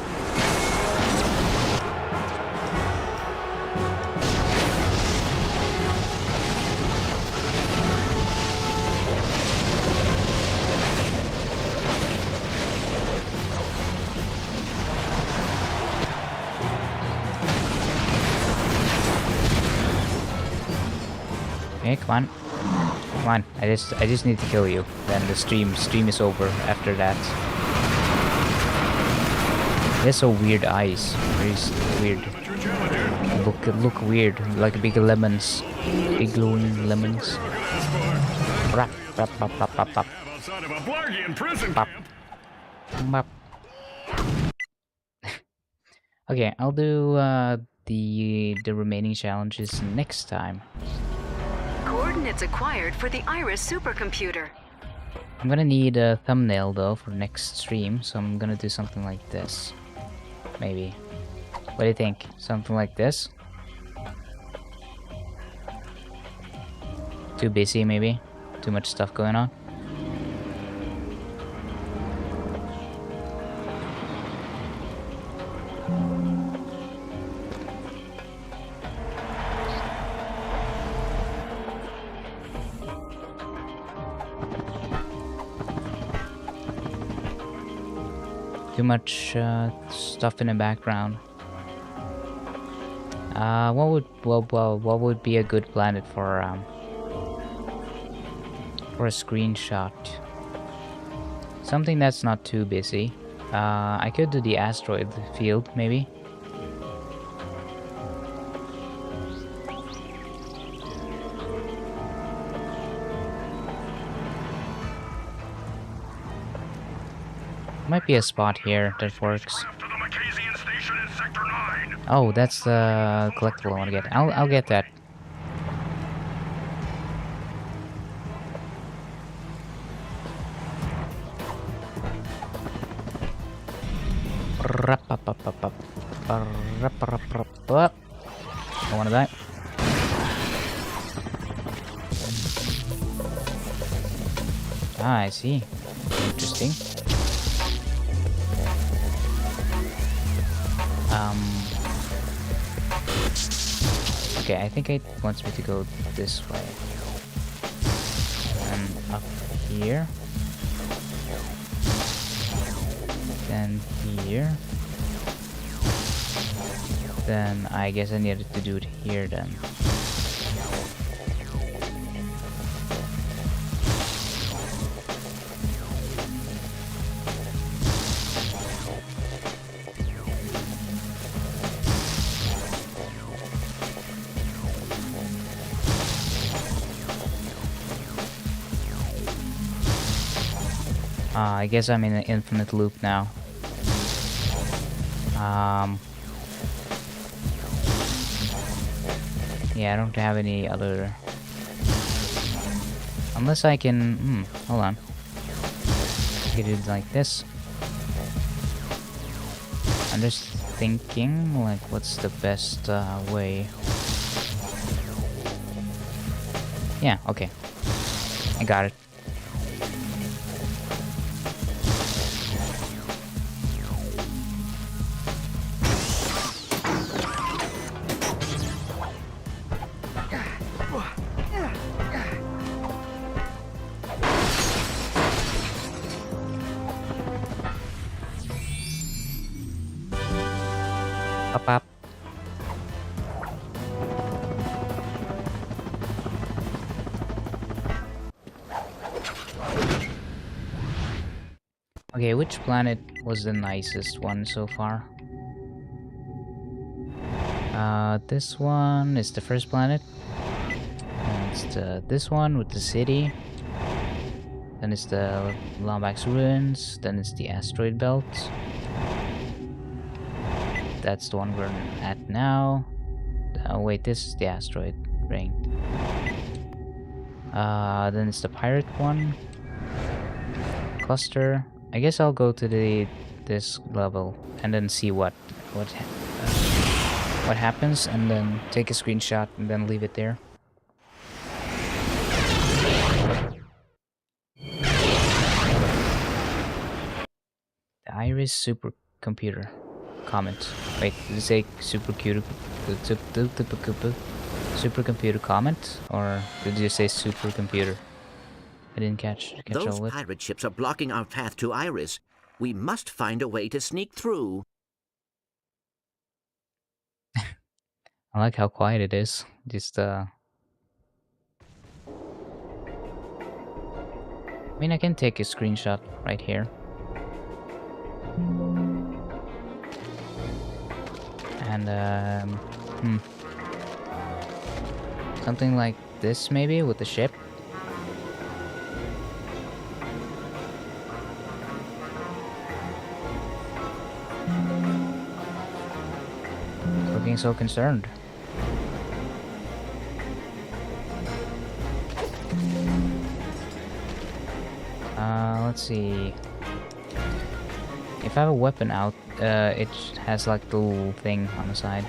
Okay, come on. Come on. I just need to kill you. Then the stream is over after that. He has so weird eyes. Very weird. Look weird. Like big lemons. Big glowing lemons. Rap, rap, rap, rap, rap, rap. Bop. Bop. Okay, I'll do the remaining challenges next time. Coordinates acquired for the Iris supercomputer. I'm gonna need a thumbnail though for next stream, so I'm gonna do something like this. Maybe. What do you think? Something like this? Too busy maybe? Too much stuff going on? Too much stuff in the background. What would be a good planet for a screenshot? Something that's not too busy. I could do the asteroid field maybe. Might be a spot here that works. Oh, that's the collectible I want to get. I'll get that. I wanna die. Ah, I see. Interesting. Okay, I think it wants me to go this way. And up here. Then here. Then I guess I needed to do it here then. I guess I'm in an infinite loop now. Yeah, I don't have any other... Unless I can... hold on. Get it like this. I'm just thinking, like, what's the best way? Yeah, okay. I got it. Up. Okay, which planet was the nicest one so far? This one is the first planet. And it's this one with the city. Then it's the Lombax ruins. Then it's the asteroid belt. That's the one we're at now. Oh wait, this is the asteroid ring. Then it's the pirate one. Cluster. I guess I'll go to this level and then see what happens, and then take a screenshot and then leave it there. The Iris supercomputer. Comment. Wait, did it say supercomputer comment, or did you say supercomputer? I didn't catch Those all of it. pirate ships are blocking our path to Iris. We must find a way to sneak through. I like how quiet it is. Just I mean, I can take a screenshot right here. And something like this maybe with the ship. Looking so concerned. Let's see. If I have a weapon out, it has like the little thing on the side.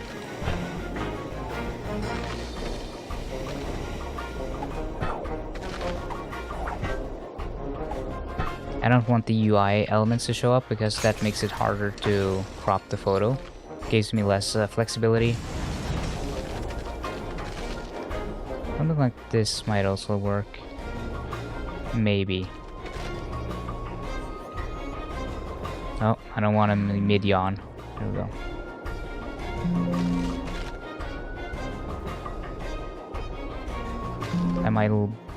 I don't want the UI elements to show up because that makes it harder to crop the photo. Gives me less flexibility. Something like this might also work. Maybe. Oh, I don't want a mid-yawn. There we go. I might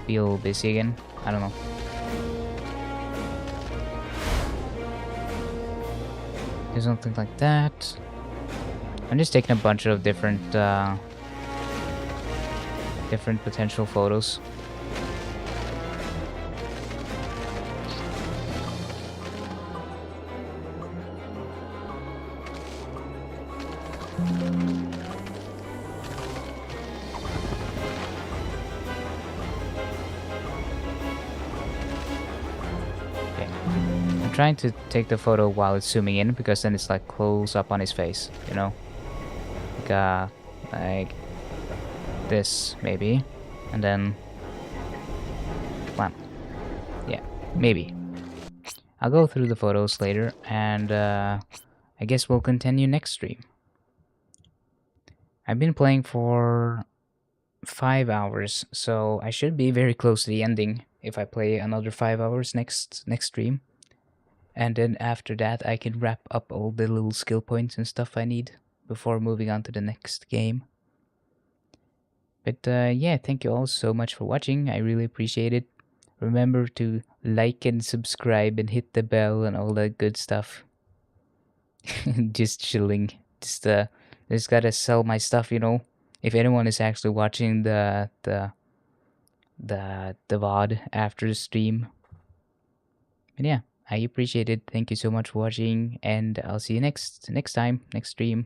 be a little busy again. I don't know. Do something like that. I'm just taking a bunch of different potential photos. trying to take the photo while it's zooming in, because then it's like close up on his face, you know? Like this, maybe. And then... well, yeah, maybe. I'll go through the photos later, and I guess we'll continue next stream. I've been playing for 5 hours, so I should be very close to the ending if I play another 5 hours next stream. And then after that I can wrap up all the little skill points and stuff I need before moving on to the next game. But yeah, thank you all so much for watching. I really appreciate it. Remember to like and subscribe and hit the bell and all that good stuff. Just chilling. Just gotta sell my stuff, you know. If anyone is actually watching the VOD after the stream. And yeah, I appreciate it. Thank you so much for watching, and I'll see you next time, next stream.